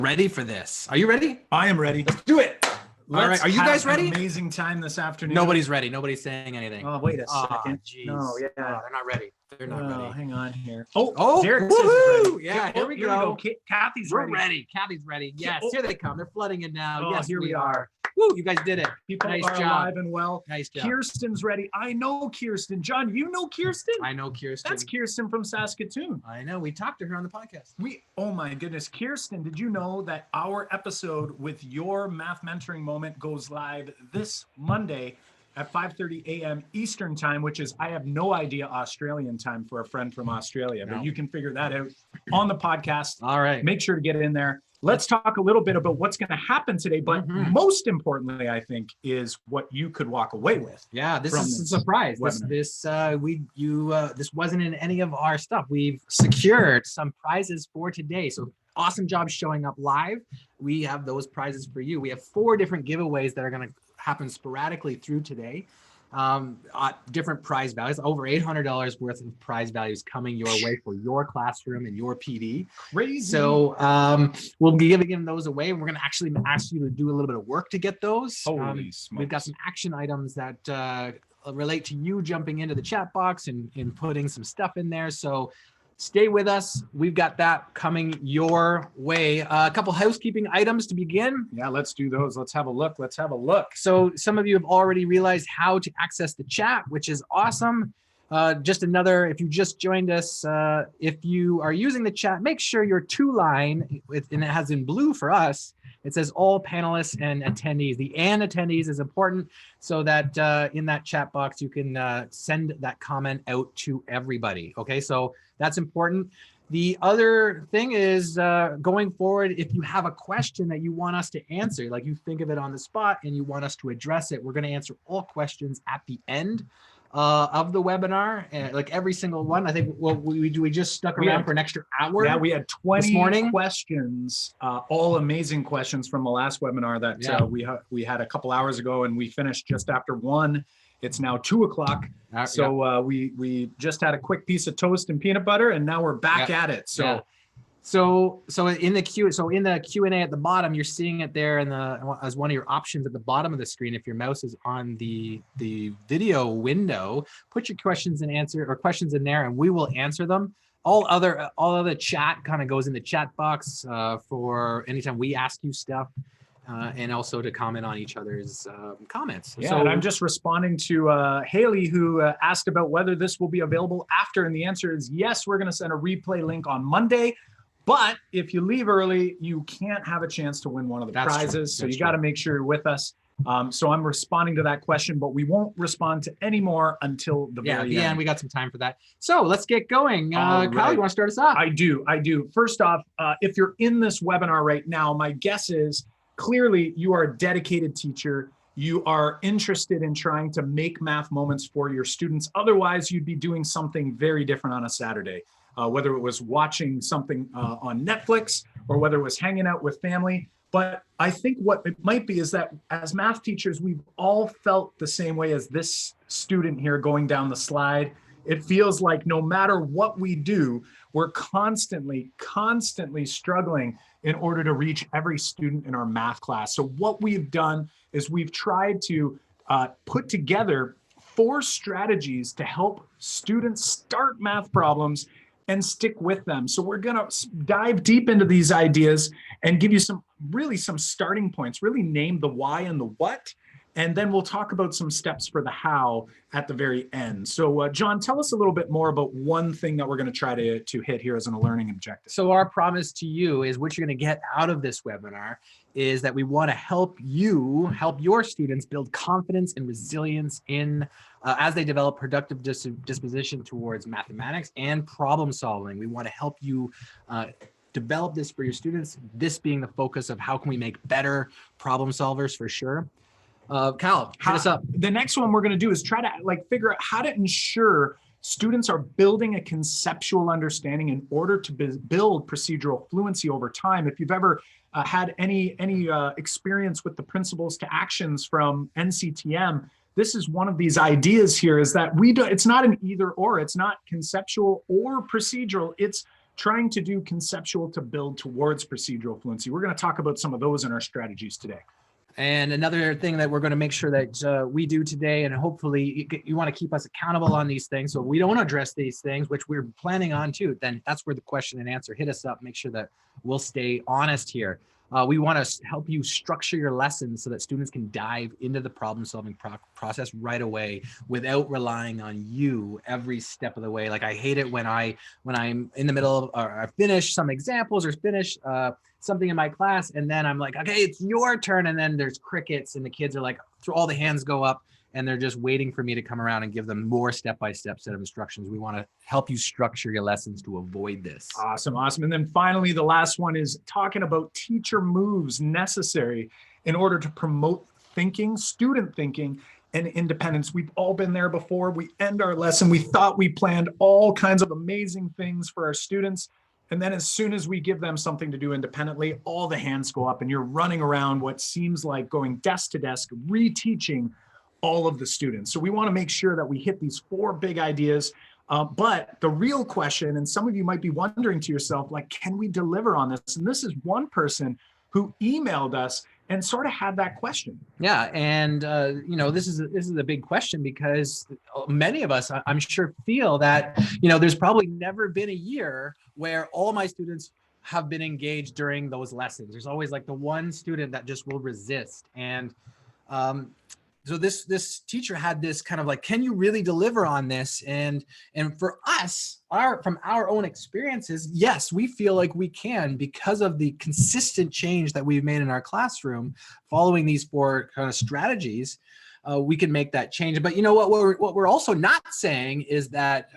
ready for this. Are you ready? I am ready. Let's do it. All right. Are you guys ready? Amazing time this afternoon. Nobody's ready. Nobody's saying anything. Oh, wait a second. Geez. No, yeah. They're not ready. They're not ready. Hang on here. Oh, Derek says he's ready. ready. Yeah, here we go. Kathy's We're ready. ready. Kathy's ready. Yes, here they come. They're flooding in now. Oh, Yes, here we are. Woo, you guys did it. People Nice are job. alive and well. Nice job. Kirsten's ready. I know Kirsten. John, you know Kirsten? I know Kirsten. That's Kirsten from Saskatoon. I know. We talked to her on the podcast. Oh my goodness. Kirsten, did you know that our episode with your math mentoring moment goes live this Monday at 5:30 a.m. Eastern time, which is, I have no idea, Australian time for a friend from Australia, but you can figure that out on the podcast. All right. Make sure to get in there. Let's talk a little bit about what's going to happen today, but most importantly, I think, is what you could walk away with. Yeah, this is a surprise. This wasn't in any of our stuff. We've secured some prizes for today. So awesome job showing up live. We have those prizes for you. We have 4 different giveaways that are going to happen sporadically through today. Different prize values, over $800 worth of prize values coming your way for your classroom and your PD. Crazy. So we'll be giving those away, and we're going to actually ask you to do a little bit of work to get those. Holy smokes. We've got some action items that relate to you jumping into the chat box and putting some stuff in there. So stay with us. We've got that coming your way. A couple housekeeping items to begin. Yeah, let's do those. Let's have a look. So some of you have already realized how to access the chat, which is awesome. If you just joined us, if you are using the chat, make sure your to-line, and it has in blue for us, it says all panelists and attendees. The "and attendees" is important so that in that chat box, you can send that comment out to everybody. Okay, so that's important. The other thing is going forward, if you have a question that you want us to answer, like you think of it on the spot and you want us to address it, we're going to answer all questions at the end of the webinar, like every single one. I think we just stuck around for an extra hour. Yeah, we had 20 this morning. Questions, all amazing questions from the last webinar that we had a couple hours ago, and we finished just after 1. It's now 2 o'clock. So we just had a quick piece of toast and peanut butter, and now we're back at it. So in the Q&A at the bottom, you're seeing it there as one of your options at the bottom of the screen. If your mouse is on the video window, put your questions questions in there, and we will answer them. All other chat kind of goes in the chat box for anytime we ask you stuff. And also to comment on each other's comments. Yeah, and I'm just responding to Haley, who asked about whether this will be available after, and the answer is yes. We're going to send a replay link on Monday, but if you leave early, you can't have a chance to win one of the prizes. So you got to make sure you're with us. So I'm responding to that question, but we won't respond to any more until the very end. We got some time for that. So let's get going. Kyle, you want to start us off? I do. First off, if you're in this webinar right now, my guess is clearly you are a dedicated teacher. You are interested in trying to make math moments for your students. Otherwise, you'd be doing something very different on a Saturday, whether it was watching something on Netflix or whether it was hanging out with family. But I think what it might be is that as math teachers, we've all felt the same way as this student here going down the slide. It feels like no matter what we do, we're constantly struggling in order to reach every student in our math class. So what we've done is we've tried to put together 4 strategies to help students start math problems and stick with them. So we're gonna dive deep into these ideas and give you some starting points, really name the why and the what. And then we'll talk about some steps for the how at the very end. So John, tell us a little bit more about one thing that we're going to try to hit here as a learning objective. So our promise to you is what you're going to get out of this webinar is that we want to help your students build confidence and resilience in as they develop productive disposition towards mathematics and problem solving. We want to help you develop this for your students, this being the focus of how can we make better problem solvers for sure. Kyle, hit us up. The next one we're going to do is try to figure out how to ensure students are building a conceptual understanding in order to build procedural fluency over time. If you've ever had any experience with the principles to actions from NCTM, this is one of these ideas here, is that it's not an either or, it's not conceptual or procedural, it's trying to do conceptual to build towards procedural fluency. We're going to talk about some of those in our strategies today. And another thing that we're going to make sure that we do today, and hopefully you want to keep us accountable on these things. So if we don't address these things, which we're planning on too, then that's where the question and answer, hit us up, make sure that we'll stay honest here. We want to help you structure your lessons so that students can dive into the problem solving process right away without relying on you every step of the way. Like I hate it when I'm in the middle of, or I finish some examples or finish something in my class, and then I'm like, okay, it's your turn. And then there's crickets and the kids are like, all the hands go up and they're just waiting for me to come around and give them more step-by-step set of instructions. We want to help you structure your lessons to avoid this. Awesome, awesome. And then finally, the last one is talking about teacher moves necessary in order to promote thinking, student thinking, and independence. We've all been there before. We end our lesson. We thought we planned all kinds of amazing things for our students. And then as soon as we give them something to do independently, all the hands go up and you're running around what seems like going desk to desk, reteaching all of the students. So we want to make sure that we hit these 4 big ideas. But the real question, and some of you might be wondering to yourself, like, can we deliver on this? And this is one person who emailed us and sort of had that question. Yeah, and this is a big question because many of us, I'm sure, feel that there's probably never been a year where all my students have been engaged during those lessons. There's always like the one student that just will resist, and so this teacher had this kind of like, can you really deliver on this? And for us, from our own experiences, yes, we feel like we can, because of the consistent change that we've made in our classroom following these 4 kind of strategies. We can make that change. But you know what we're also not saying is that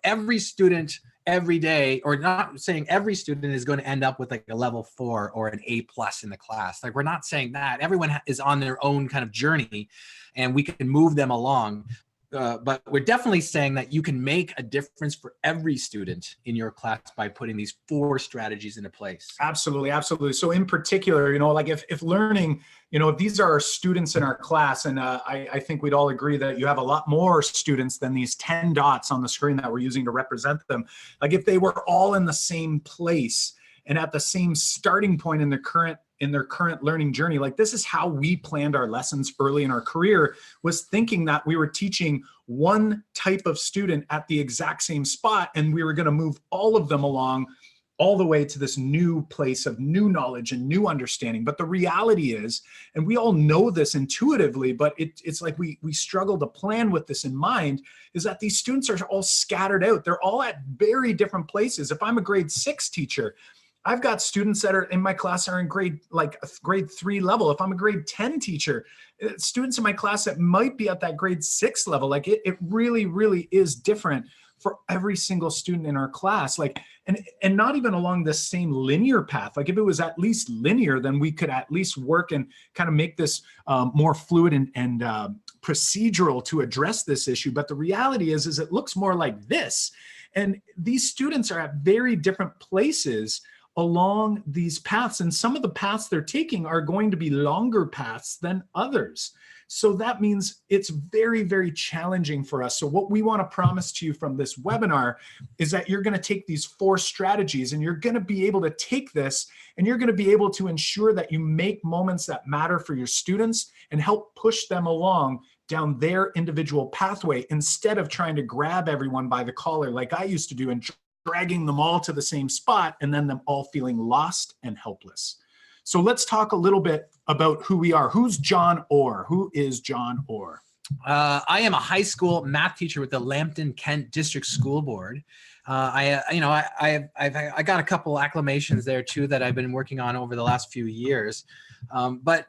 every student every day, or not saying every student is going to end up with like a level 4 or an A+ in the class. Like, we're not saying that. Everyone is on their own kind of journey and we can move them along. But we're definitely saying that you can make a difference for every student in your class by putting these 4 strategies into place. Absolutely, absolutely. So in particular, like if learning, if these are our students in our class, and I think we'd all agree that you have a lot more students than these 10 dots on the screen that we're using to represent them. Like if they were all in the same place and at the same starting point in their current learning journey, like this is how we planned our lessons early in our career, was thinking that we were teaching one type of student at the exact same spot, and we were going to move all of them along all the way to this new place of new knowledge and new understanding. But the reality is, and we all know this intuitively, but it's like we struggle to plan with this in mind, is that these students are all scattered out. They're all at very different places. If I'm a grade 6 teacher, I've got students that are in my class are in grade 3 level. If I'm a grade 10 teacher, students in my class that might be at that grade 6 level, like it really, really is different for every single student in our class. Like, and not even along the same linear path. Like if it was at least linear, then we could at least work and kind of make this more fluid and procedural to address this issue. But the reality is it looks more like this. And these students are at very different places along these paths, and some of the paths they're taking are going to be longer paths than others. So that means it's very, very challenging for us. So what we want to promise to you from this webinar is that you're going to take these 4 strategies and you're going to be able to take this and you're going to be able to ensure that you make moments that matter for your students and help push them along down their individual pathway, instead of trying to grab everyone by the collar like I used to do and dragging them all to the same spot and then them all feeling lost and helpless. So let's talk a little bit about who we are. Who's John Orr? Who is John Orr? I am a high school math teacher with the Lambton Kent District School Board. I got a couple acclamations there too that I've been working on over the last few years. But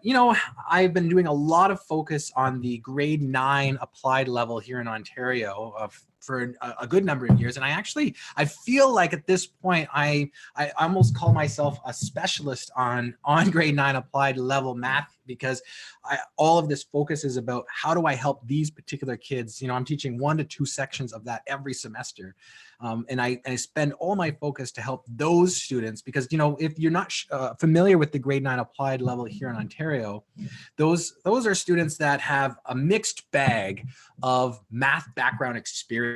I've been doing a lot of focus on the grade 9 applied level here in Ontario for a good number of years. And I feel like at this point, I almost call myself a specialist on grade 9 applied level math, because all of this focus is about how do I help these particular kids. I'm teaching 1 to 2 sections of that every semester. And I spend all my focus to help those students, because, if you're not familiar with the grade 9 applied level here in Ontario, those are students that have a mixed bag of math background experiences.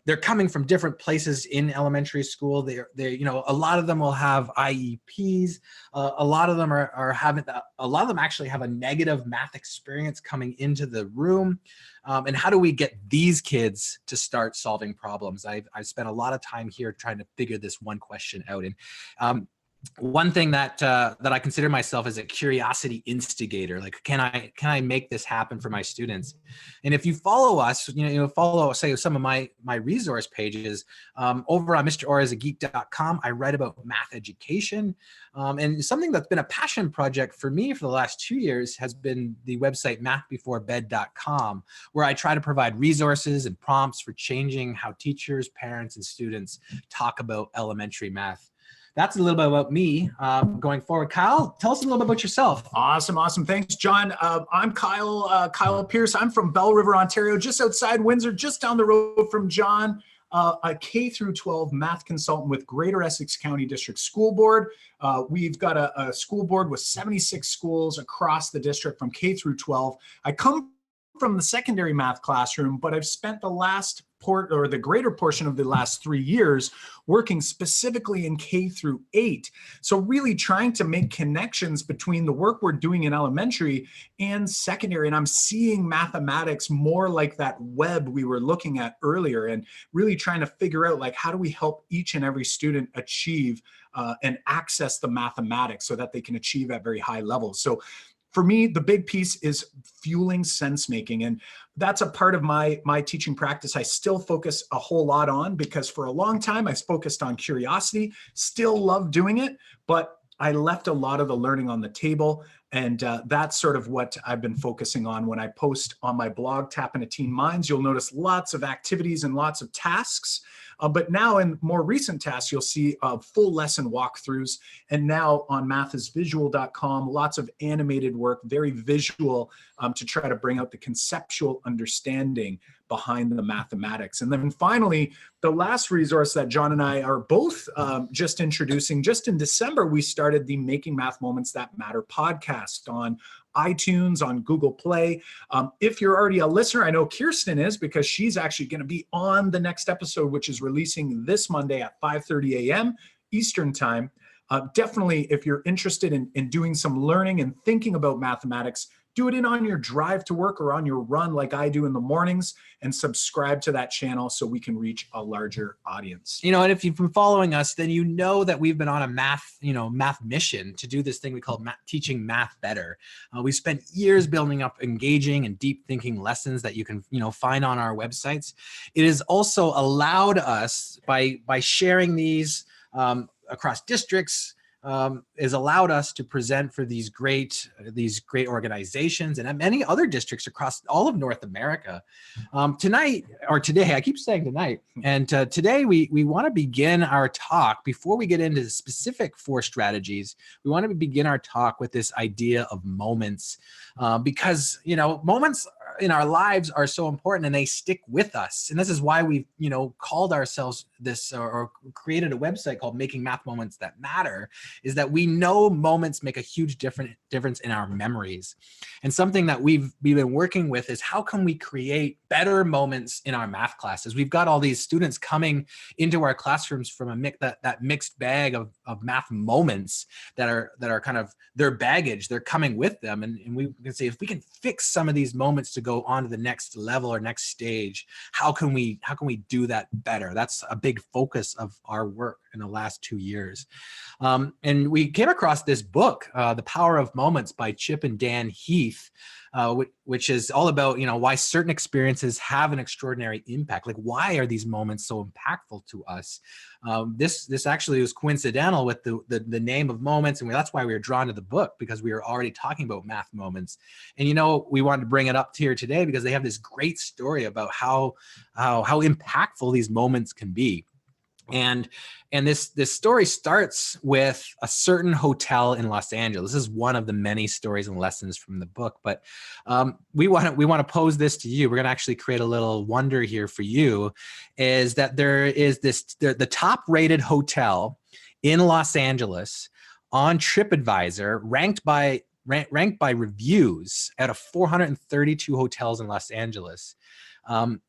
they're coming from different places in elementary school. A lot of them will have IEPs. A lot of them a lot of them actually have a negative math experience coming into the room. And how do we get these kids to start solving problems? I've spent a lot of time here trying to figure this one question out. And one thing that I consider myself as a curiosity instigator. Like, can I make this happen for my students? And if you follow us, follow, say, some of my resource pages over on MrOraIsAGeek.com, I write about math education. And something that's been a passion project for me for the last 2 years has been the website mathbeforebed.com, where I try to provide resources and prompts for changing how teachers, parents, and students talk about elementary math. That's a little bit about me going forward. Kyle, tell us a little bit about yourself. Awesome. Thanks, John. I'm Kyle Pierce. I'm from Bell River, Ontario, just outside Windsor, just down the road from John. A K through 12 math consultant with Greater Essex County District School Board. We've got a school board with 76 schools across the district from K through 12. I come from the secondary math classroom, but I've spent the greater portion of the last 3 years working specifically in K through 8. So really trying to make connections between the work we're doing in elementary and secondary. And I'm seeing mathematics more like that web we were looking at earlier, and really trying to figure out, like, how do we help each and every student achieve and access the mathematics so that they can achieve at very high levels. So for me, the big piece is fueling sense making. And that's a part of my teaching practice I still focus a whole lot on, because for a long time I focused on curiosity, still love doing it, but I left a lot of the learning on the table. And that's sort of what I've been focusing on when I post on my blog, Tap Into Teen Minds. You'll notice lots of activities and lots of tasks. But now in more recent tasks, you'll see full lesson walkthroughs. And now on mathisvisual.com, lots of animated work, very visual, to try to bring out the conceptual understanding behind the mathematics. And then finally, the last resource that John and I are both just introducing, just in December, we started the Making Math Moments That Matter podcast on iTunes, on Google Play. If you're already a listener, I know Kirsten is, because she's actually going to be on the next episode, which is releasing this Monday at 5:30 a.m. Eastern Time. Definitely, if you're interested in doing some learning and thinking about mathematics, do it on your drive to work or on your run like I do in the mornings, and subscribe to that channel so we can reach a larger audience. And if you've been following us, then you know that we've been on a math mission to do this thing we call teaching math better. We spent years building up engaging and deep thinking lessons that you can find on our websites. It has also allowed us, by sharing these across districts, has allowed us to present for these great organizations and many other districts across all of North America. Today, I keep saying tonight, and today we want to begin our talk. Before we get into the specific 4 strategies, we want to begin our talk with this idea of moments, because moments in our lives are so important, and they stick with us. And this is why we've called ourselves this, or created a website called Making Math Moments That Matter, is that we know moments make a huge difference in our memories. And something that we've been working with is, how can we create better moments in our math classes? We've got all these students coming into our classrooms from that mixed bag of math moments that are kind of their baggage. They're coming with them, and we can say, if we can fix some of these moments to go on to the next level or next stage, how can we do that better? That's a big focus of our work in the last 2 years. And we came across this book, The Power of Moments by Chip and Dan Heath, which is all about, why certain experiences have an extraordinary impact. Like, why are these moments so impactful to us? This actually was coincidental with the name of moments, and that's why we were drawn to the book, because we were already talking about math moments. And we wanted to bring it up here today because they have this great story about how impactful these moments can be. And this story starts with a certain hotel in Los Angeles. This is one of the many stories and lessons from the book, but we want to pose this to you. We're going to actually create a little wonder here for you, is that there is the top rated hotel in Los Angeles on TripAdvisor, ranked by reviews out of 432 hotels in Los Angeles.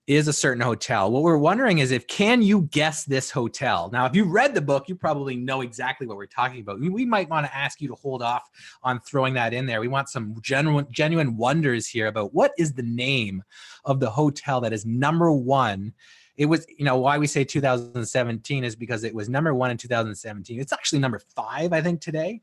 is a certain hotel. What we're wondering is can you guess this hotel? Now, if you read the book, you probably know exactly what we're talking about. We might want to ask you to hold off on throwing that in there. We want some genuine wonders here about what is the name of the hotel that is number one. It was, why we say 2017 is because it was number one in 2017. It's actually number 5, I think, today.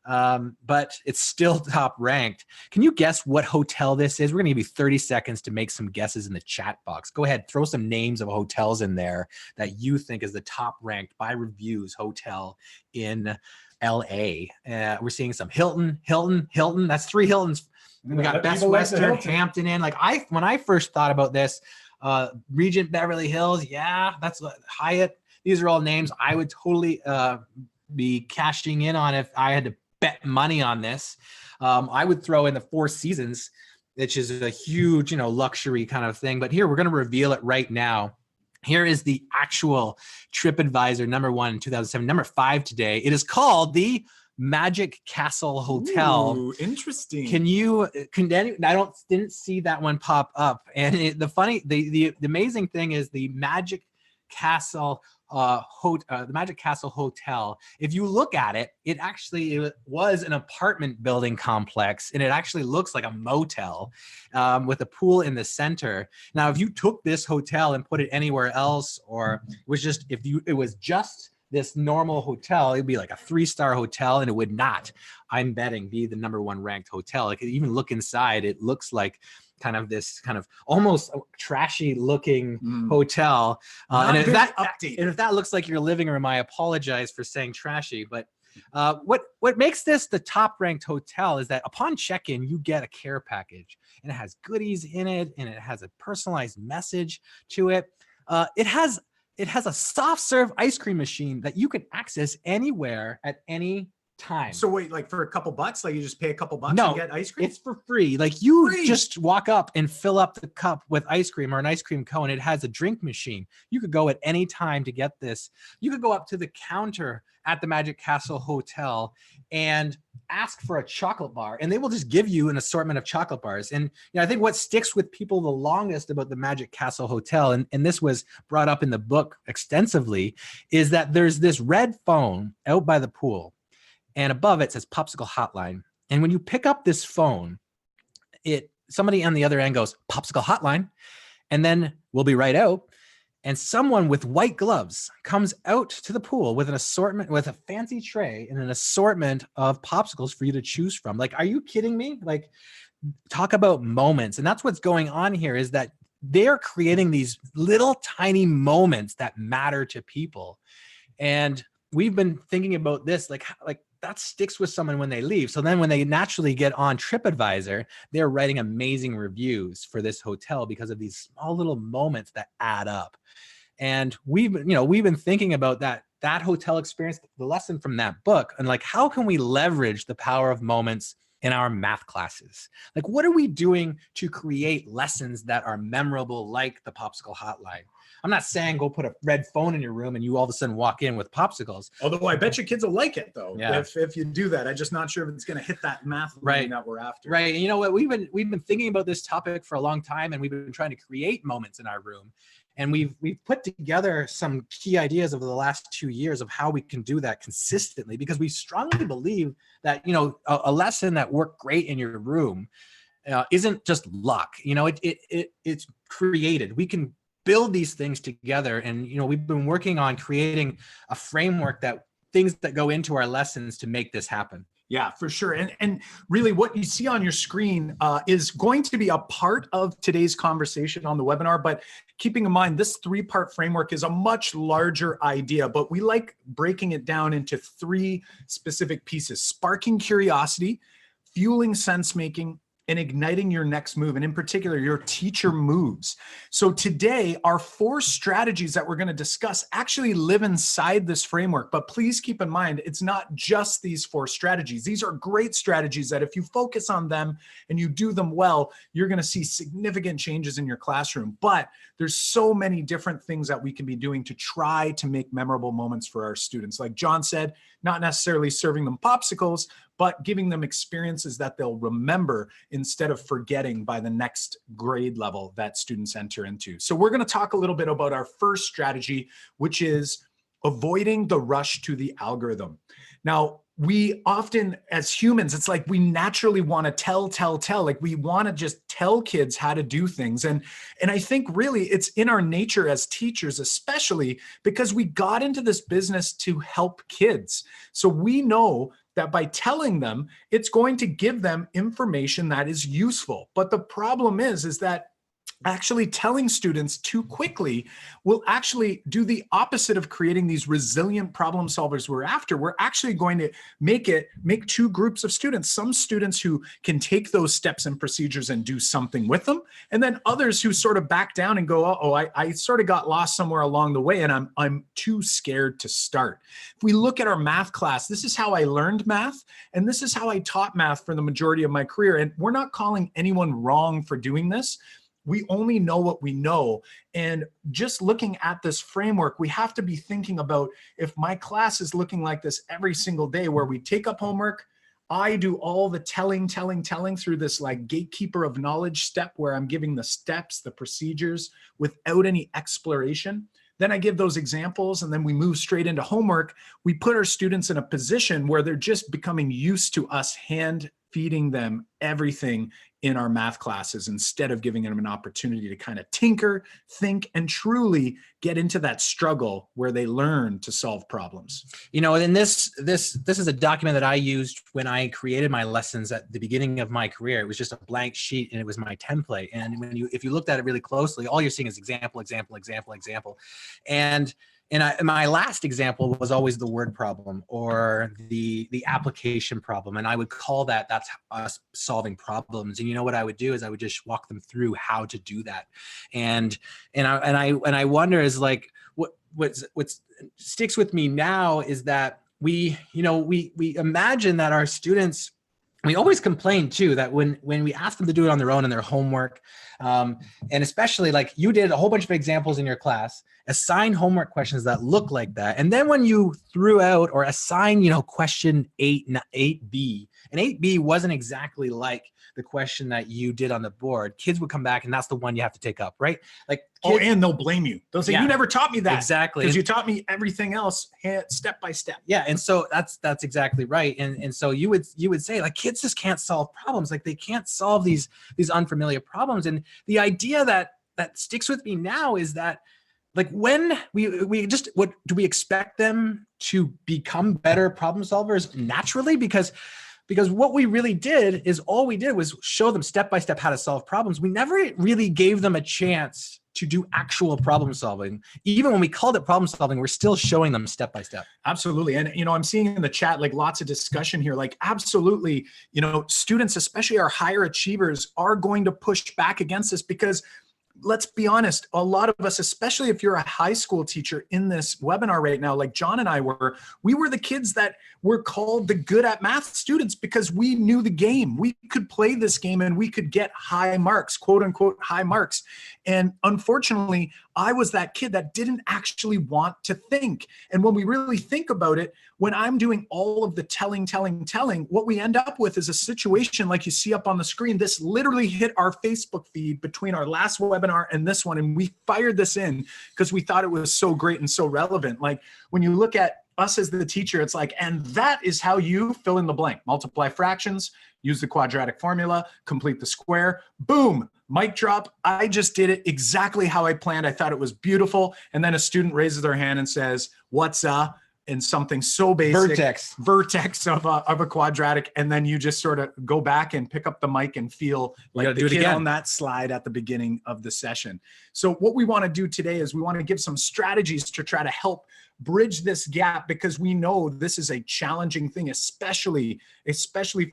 But it's still top ranked. Can you guess what hotel this is? We're going to give you 30 seconds to make some guesses in the chat box. Go ahead, throw some names of hotels in there that you think is the top ranked by reviews hotel in LA. We're seeing some Hilton. That's 3 Hiltons. We got Best Western, Hampton Inn. When I first thought about this, Regent Beverly Hills, yeah, that's Hyatt. These are all names I would totally be cashing in on if I had to bet money on this. I would throw in the Four Seasons, which is a huge, luxury kind of thing. But here, we're going to reveal it right now. Here is the actual TripAdvisor number 1 in 2007, number 5 today. It is called the Magic Castle Hotel. Ooh, interesting. Didn't see that one pop up. And the amazing thing is the Magic Castle the Magic Castle Hotel. If you look at it, it was an apartment building complex, and it actually looks like a motel with a pool in the center. Now, if you took this hotel and put it anywhere else, or it was just this normal hotel, it'd be like a 3-star hotel, and it would not, I'm betting, be the number 1 ranked hotel. Like, even look inside, it looks like this almost trashy looking hotel. And if that looks like your living room, I apologize for saying trashy. But what makes this the top ranked hotel is that upon check-in, you get a care package, and it has goodies in it, and it has a personalized message to it. It has a soft serve ice cream machine that you can access anywhere at any time. So wait, like for a couple bucks, like you just pay a couple bucks and get ice cream? It's for free. Like you just walk up and fill up the cup with ice cream or an ice cream cone. It has a drink machine. You could go at any time to get this. You could go up to the counter at the Magic Castle Hotel and ask for a chocolate bar, and they will just give you an assortment of chocolate bars. And I think what sticks with people the longest about the Magic Castle Hotel, and this was brought up in the book extensively, is that there's this red phone out by the pool, and above it says Popsicle Hotline. And when you pick up this phone, somebody on the other end goes, Popsicle Hotline, and then we'll be right out. And someone with white gloves comes out to the pool with an assortment, with a fancy tray and an assortment of popsicles for you to choose from. Like, are you kidding me? Like, talk about moments. And that's what's going on here, is that they're creating these little tiny moments that matter to people. And we've been thinking about this, like that sticks with someone when they leave. So then when they naturally get on TripAdvisor, they're writing amazing reviews for this hotel because of these small little moments that add up. And we've been thinking about that hotel experience, the lesson from that book, and like, how can we leverage the power of moments in our math classes? Like, what are we doing to create lessons that are memorable, like the Popsicle Hotline? I'm not saying go put a red phone in your room and you all of a sudden walk in with popsicles. Although I bet your kids will like it, though. Yeah. If you do that, I'm just not sure if it's going to hit that math line that we're after. Right. And you know what? We've been thinking about this topic for a long time, and we've been trying to create moments in our room. And we've put together some key ideas over the last 2 years of how we can do that consistently, because we strongly believe that, a lesson that worked great in your room isn't just luck. It's created. We can build these things together. And, we've been working on creating a framework that things that go into our lessons to make this happen. Yeah, for sure. And really what you see on your screen is going to be a part of today's conversation on the webinar. But keeping in mind, this 3-part framework is a much larger idea, but we like breaking it down into 3 specific pieces: sparking curiosity, fueling sense making, and igniting your next move, and in particular, your teacher moves. So today, our 4 strategies that we're going to discuss actually live inside this framework. But please keep in mind, it's not just these 4 strategies. These are great strategies that if you focus on them and you do them well, you're going to see significant changes in your classroom. But there's so many different things that we can be doing to try to make memorable moments for our students. Like John said, not necessarily serving them popsicles, but giving them experiences that they'll remember instead of forgetting by the next grade level that students enter into. So we're going to talk a little bit about our first strategy, which is avoiding the rush to the algorithm. Now, we often, as humans, it's like we naturally want to tell. Like we want to just tell kids how to do things. And I think really it's in our nature as teachers, especially because we got into this business to help kids. So we know that by telling them, it's going to give them information that is useful. But the problem is that actually telling students too quickly will actually do the opposite of creating these resilient problem solvers we're after. We're actually going to make two groups of students, some students who can take those steps and procedures and do something with them, and then others who sort of back down and go, oh, I sort of got lost somewhere along the way and I'm too scared to start. If we look at our math class, this is how I learned math, and this is how I taught math for the majority of my career. And we're not calling anyone wrong for doing this. We only know what we know. And just looking at this framework, we have to be thinking about, if my class is looking like this every single day, where we take up homework, I do all the telling through this like gatekeeper of knowledge step where I'm giving the steps, the procedures without any exploration. Then I give those examples and then we move straight into homework. We put our students in a position where they're just becoming used to us hand feeding them everything in our math classes instead of giving them an opportunity to kind of tinker, think, and truly get into that struggle where they learn to solve problems. You know, and this is a document that I used when I created my lessons at the beginning of my career. It was just a blank sheet and it was my template. And if you looked at it really closely, all you're seeing is example. And my last example was always the word problem or the application problem. And I would call that's us solving problems. And you know what I would do is I would just walk them through how to do that. And I wonder is like, what sticks with me now is that we imagine that our students, we always complain too, that when we ask them to do it on their own in their homework, and especially like you did a whole bunch of examples in your class, assign homework questions that look like that. And then when you threw out or assign, question 8B, and 8B wasn't exactly like the question that you did on the board, kids would come back and that's the one you have to take up, right? Like, kids, and they'll blame you. They'll say, you never taught me that. Exactly. Because you taught me everything else step by step. Yeah. And so that's exactly right. And so you would say like, kids just can't solve problems. Like they can't solve these unfamiliar problems. And the idea that sticks with me now is that like when what do we expect them to become better problem solvers naturally? Because what we really did is all we did was show them step by step how to solve problems. We never really gave them a chance to do actual problem solving. Even when we called it problem solving, we're still showing them step by step. Absolutely. And, I'm seeing in the chat, like lots of discussion here, like absolutely, students, especially our higher achievers, are going to push back against this because let's be honest, a lot of us, especially if you're a high school teacher in this webinar right now, like John and I we were the kids that were called the good at math students because we knew the game. We could play this game and we could get high marks, quote unquote, high marks. And unfortunately, I was that kid that didn't actually want to think. And when we really think about it, when I'm doing all of the telling, what we end up with is a situation like you see up on the screen. This literally hit our Facebook feed between our last webinar and this one. And we fired this in because we thought it was so great and so relevant. Like when you look at us as the teacher, it's like, and that is how you fill in the blank. Multiply fractions, use the quadratic formula, complete the square, boom, mic drop. I just did it exactly how I planned. I thought it was beautiful. And then a student raises their hand and says, what's up? And something so basic, vertex of a quadratic. And then you just sort of go back and pick up the mic and feel like the kid on that slide at the beginning of the session. So what we want to do today is we want to give some strategies to try to help bridge this gap, because we know this is a challenging thing, especially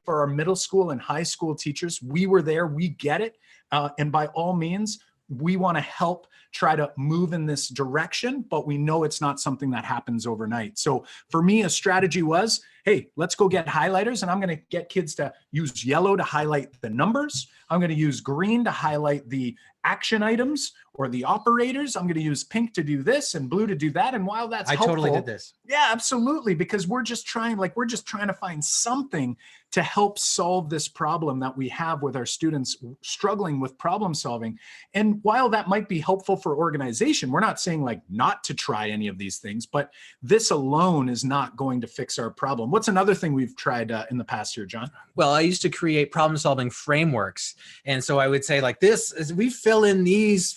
for our middle school and high school teachers. We were there, we get it. And by all means, we want to help try to move in this direction, but we know it's not something that happens overnight. So for me, a strategy was, hey, let's go get highlighters, and I'm going to get kids to use yellow to highlight the numbers. I'm going to use green to highlight the action items or the operators. I'm going to use pink to do this and blue to do that. And while that's helpful, totally did this. Yeah, absolutely. Because we're just trying to find something to help solve this problem that we have with our students struggling with problem solving. And while that might be helpful for organization, we're not saying like not to try any of these things, but this alone is not going to fix our problem. What's another thing we've tried in the past year, John? Well, I used to create problem solving frameworks. And so I would say like this, as we fill in these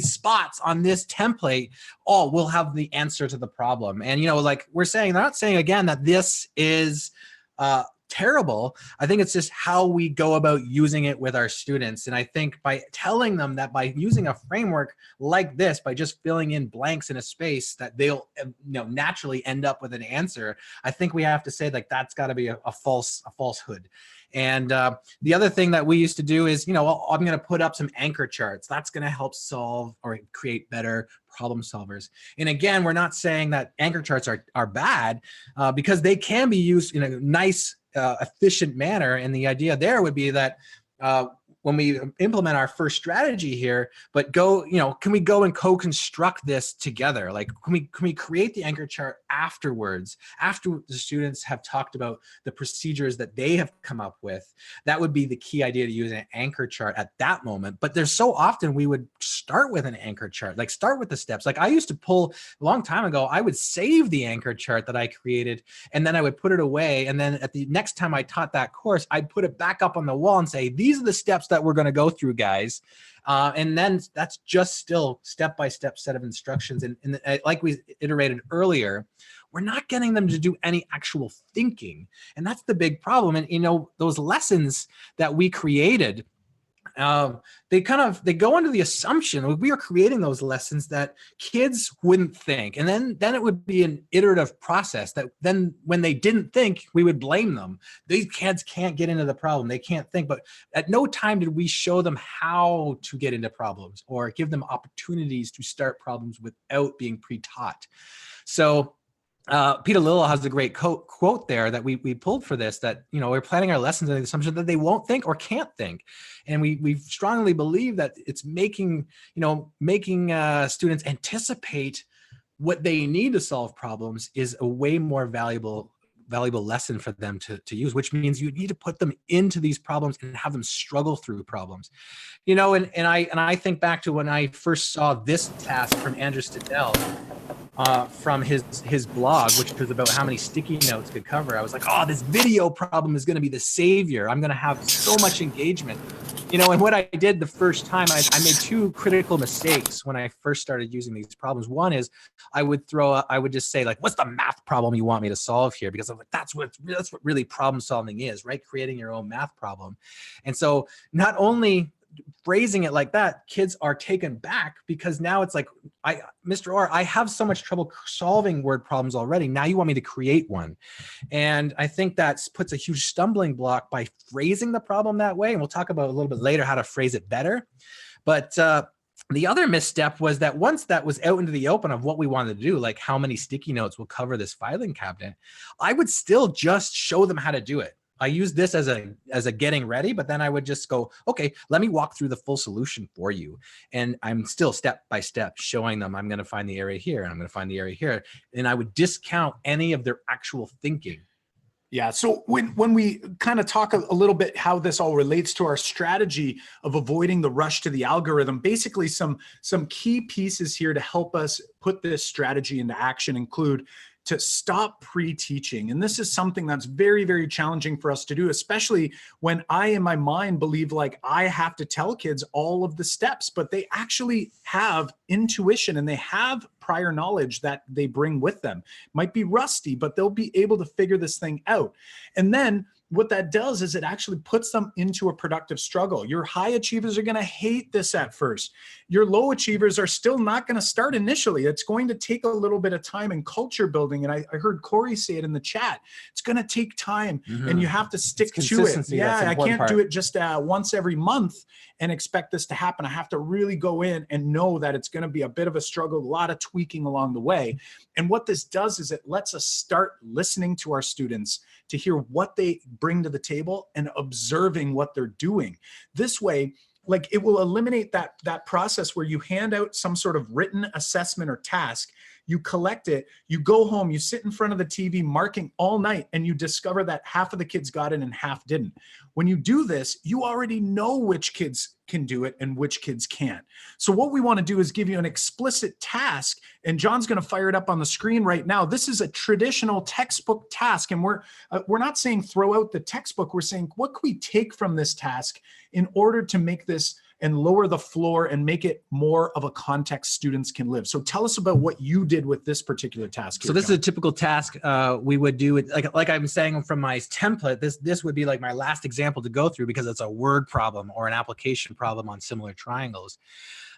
spots on this template, we'll have the answer to the problem. And, like we're saying, they're not saying again that this is terrible. I think it's just how we go about using it with our students. And I think by telling them that by using a framework like this, by just filling in blanks in a space, that they'll naturally end up with an answer. I think we have to say like that's got to be a falsehood. And the other thing that we used to do is, I'm going to put up some anchor charts. That's going to help solve or create better problem solvers. And again, we're not saying that anchor charts are bad because they can be used in a nice, efficient manner. And the idea there would be that when we implement our first strategy here, but can we go and co-construct this together? Like, can we create the anchor chart afterwards, after the students have talked about the procedures that they have come up with? That would be the key idea, to use an anchor chart at that moment. But there's so often we would start with an anchor chart, like start with the steps. Like I used to pull a long time ago, I would save the anchor chart that I created, and then I would put it away. And then at the next time I taught that course, I'd put it back up on the wall and say, these are the steps that we're going to go through, guys. And then that's just still step-by-step set of instructions. And like we iterated earlier, we're not getting them to do any actual thinking. And that's the big problem. And, those lessons that we created, they go under the assumption we are creating those lessons that kids wouldn't think. And then it would be an iterative process that then when they didn't think, we would blame them. These kids can't get into the problem. They can't think. But at no time did we show them how to get into problems or give them opportunities to start problems without being pre-taught. So Peter Lillo has a great quote there that we pulled for this, that, we're planning our lessons on the assumption that they won't think or can't think. And we strongly believe that it's making students anticipate what they need to solve problems is a way more valuable lesson for them to use, which means you need to put them into these problems and have them struggle through problems. And I think back to when I first saw this task from Andrew Stidell, from his blog, which was about how many sticky notes could cover. I was like, this video problem is going to be the savior. I'm going to have so much engagement. And what I did the first time, I made two critical mistakes when I first started using these problems. One is I would just say like, what's the math problem you want me to solve here? Because I'm like, that's what really problem solving is, right? Creating your own math problem. And so not only phrasing it like that, kids are taken back because now it's like, Mr. Orr, I have so much trouble solving word problems already. Now you want me to create one. And I think that puts a huge stumbling block by phrasing the problem that way. And we'll talk about a little bit later how to phrase it better. But the other misstep was that once that was out into the open of what we wanted to do, like how many sticky notes will cover this filing cabinet, I would still just show them how to do it. I use this as a getting ready, but then I would just go, okay, let me walk through the full solution for you. And I'm still step by step showing them, I'm going to find the area here and I'm going to find the area here. And I would discount any of their actual thinking. Yeah. So when we kind of talk a little bit how this all relates to our strategy of avoiding the rush to the algorithm, basically some key pieces here to help us put this strategy into action include to stop pre-teaching. And this is something that's very, very challenging for us to do, especially when I, in my mind, believe like I have to tell kids all of the steps, but they actually have intuition and they have prior knowledge that they bring with them. Might be rusty, but they'll be able to figure this thing out. And then what that does is it actually puts them into a productive struggle. Your high achievers are going to hate this at first. Your low achievers are still not going to start initially. It's going to take a little bit of time and culture building. And I heard Corey say it in the chat. It's going to take time and you have to stick to it. Yeah, I can't do it just once every month and expect this to happen. I have to really go in and know that it's going to be a bit of a struggle, a lot of tweaking along the way. And what this does is it lets us start listening to our students to hear what they bring to the table and observing what they're doing. This way, like, it will eliminate that process where you hand out some sort of written assessment or task, you collect it, you go home, you sit in front of the TV marking all night, and you discover that half of the kids got it and half didn't. When you do this, you already know which kids can do it and which kids can't. So what we want to do is give you an explicit task, and John's going to fire it up on the screen right now. This is a traditional textbook task, and we're not saying throw out the textbook. We're saying, what can we take from this task in order to make this and lower the floor and make it more of a context students can live. So tell us about what you did with this particular task. So this is a typical task we would do it like I'm saying from my template. This would be like my last example to go through because it's a word problem or an application problem on similar triangles.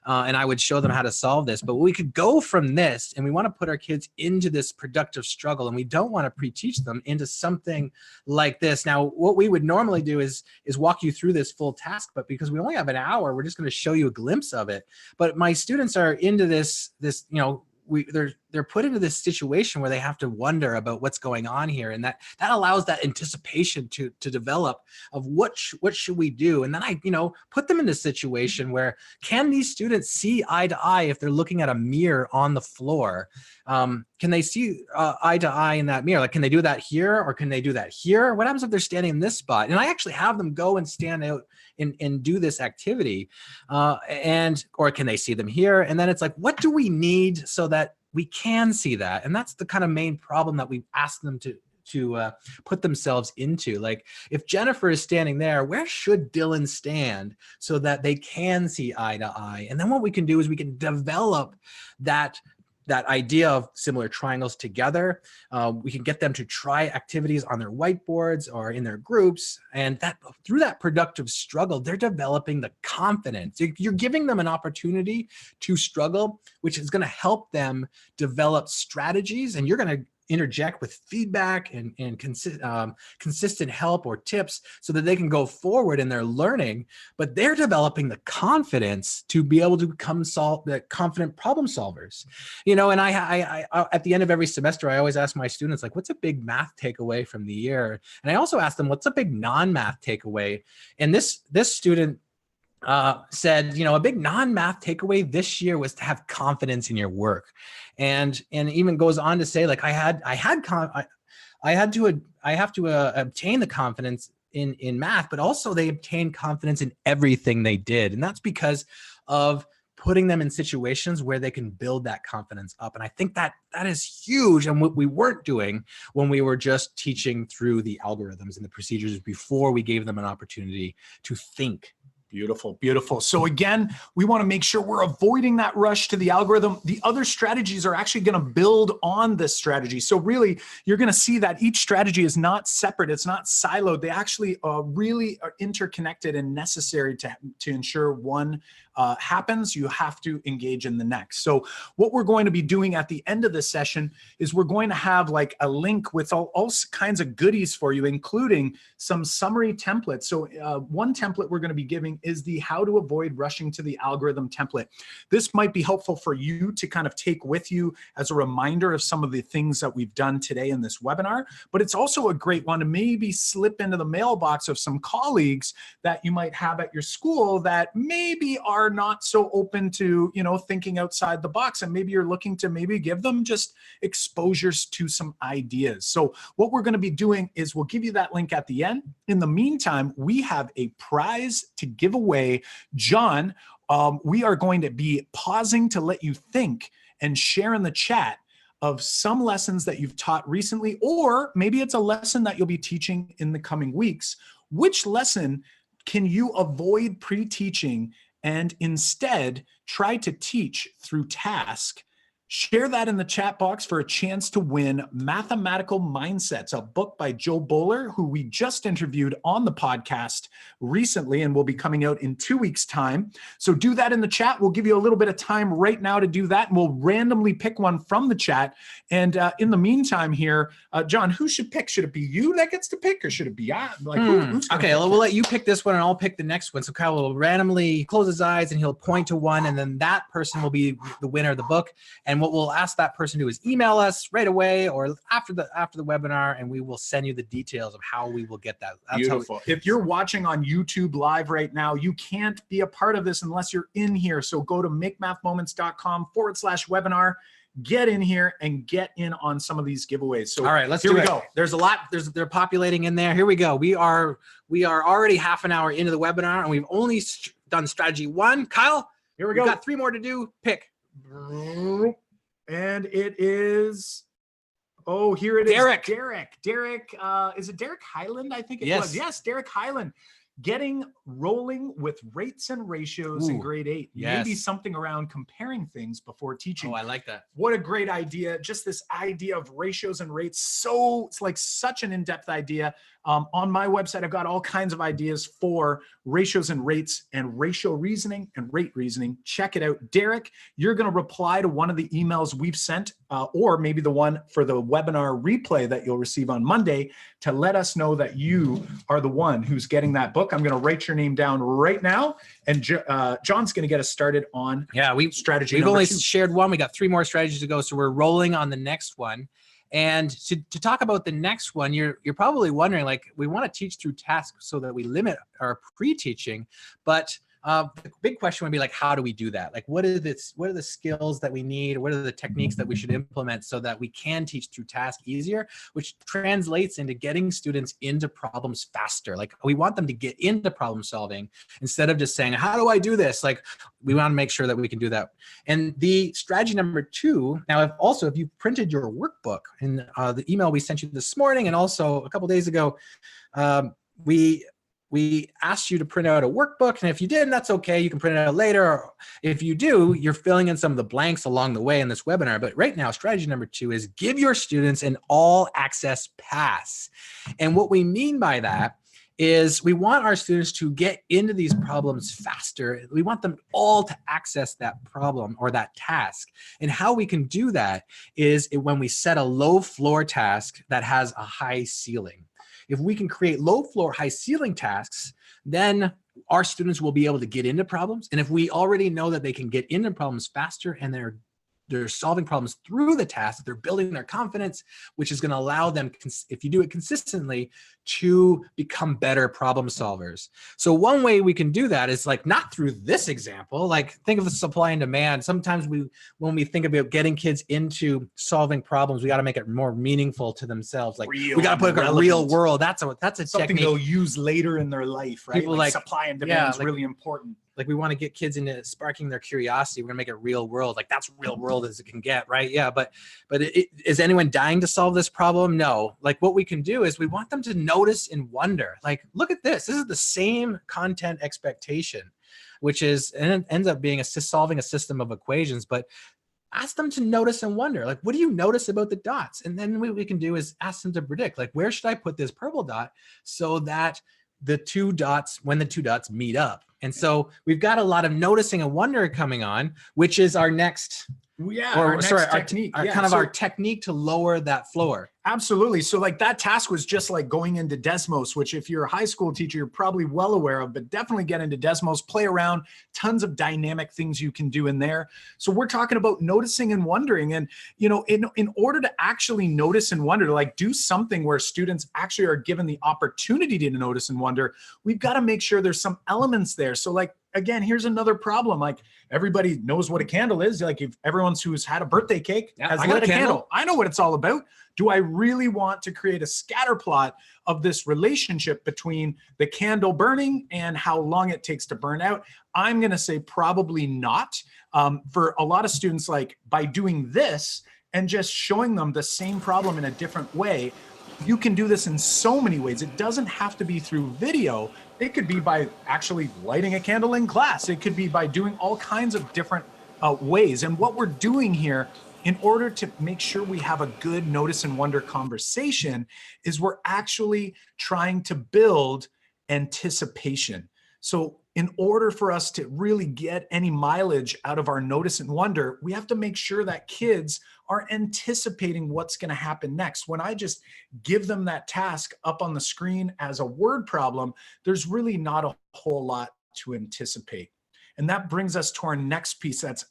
And I would show them how to solve this. But we could go from this, and we want to put our kids into this productive struggle, and we don't want to pre-teach them into something like this. Now, what we would normally do is walk you through this full task, but because we only have an hour, we're just going to show you a glimpse of it. But my students are into this, they're put into this situation where they have to wonder about what's going on here, and that allows that anticipation to develop of what should we do. And then I put them in a situation where, can these students see eye to eye if they're looking at a mirror on the floor? Can they see eye to eye in that mirror? Like, can they do that here, or can they do that here? What happens if they're standing in this spot? And I actually have them go and stand out and do this activity, or can they see them here? And then it's like, what do we need so that we can see that? And that's the kind of main problem that we ask them to put themselves into. Like, if Jennifer is standing there, where should Dylan stand so that they can see eye to eye? And then what we can do is we can develop that idea of similar triangles together. We can get them to try activities on their whiteboards or in their groups, and that through that productive struggle, they're developing the confidence. You're giving them an opportunity to struggle, which is going to help them develop strategies, and you're going to interject with feedback and consistent help or tips so that they can go forward in their learning, but they're developing the confidence to be able to become confident problem solvers. And I at the end of every semester, I always ask my students, like, what's a big math takeaway from the year? And I also ask them, what's a big non-math takeaway? And this student said, a big non-math takeaway this year was to have confidence in your work, and even goes on to say, like, I have to obtain the confidence in math, but also they obtained confidence in everything they did, and that's because of putting them in situations where they can build that confidence up. And I think that is huge, and what we weren't doing when we were just teaching through the algorithms and the procedures before we gave them an opportunity to think. Beautiful, beautiful. So again, we want to make sure we're avoiding that rush to the algorithm. The other strategies are actually going to build on this strategy. So really, you're going to see that each strategy is not separate. It's not siloed. They actually really are interconnected and necessary to ensure one happens. You have to engage in the next. So what we're going to be doing at the end of this session is we're going to have like a link with all kinds of goodies for you, including some summary templates. So one template we're going to be giving is the how to avoid rushing to the algorithm template. This might be helpful for you to kind of take with you as a reminder of some of the things that we've done today in this webinar, but it's also a great one to maybe slip into the mailbox of some colleagues that you might have at your school that maybe are not so open to, thinking outside the box, and maybe you're looking to maybe give them just exposures to some ideas. So what we're going to be doing is we'll give you that link at the end. In the meantime, we have a prize to give away. John, we are going to be pausing to let you think and share in the chat of some lessons that you've taught recently, or maybe it's a lesson that you'll be teaching in the coming weeks. Which lesson can you avoid pre-teaching and instead try to teach through task Share that in the chat box for a chance to win Mathematical Mindsets, a book by Joe Bowler, who we just interviewed on the podcast recently and will be coming out in 2 weeks' time. So do that in the chat. We'll give you a little bit of time right now to do that, and we'll randomly pick one from the chat. And in the meantime here, John, who should pick? Should it be you that gets to pick, or should it be I? Like, who's gonna okay, pick we'll this? let you pick this one and I'll pick the next one. So Kyle will randomly close his eyes and he'll point to one, and then that person will be the winner of the book. And what we'll ask that person to do is email us right away or after the webinar, and we will send you the details of how we will get that. That's Beautiful. If you're watching on YouTube live right now, you can't be a part of this unless you're in here. So go to makemathmoments.com/webinar. Get in here and get in on some of these giveaways. So all right, let's here do we it. go. There's a lot. They're populating in there. Here we go. We are already half an hour into the webinar, and we've only done strategy 1. Kyle, Here we we've go. got 3 more to do. Pick. And it is, oh, here it is. Derek. Derek, is it Derek Highland? I think it Yes. was. Yes, Derek Highland. Getting rolling with rates and ratios in grade 8. Yes. Maybe something around comparing things before teaching. Oh, I like that. What a great idea. Just this idea of ratios and rates. So it's like such an in-depth idea. On my website, I've got all kinds of ideas for ratios and rates and ratio reasoning and rate reasoning. Check it out. Derek, you're going to reply to one of the emails we've sent, or maybe the one for the webinar replay that you'll receive on Monday, to let us know that you are the one who's getting that book. I'm going to write your name down right now, and John's going to get us started on strategy We've number only 2. shared one. We got 3 more strategies to go, so we're rolling on the next one. And to talk about the next one, you're probably wondering, like, we want to teach through tasks so that we limit our pre-teaching, but the big question would be, like, how do we do that? Like, what are the skills that we need? What are the techniques that we should implement so that we can teach through task easier, which translates into getting students into problems faster. Like, we want them to get into problem solving instead of just saying, how do I do this? Like, we want to make sure that we can do that. And the strategy number 2, now, if you printed your workbook in the email we sent you this morning, and also a couple days ago, we asked you to print out a workbook, and if you didn't, that's okay. You can print it out later. Or if you do, you're filling in some of the blanks along the way in this webinar. But right now, strategy number 2 is give your students an all-access pass. And what we mean by that is we want our students to get into these problems faster. We want them all to access that problem or that task. And how we can do that is when we set a low floor task that has a high ceiling. If we can create low floor, high ceiling tasks, then our students will be able to get into problems. And if we already know that they can get into problems faster and they're solving problems through the task, they're building their confidence, which is going to allow them, if you do it consistently, to become better problem solvers. So one way we can do that is, like, not through this example. Like, think of the supply and demand. Sometimes when we think about getting kids into solving problems, we got to make it more meaningful to themselves. Like, we got to put a real world. That's a something technique they'll use later in their life, right? People like supply and demand is really important. Like, we want to get kids into sparking their curiosity. We're gonna make it real world. Like, that's real world as it can get, right? Yeah, but is anyone dying to solve this problem? No. Like, what we can do is we want them to notice and wonder. Like, look at this. This is the same content expectation, which is, and it ends up being solving a system of equations, but ask them to notice and wonder. Like, what do you notice about the dots? And then what we can do is ask them to predict, like, where should I put this purple dot so that when the two dots meet up. And so we've got a lot of noticing and wonder coming on, which is our next, our technique. Our technique to lower that floor. Absolutely. So, like, that task was just like going into Desmos, which if you're a high school teacher, you're probably well aware of, but definitely get into Desmos, play around, tons of dynamic things you can do in there. So we're talking about noticing and wondering. And, you know, in order to actually notice and wonder, to, like, do something where students actually are given the opportunity to notice and wonder, we've got to make sure there's some elements there. So, like, again, here's another problem. Like, everybody knows what a candle is. Like, if everyone who's had a birthday cake has lit a candle, I know what it's all about. Do I really want to create a scatter plot of this relationship between the candle burning and how long it takes to burn out? I'm going to say probably not. For a lot of students, like, by doing this and just showing them the same problem in a different way, you can do this in so many ways. It doesn't have to be through video. It could be by actually lighting a candle in class. It could be by doing all kinds of different ways. And what we're doing here in order to make sure we have a good notice and wonder conversation is we're actually trying to build anticipation. So in order for us to really get any mileage out of our notice and wonder, we have to make sure that kids are anticipating what's going to happen next. When I just give them that task up on the screen as a word problem, there's really not a whole lot to anticipate. And that brings us to our next piece that's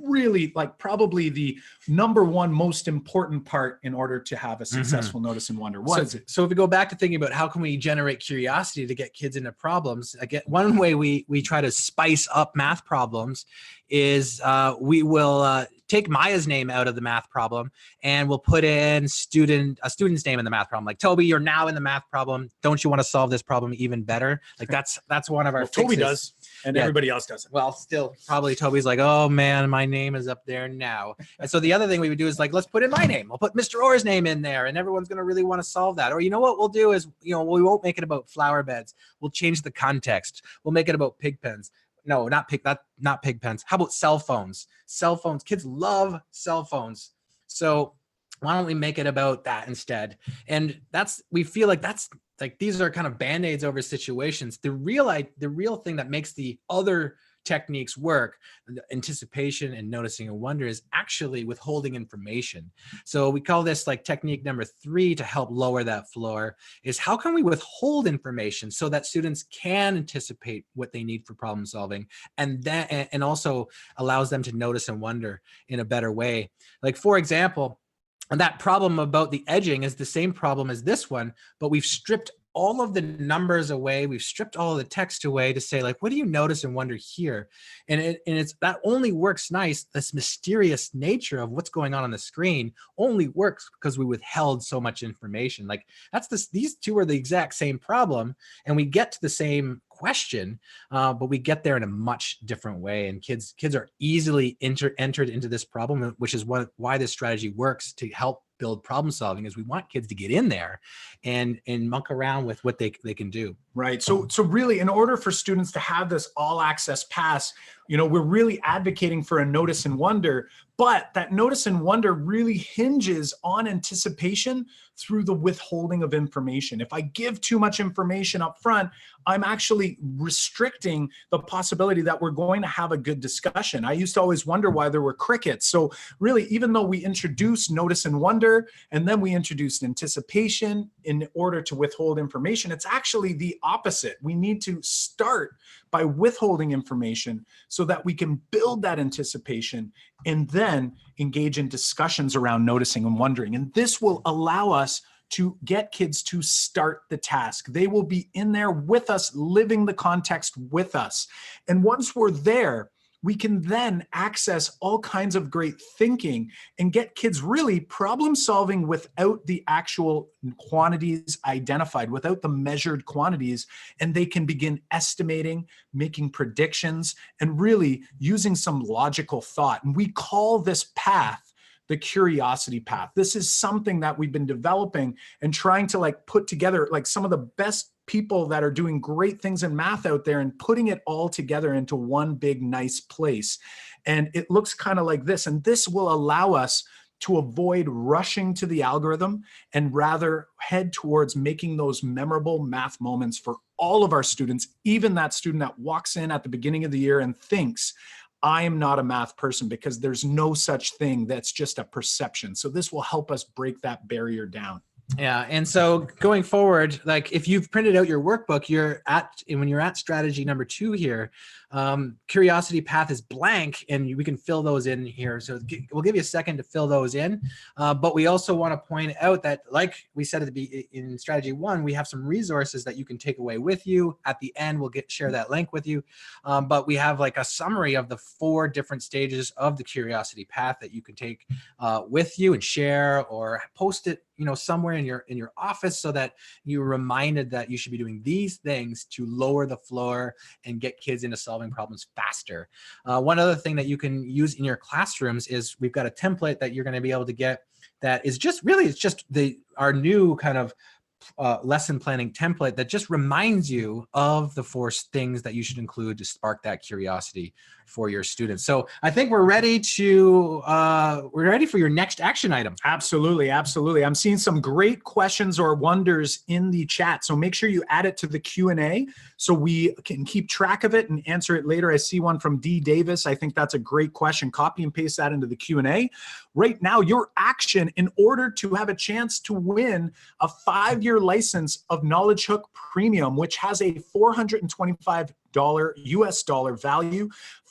really like probably the number one most important part in order to have a successful notice and wonder. What is it? So if we go back to thinking about how can we generate curiosity to get kids into problems, again, one way we try to spice up math problems is we will take Maya's name out of the math problem and we'll put in a student's name in the math problem. Like, Toby, you're now in the math problem. Don't you want to solve this problem even better? Like that's one of our fixes. Toby does, and everybody else doesn't. Well, still probably Toby's like, oh man, my name is up there now. And so the other thing we would do is like, let's put in my name. We'll put Mr. Orr's name in there and everyone's going to really want to solve that. Or you know what we'll do is, we won't make it about flower beds. We'll change the context. We'll make it about pig pens. No, not pig pens. How about cell phones? Cell phones. Kids love cell phones. So why don't we make it about that instead? And we feel like that's like, these are kind of band-aids over situations. The real thing that makes the other techniques work, anticipation and noticing and wonder, is actually withholding information. So we call this like technique number 3 to help lower that floor, is how can we withhold information so that students can anticipate what they need for problem solving, and also allows them to notice and wonder in a better way. Like, for example, and that problem about the edging is the same problem as this one, but we've stripped all of the numbers away. We've stripped all of the text away to say, like, what do you notice and wonder here? And it's that only works nice. This mysterious nature of what's going on the screen only works because we withheld so much information. Like these two are the exact same problem, and we get to the same question, but we get there in a much different way. And kids are easily entered into this problem, which is why this strategy works to help build problem solving, is we want kids to get in there and muck around with what they can do. Right. So really, in order for students to have this all access pass, we're really advocating for a notice and wonder, but that notice and wonder really hinges on anticipation through the withholding of information. If I give too much information up front, I'm actually restricting the possibility that we're going to have a good discussion. I used to always wonder why there were crickets. So really, even though we introduced notice and wonder, and then we introduced anticipation in order to withhold information, it's actually the opposite. We need to start by withholding information so that we can build that anticipation and then engage in discussions around noticing and wondering. And this will allow us to get kids to start the task. They will be in there with us, living the context with us. And once we're there, we can then access all kinds of great thinking and get kids really problem solving without the actual quantities identified, without the measured quantities. And they can begin estimating, making predictions, and really using some logical thought. And we call this path the curiosity path. This is something that we've been developing and trying to put together some of the best people that are doing great things in math out there and putting it all together into one big, nice place. And it looks kind of like this. And this will allow us to avoid rushing to the algorithm and rather head towards making those memorable math moments for all of our students, even that student that walks in at the beginning of the year and thinks, I am not a math person, because there's no such thing. That's just a perception. So this will help us break that barrier down. Yeah. And so going forward, like if you've printed out your workbook, when you're at strategy number 2 here, curiosity path is blank, and we can fill those in here. So we'll give you a second to fill those in. But we also want to point out that, like we said in strategy 1, we have some resources that you can take away with you. At the end, we'll share that link with you. But we have like a summary of the 4 different stages of the curiosity path that you can take with you and share, or post it somewhere in your office, so that you're reminded that you should be doing these things to lower the floor and get kids into solving problems faster. One other thing that you can use in your classrooms is we've got a template that you're going to be able to get that is just our new kind of lesson planning template that just reminds you of the 4 things that you should include to spark that curiosity for your students. So I think we're ready for your next action item. Absolutely, absolutely. I'm seeing some great questions or wonders in the chat. So make sure you add it to the Q&A so we can keep track of it and answer it later. I see one from D. Davis. I think that's a great question. Copy and paste that into the Q&A. Right now, your action in order to have a chance to win a 5-year license of Knowledge Hook Premium, which has a $425 US dollar value,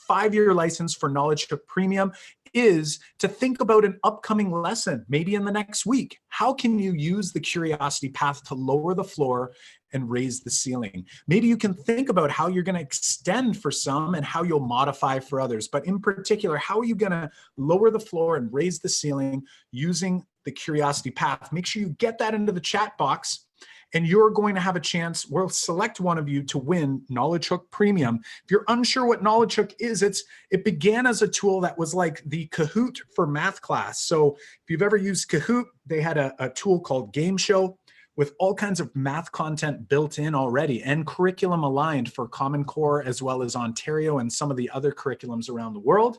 5-year license for Knowledge Hook Premium, is to think about an upcoming lesson, maybe in the next week. How can you use the curiosity path to lower the floor and raise the ceiling? Maybe you can think about how you're going to extend for some and how you'll modify for others. But in particular, how are you going to lower the floor and raise the ceiling using the curiosity path? Make sure you get that into the chat box, and you're going to have a chance. We'll select one of you to win Knowledge Hook Premium. If you're unsure what Knowledge Hook is, it began as a tool that was like the Kahoot for math class. So if you've ever used Kahoot, they had a tool called Game Show with all kinds of math content built in already and curriculum aligned for Common Core as well as Ontario and some of the other curriculums around the world.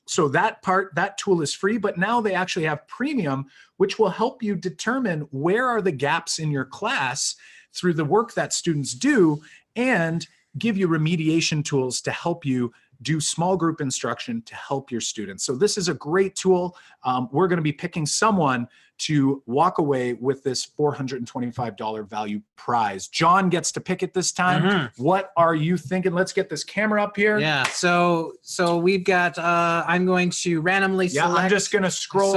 So that tool is free, but now they actually have premium, which will help you determine where are the gaps in your class through the work that students do and give you remediation tools to help you do small group instruction to help your students. So this is a great tool. We're going to be picking someone to walk away with this $425 value prize. John gets to pick it this time. Mm-hmm. What are you thinking? Let's get this camera up here. Yeah, so we've got, I'm going to randomly select. I'm just going to scroll.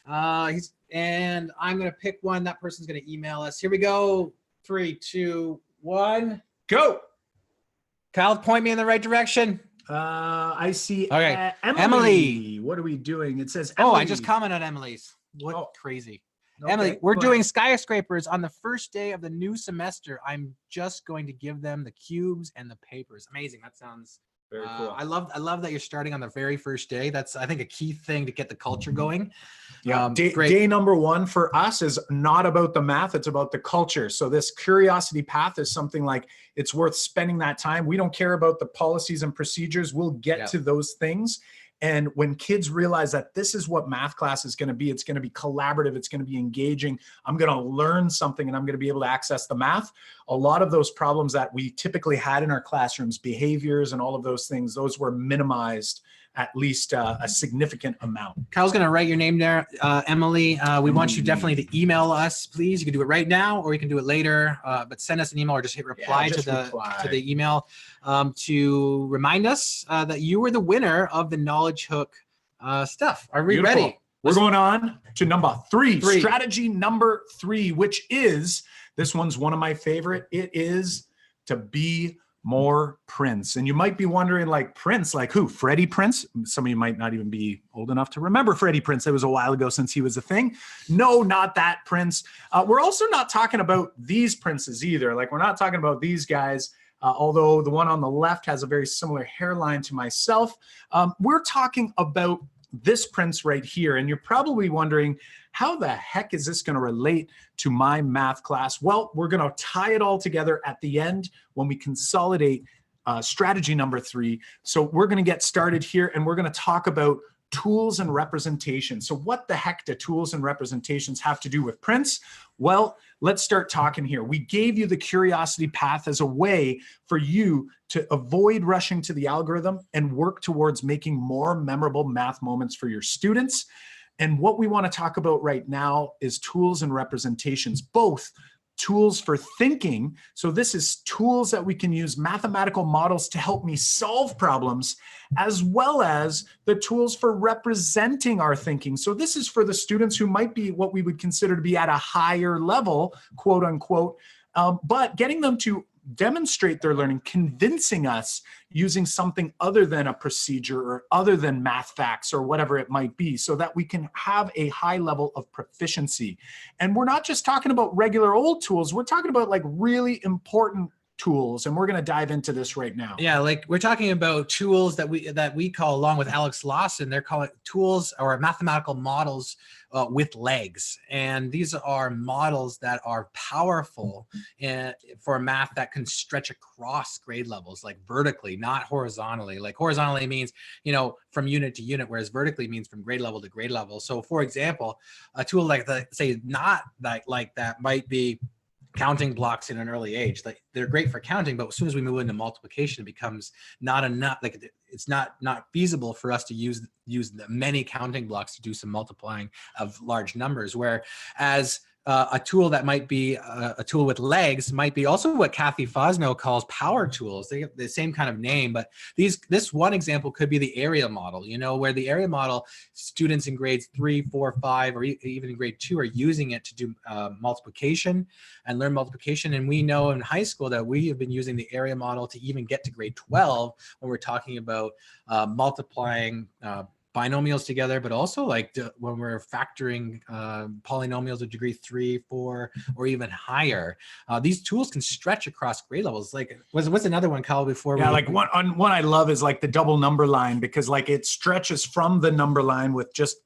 And I'm going to pick one. That person's going to email us. Here we go. 3, 2, 1. Go. Kyle, point me in the right direction. I see. Okay. Emily. What are we doing? It says Emily. Oh, I just commented on Emily's. What crazy. Okay. Emily, we're doing skyscrapers on the first day of the new semester. I'm just going to give them the cubes and the papers. Amazing. That sounds very cool. I love that you're starting on the very first day. That's, I think, a key thing to get the culture going. Yeah. Day number 1 for us is not about the math. It's about the culture. So this curiosity path is something like it's worth spending that time. We don't care about the policies and procedures. We'll get to those things. And when kids realize that this is what math class is going to be, it's going to be collaborative, it's going to be engaging, I'm going to learn something and I'm going to be able to access the math. A lot of those problems that we typically had in our classrooms, behaviors and all of those things, those were minimized at least a significant amount. Kyle's going to write your name there. Emily, we want you definitely to email us, please. You can do it right now or you can do it later, but send us an email or just hit reply to the email to remind us that you were the winner of the Knowledge Hook stuff. Are we ready? We're going on to number 3, strategy number 3, which is, this one's one of my favorite. It is to be more Prince. And you might be wondering, like, Prince, like who? Freddie Prince? Some of you might not even be old enough to remember Freddie Prince. It was a while ago since he was a thing. No, not that Prince. We're also not talking about these princes either. Like, we're not talking about these guys, although the one on the left has a very similar hairline to myself. We're talking about this prince right here. And you're probably wondering, how the heck is this going to relate to my math class? Well, we're going to tie it all together at the end when we consolidate strategy number 3. So we're going to get started here and we're going to talk about tools and representation. So what the heck do tools and representations have to do with Prince? Well, let's start talking here. We gave you the curiosity path as a way for you to avoid rushing to the algorithm and work towards making more memorable math moments for your students. And what we want to talk about right now is tools and representations, both tools for thinking. So this is tools that we can use, mathematical models to help me solve problems, as well as the tools for representing our thinking. So this is for the students who might be what we would consider to be at a higher level, quote unquote, but getting them to demonstrate their learning, convincing us using something other than a procedure or other than math facts or whatever it might be, so that we can have a high level of proficiency. And we're not just talking about regular old tools, we're talking about like really important tools, and we're going to dive into this right now. Yeah, like we're talking about tools that we call, along with Alex Lawson, they're calling tools or mathematical models with legs. And these are models that are powerful for math that can stretch across grade levels, like vertically, not horizontally. Like horizontally means, from unit to unit, whereas vertically means from grade level to grade level. So for example, a tool like that, say not like that, might be counting blocks in an early age. Like they're great for counting, but as soon as we move into multiplication, it becomes not enough. Like it's not feasible for us to use the many counting blocks to do some multiplying of large numbers. Whereas a tool that might be a tool with legs might be also what Kathy Fosno calls power tools. They have the same kind of name, but this one example could be the area model, where the area model, students in grades 3, 4, 5, or even in grade 2 are using it to do multiplication and learn multiplication. And we know in high school that we have been using the area model to even get to grade 12 when we're talking about multiplying binomials together, but also like when we're factoring polynomials of degree 3, 4, or even higher. These tools can stretch across grade levels. Like what's another one, Kyle, before one I love is like the double number line, because like it stretches from the number line with just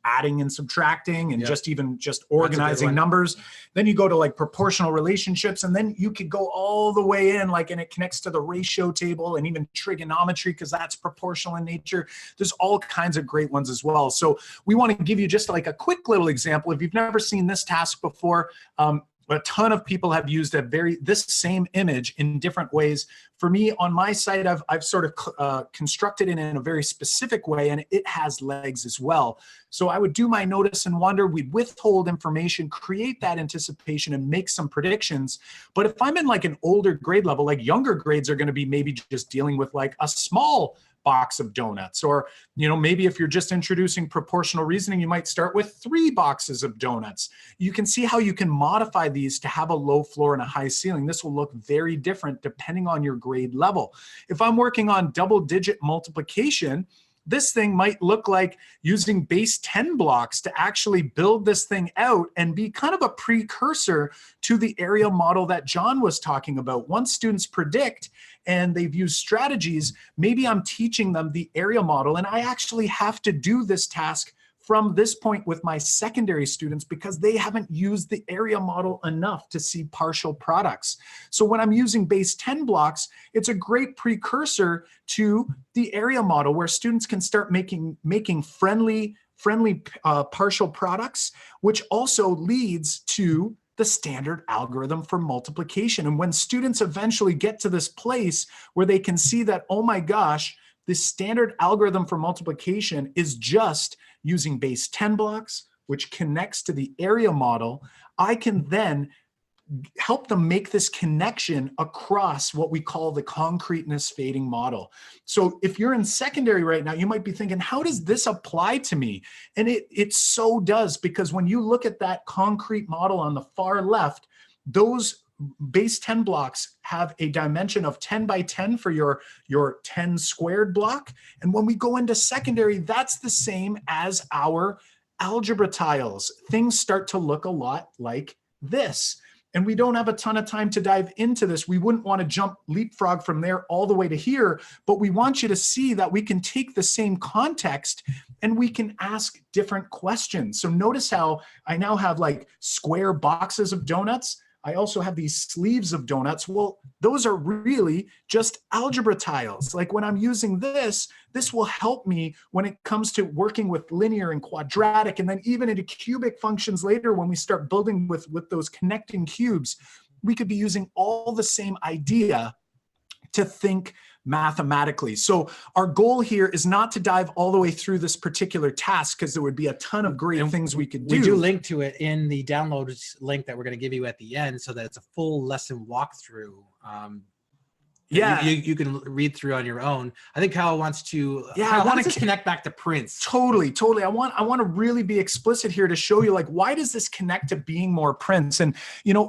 adding and subtracting and just organizing numbers. Then you go to like proportional relationships, and then you could go all the way in, like, and it connects to the ratio table and even trigonometry, because that's proportional in nature. There's all kinds of great ones as well. So we want to give you just like a quick little example. If you've never seen this task before, a ton of people have used this same image in different ways. For me, on my site, I've sort of constructed it in a very specific way, and it has legs as well. So I would do my notice and wonder, we'd withhold information, create that anticipation, and make some predictions. But if I'm in like an older grade level, like younger grades are going to be maybe just dealing with like a small box of donuts, or maybe if you're just introducing proportional reasoning, you might start with 3 boxes of donuts. You can see how you can modify these to have a low floor and a high ceiling. This will look very different depending on your grade level. If I'm working on double-digit multiplication, this thing might look like using base 10 blocks to actually build this thing out and be kind of a precursor to the area model that John was talking about. Once students predict and they've used strategies, maybe I'm teaching them the area model, and I actually have to do this task from this point with my secondary students because they haven't used the area model enough to see partial products. So when I'm using base 10 blocks, it's a great precursor to the area model where students can start making friendly partial products, which also leads to the standard algorithm for multiplication. And when students eventually get to this place where they can see that, oh my gosh, the standard algorithm for multiplication is just using base 10 blocks, which connects to the area model, I can then help them make this connection across what we call the concreteness fading model. So if you're in secondary right now, you might be thinking, how does this apply to me? And it so does, because when you look at that concrete model on the far left, those base 10 blocks have a dimension of 10 by 10 for your 10 squared block. And when we go into secondary, that's the same as our algebra tiles. Things start to look a lot like this. And we don't have a ton of time to dive into this. We wouldn't want to leapfrog from there all the way to here, but we want you to see that we can take the same context and we can ask different questions. So notice how I now have like square boxes of donuts. I also have these sleeves of donuts. Well, those are really just algebra tiles. Like when I'm using this will help me when it comes to working with linear and quadratic, and then even into cubic functions later when we start building with those connecting cubes. We could be using all the same idea to think mathematically. So our goal here is not to dive all the way through this particular task because there would be a ton of great things we could do. We do link to it in the download link that we're going to give you at the end so that it's a full lesson walkthrough. Yeah, you can read through on your own. I think Kyle wants to. Yeah, I want to connect back to Prince. Totally. I want to really be explicit here to show you, like, why does this connect to being more Prince? And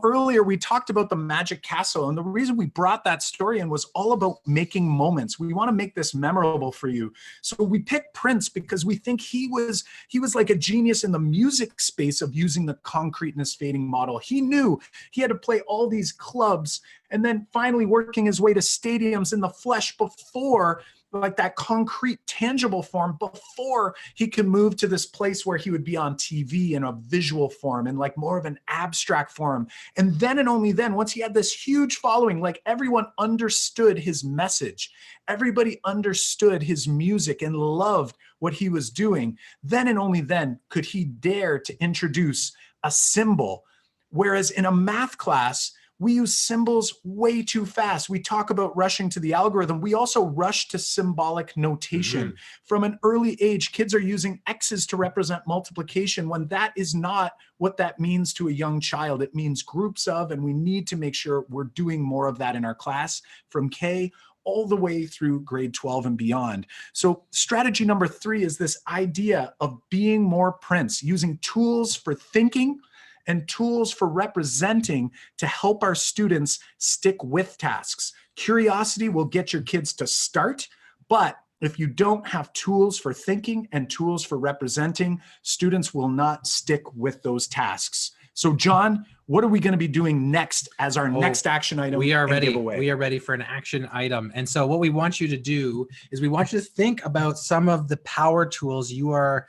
earlier we talked about the Magic Castle, and the reason we brought that story in was all about making moments. We want to make this memorable for you. So we picked Prince because we think he was like a genius in the music space of using the concreteness fading model. He knew he had to play all these clubs and then finally working his way to stadiums in the flesh before, like that concrete, tangible form, before he can move to this place where he would be on TV in a visual form and like more of an abstract form. And then and only then, once he had this huge following, like everyone understood his message, everybody understood his music and loved what he was doing, then and only then could he dare to introduce a symbol. Whereas in a math class, we use symbols way too fast. We talk about rushing to the algorithm. We also rush to symbolic notation. From an early age, kids are using X's to represent multiplication when that is not what that means to a young child. It means groups of, and we need to make sure we're doing more of that in our class from K all the way through grade 12 and beyond. So strategy number 3 is this idea of being more Prince, using tools for thinking and tools for representing to help our students stick with tasks. Curiosity will get your kids to start, but if you don't have tools for thinking and tools for representing, students will not stick with those tasks. So John, what are we going to be doing next as our next action item? We are ready. We are ready for an action item. And so what we want you to do is we want you to think about some of the power tools you are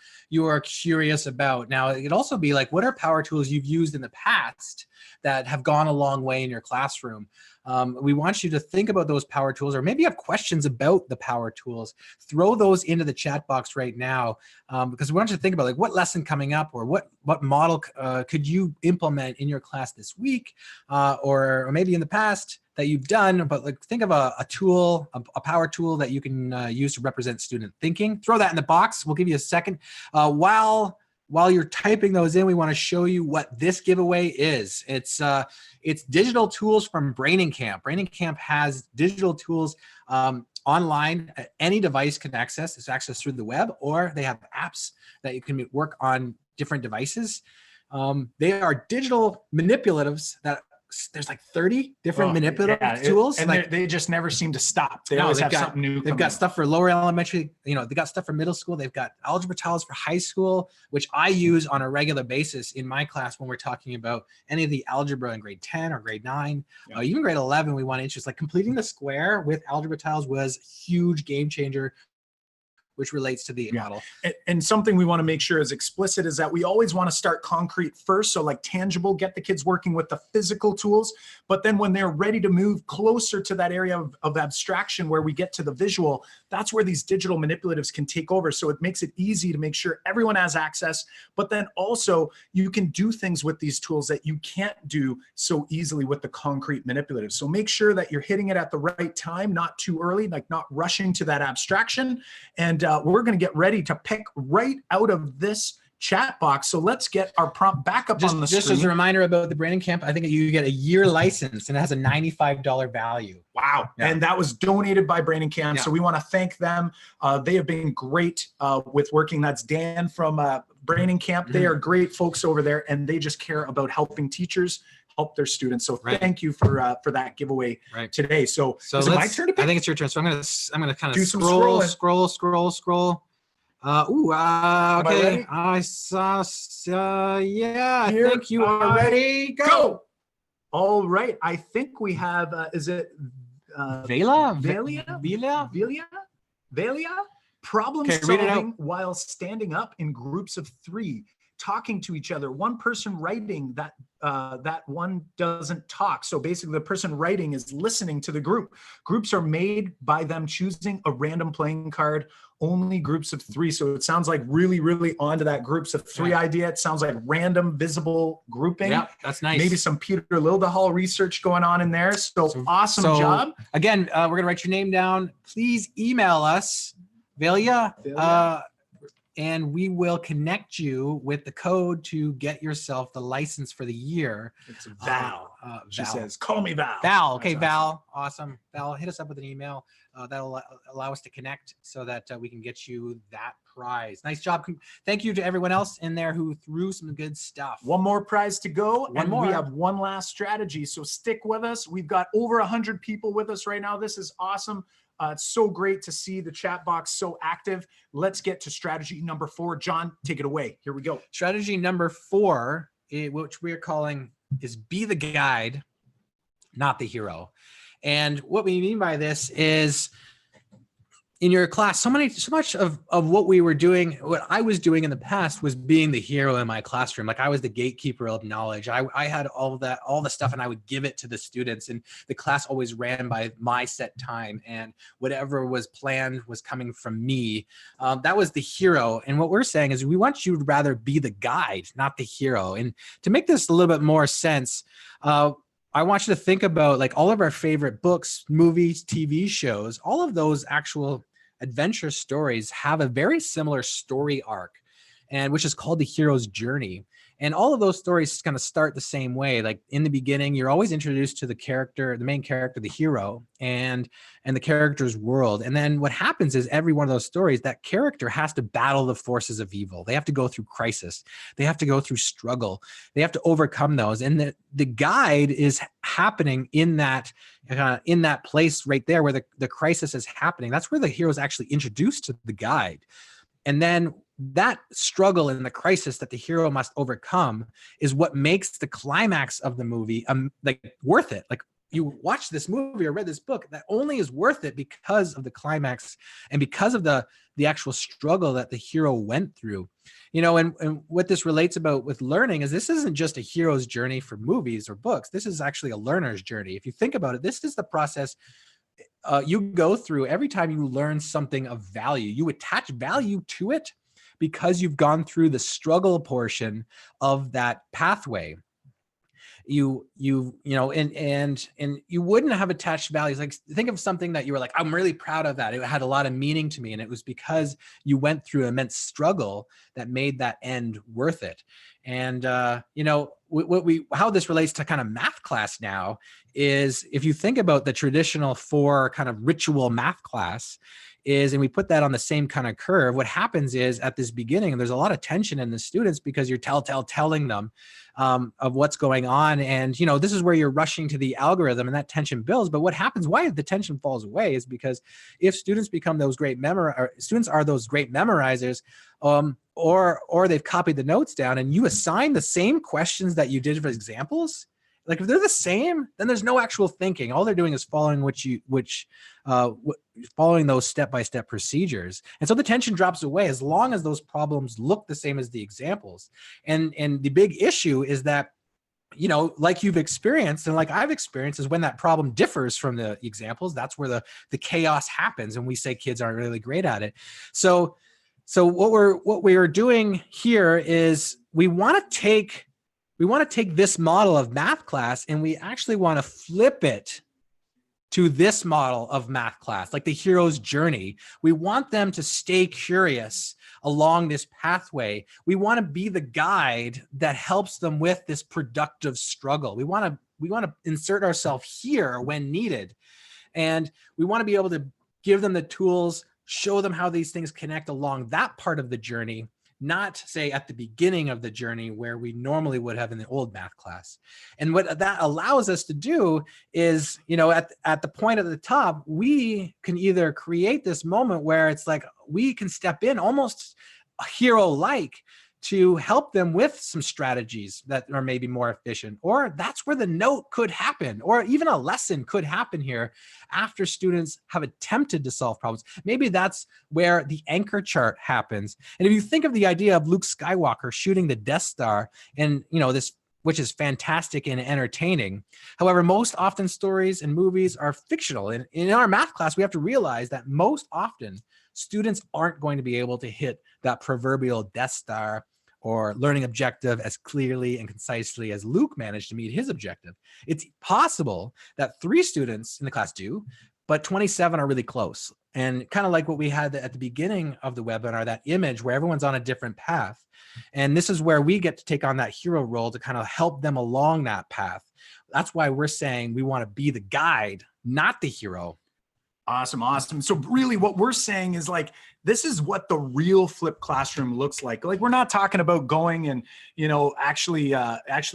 curious about. Now, it could also be like, what are power tools you've used in the past that have gone a long way in your classroom? We want you to think about those power tools, or maybe you have questions about the power tools. Throw those into the chat box right now, because we want you to think about like what lesson coming up, or what model could you implement in your class this week, or maybe in the past that you've done. But like think of a tool, a power tool that you can use to represent student thinking. Throw that in the box. We'll give you a second. While you're typing those in, we want to show you what this giveaway is. It's digital tools from Braining Camp. Braining Camp has digital tools online. Any device can access. It's accessed through the web, or they have apps that you can work on different devices. They are digital manipulatives that there's like 30 different manipulative tools. And like, they just never seem to stop. They always have something new. They've got stuff for lower elementary, they got stuff for middle school. They've got algebra tiles for high school, which I use on a regular basis in my class when we're talking about any of the algebra in grade 10 or grade 9, even grade 11. We want interest, like completing the square with algebra tiles was a huge game changer, which relates to the model. And something we want to make sure is explicit is that we always want to start concrete first. So like tangible, get the kids working with the physical tools. But then when they're ready to move closer to that area of abstraction where we get to the visual, that's where these digital manipulatives can take over. So it makes it easy to make sure everyone has access. But then also you can do things with these tools that you can't do so easily with the concrete manipulatives. So make sure that you're hitting it at the right time, not too early, like not rushing to that abstraction. And we're going to get ready to pick right out of this chat box. So let's get our prompt back up on the screen. Just as a reminder about the Braining Camp, I think you get a year license and it has a $95 value. Wow. Yeah. And that was donated by Braining Camp. Yeah. So we want to thank them. They have been great with working. That's Dan from Braining Camp. They are great folks over there, and they just care about helping teachers help their students. So thank you for that giveaway today. So is it my turn to pick? I think it's your turn. So I'm gonna kind of do scroll. Okay. I saw. Yeah. I think you are ready. Go. All right. I think we have. Is it Velia? Problem solving while standing up in groups of 3. Talking to each other, one person writing that one doesn't talk. So basically the person writing is listening to the group. Groups are made by them choosing a random playing card, only groups of 3. So it sounds like really, really onto that groups of 3 idea. It sounds like random visible grouping. Yeah, that's nice. Maybe some Peter Lildehall research going on in there. So awesome job. Again, we're gonna write your name down. Please email us, Velia. And we will connect you with the code to get yourself the license for the year. It's Val. She says, call me Val. Val. Okay, Val. Awesome. Val, hit us up with an email. That'll allow us to connect so that we can get you that prize. Nice job. Thank you to everyone else in there who threw some good stuff. One more prize to go. One more. We have one last strategy. So stick with us. We've got over 100 people with us right now. This is awesome. It's so great to see the chat box so active. Let's get to strategy number 4. John, take it away. Here we go. Strategy number 4, which we're calling is be the guide. not the hero. And what we mean by this is, in your class, so much of what we were doing, what I was doing in the past was being the hero in my classroom. Like I was the gatekeeper of knowledge. I had all the stuff, and I would give it to the students, and the class always ran by my set time, and whatever was planned was coming from me. That was the hero. And what we're saying is we want you to rather be the guide, not the hero. And to make this a little bit more sense, I want you to think about like all of our favorite books, movies, TV shows, all of those actual adventure stories have a very similar story arc, and which is called the hero's journey. And all of those stories kind of start the same way. Like in the beginning, you're always introduced to the character, the main character, the hero, and the character's world. And then what happens is every one of those stories, that character has to battle the forces of evil. They have to go through crisis. They have to go through struggle. They have to overcome those. And the guide is happening in that place right there where the crisis is happening. That's where the hero is actually introduced to the guide. And then that struggle and the crisis that the hero must overcome is what makes the climax of the movie like worth it. Like you watch this movie or read this book, that only is worth it because of the climax and because of the actual struggle that the hero went through. You know, and what this relates about with learning is this isn't just a hero's journey for movies or books. This is actually a learner's journey. If you think about it, this is the process you go through every time you learn something of value. You attach value to it because you've gone through the struggle portion of that pathway. You know, and you wouldn't have attached values. Like think of something that you were like, I'm really proud of that. It had a lot of meaning to me. And it was because you went through immense struggle that made that end worth it. And, you know, how this relates to kind of math class now is if you think about the traditional 4 kind of ritual math class and we put that on the same kind of curve, what happens is at this beginning, there's a lot of tension in the students because you're telling them of what's going on. And, you know, this is where you're rushing to the algorithm and that tension builds. But what happens, why the tension falls away is because if students become those great students are those great memorizers, or they've copied the notes down and you assign the same questions that you did for examples, like if they're the same, then there's no actual thinking. All they're doing is following following those step-by-step procedures. And so the tension drops away as long as those problems look the same as the examples. And the big issue is that, you know, like you've experienced and like I've experienced, is when that problem differs from the examples, that's where the chaos happens. And we say kids aren't really great at it. So what we are doing here is we want to take this model of math class and we actually want to flip it to this model of math class, like the hero's journey. We want them to stay curious along this pathway. We want to be the guide that helps them with this productive struggle. We want to insert ourselves here when needed. And we want to be able to give them the tools, show them how these things connect along that part of the journey, not say at the beginning of the journey where we normally would have in the old math class. And what that allows us to do is, you know, at the point at the top, we can either create this moment where it's like we can step in almost hero-like to help them with some strategies that are maybe more efficient, or that's where the note could happen, or even a lesson could happen here after students have attempted to solve problems. Maybe that's where the anchor chart happens. And if you think of the idea of Luke Skywalker shooting the Death Star, and you know, this, which is fantastic and entertaining. However, most often stories and movies are fictional. And in our math class, we have to realize that most often students aren't going to be able to hit that proverbial Death Star or learning objective as clearly and concisely as Luke managed to meet his objective. It's possible that 3 students in the class do, but 27 are really close. And kind of like what we had at the beginning of the webinar, that image where everyone's on a different path. And this is where we get to take on that hero role to kind of help them along that path. That's why we're saying we want to be the guide, not the hero. Awesome. So really what we're saying is like, this is what the real flipped classroom looks like. Like, we're not talking about going and, actually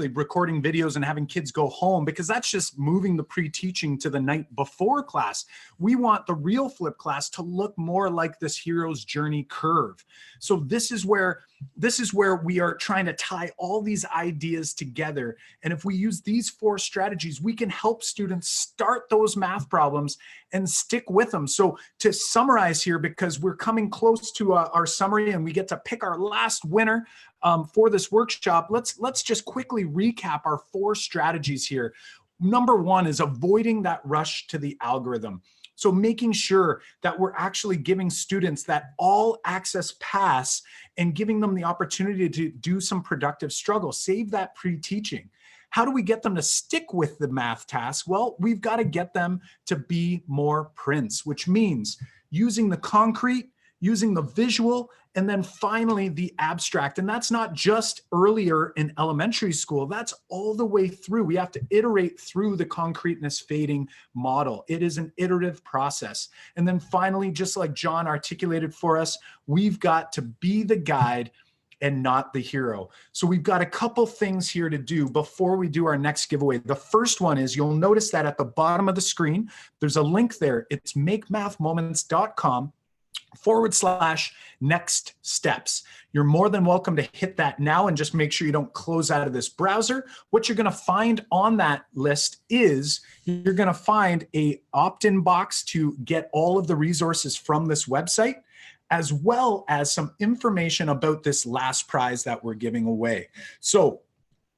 recording videos and having kids go home, because that's just moving the pre-teaching to the night before class. We want the real flipped class to look more like this hero's journey curve. So this is where we are trying to tie all these ideas together. And if we use these 4 strategies, we can help students start those math problems and stick with them. So to summarize here, because we're coming close to our summary and we get to pick our last winner for this workshop, let's just quickly recap our 4 strategies here. Number 1 is avoiding that rush to the algorithm. So making sure that we're actually giving students that all access pass and giving them the opportunity to do some productive struggle, save that pre-teaching. How do we get them to stick with the math task? Well, we've got to get them to be more Prince, which means using the concrete, using the visual, and then finally the abstract. And that's not just earlier in elementary school, that's all the way through. We have to iterate through the concreteness fading model. It is an iterative process. And then finally, just like John articulated for us, we've got to be the guide and not the hero. So we've got a couple things here to do before we do our next giveaway. The first one is, you'll notice that at the bottom of the screen, there's a link there. It's makemathmoments.com/next steps. You're more than welcome to hit that now and just make sure you don't close out of this browser. What you're going to find on that list is you're going to find a opt-in box to get all of the resources from this website, as well as some information about this last prize that we're giving away. So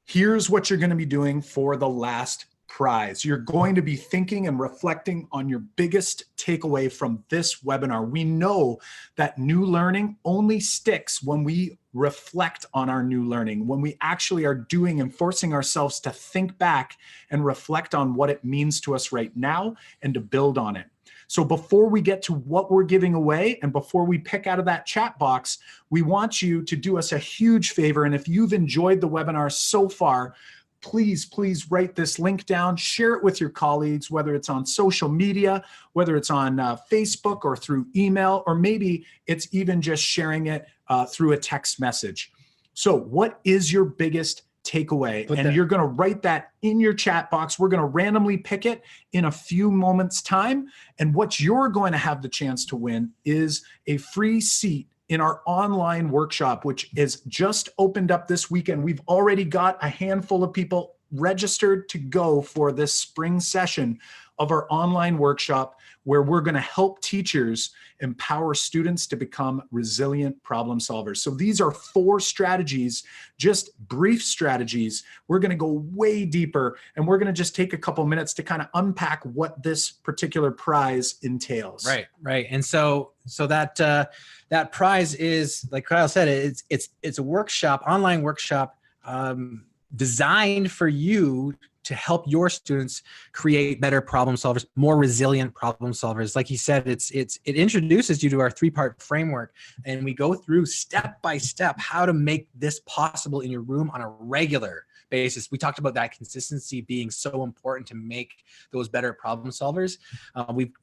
here's what you're going to be doing for the last prize. You're going to be thinking and reflecting on your biggest takeaway from this webinar. We know that new learning only sticks when we reflect on our new learning, when we actually are doing and forcing ourselves to think back and reflect on what it means to us right now and to build on it. So before we get to what we're giving away and before we pick out of that chat box, we want you to do us a huge favor. And if you've enjoyed the webinar so far, please write this link down, share it with your colleagues, whether it's on social media, whether it's on Facebook or through email, or maybe it's even just sharing it through a text message. So what is your biggest takeaway? And you're going to write that in your chat box. We're going to randomly pick it in a few moments time. And what you're going to have the chance to win is a free seat in our online workshop, which is just opened up this weekend. We've already got a handful of people registered to go for this spring session of our online workshop, where we're going to help teachers empower students to become resilient problem solvers. So these are 4 strategies, just brief strategies. We're going to go way deeper, and we're going to just take a couple minutes to kind of unpack what this particular prize entails. Right. And so that prize is, like Kyle said, it's a workshop, online workshop, designed for you to help your students create better problem solvers, more resilient problem solvers. Like he said, it introduces you to our 3-part framework, and we go through step by step how to make this possible in your room on a regular basis. We talked about that consistency being so important to make those better problem solvers.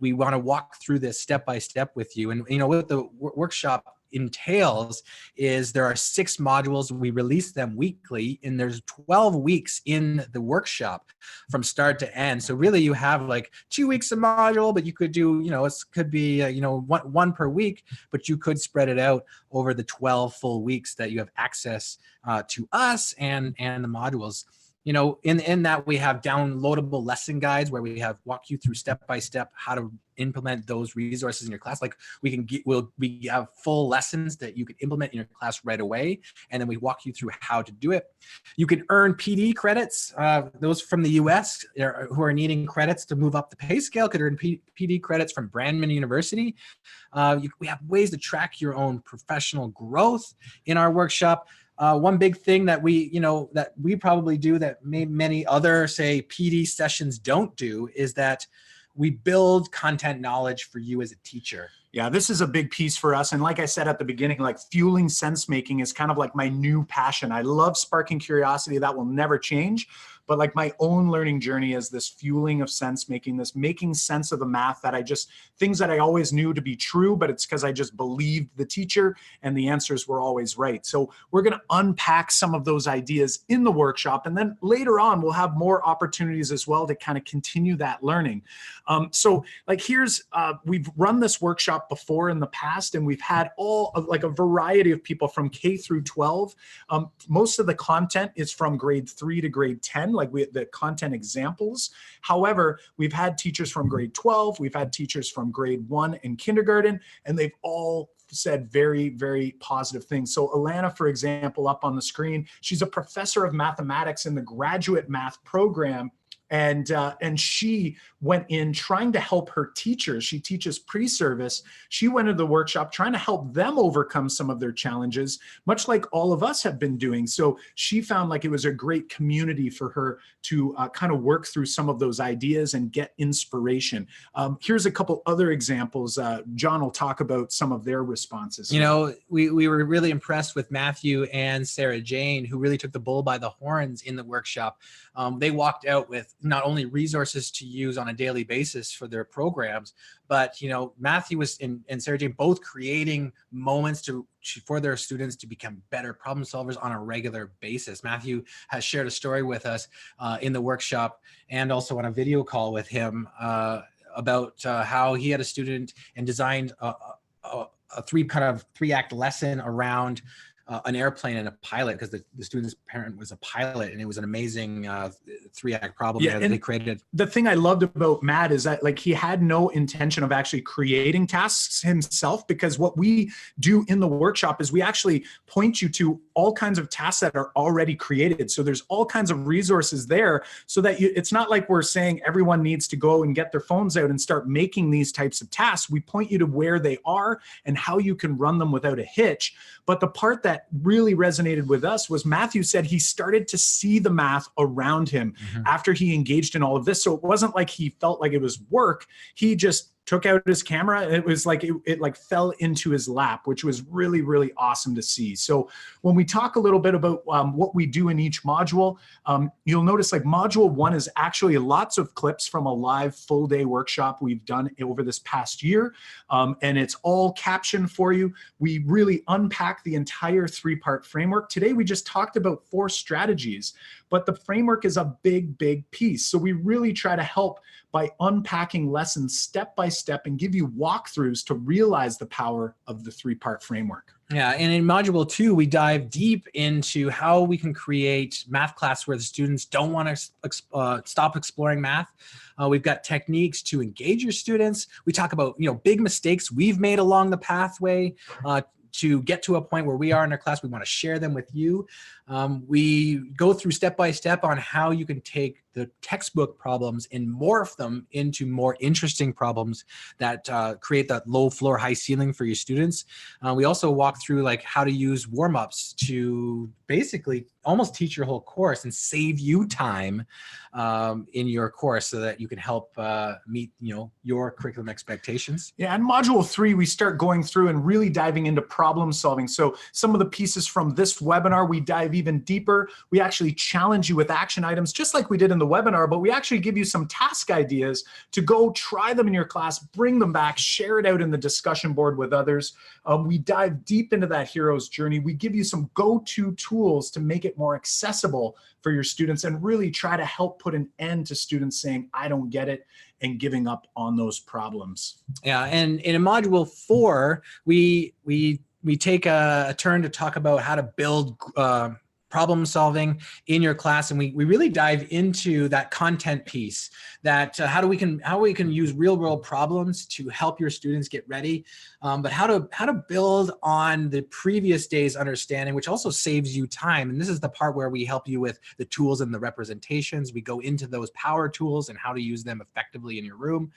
We want to walk through this step by step with you. And what the workshop entails is there are 6 modules. We release them weekly, and there's 12 weeks in the workshop from start to end. So really you have like 2 weeks a module, but you could do, it could be, one per week, but you could spread it out over the 12 full weeks that you have access to us and the modules. In that we have downloadable lesson guides where we walk you through step by step how to implement those resources in your class. Like we have full lessons that you can implement in your class right away, and then we walk you through how to do it. You can earn PD credits. Those from the US who are needing credits to move up the pay scale could earn PD credits from Brandman University. We have ways to track your own professional growth in our workshop. One big thing that we probably do that many other, say, PD sessions don't do is that we build content knowledge for you as a teacher. Yeah, this is a big piece for us. And like I said at the beginning, like fueling sense making is kind of like my new passion. I love sparking curiosity. That will never change. but like my own learning journey is this fueling of sense making, this making sense of the math that things that I always knew to be true, but it's because I just believed the teacher and the answers were always right. So we're going to unpack some of those ideas in the workshop. And then later on, we'll have more opportunities as well to kind of continue that learning. So like we've run this workshop before in the past, and we've had like a variety of people from K through 12. Most of the content is from grade 3 to grade 10, like the content examples. However, we've had teachers from grade 12, we've had teachers from grade 1 in kindergarten, and they've all said very, very positive things. So Alana, for example, up on the screen, she's a professor of mathematics in the graduate math program. And she went in trying to help her teachers. She teaches pre-service. She went into the workshop trying to help them overcome some of their challenges, much like all of us have been doing. So she found like it was a great community for her to kind of work through some of those ideas and get inspiration. Here's a couple other examples. John will talk about some of their responses. You know, we were really impressed with Matthew and Sarah Jane, who really took the bull by the horns in the workshop. They walked out with not only resources to use on a daily basis for their programs, but, you know, Matthew and Sarah Jane both creating moments for their students to become better problem solvers on a regular basis. Matthew has shared a story with us in the workshop and also on a video call with him about how he had a student and designed a three-act lesson around an airplane and a pilot, because the student's parent was a pilot, and it was an amazing 3-act problem that they created. The thing I loved about Matt is that like he had no intention of actually creating tasks himself, because what we do in the workshop is we actually point you to all kinds of tasks that are already created. So there's all kinds of resources there, so that it's not like we're saying everyone needs to go and get their phones out and start making these types of tasks. We point you to where they are and how you can run them without a hitch. But the part that really resonated with us was Matthew said he started to see the math around him after he engaged in all of this. So it wasn't like he felt like it was work. He just took out his camera. It was like it like fell into his lap, which was really, really awesome to see. So when we talk a little bit about what we do in each module, you'll notice like module 1 is actually lots of clips from a live full day workshop we've done over this past year. And it's all captioned for you. We really unpack the entire 3-part framework. Today, we just talked about 4 strategies, but the framework is a big, big piece. So we really try to help by unpacking lessons step by step and give you walkthroughs to realize the power of the 3-part framework. Yeah, and in module 2, we dive deep into how we can create math class where the students don't want to stop exploring math. We've got techniques to engage your students. We talk about, you know, big mistakes we've made along the pathway to get to a point where we are in our class. We want to share them with you. We go through step by step on how you can take the textbook problems and morph them into more interesting problems that create that low floor, high ceiling for your students. We also walk through like how to use warm-ups to basically almost teach your whole course and save you time in your course so that you can help meet, you know, your curriculum expectations. Yeah, and module 3, we start going through and really diving into problem solving. So some of the pieces from this webinar, we dive even deeper. We actually challenge you with action items, just like we did in the webinar, but we actually give you some task ideas to go try them in your class, bring them back, share it out in the discussion board with others. We dive deep into that hero's journey. We give you some go-to tools to make it more accessible for your students and really try to help put an end to students saying, I don't get it, and giving up on those problems. Yeah, and in module 4, we take a turn to talk about how to build problem solving in your class, and we really dive into that content piece, that how we can use real world problems to help your students get ready, but how to build on the previous day's understanding, which also saves you time. And this is the part where we help you with the tools and the representations. We go into those power tools and how to use them effectively in your room.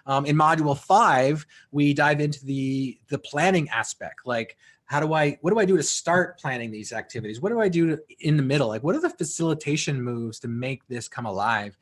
In module 5, we dive into the planning aspect, like what do I do to start planning these activities? What do I do in the middle? Like, what are the facilitation moves to make this come alive?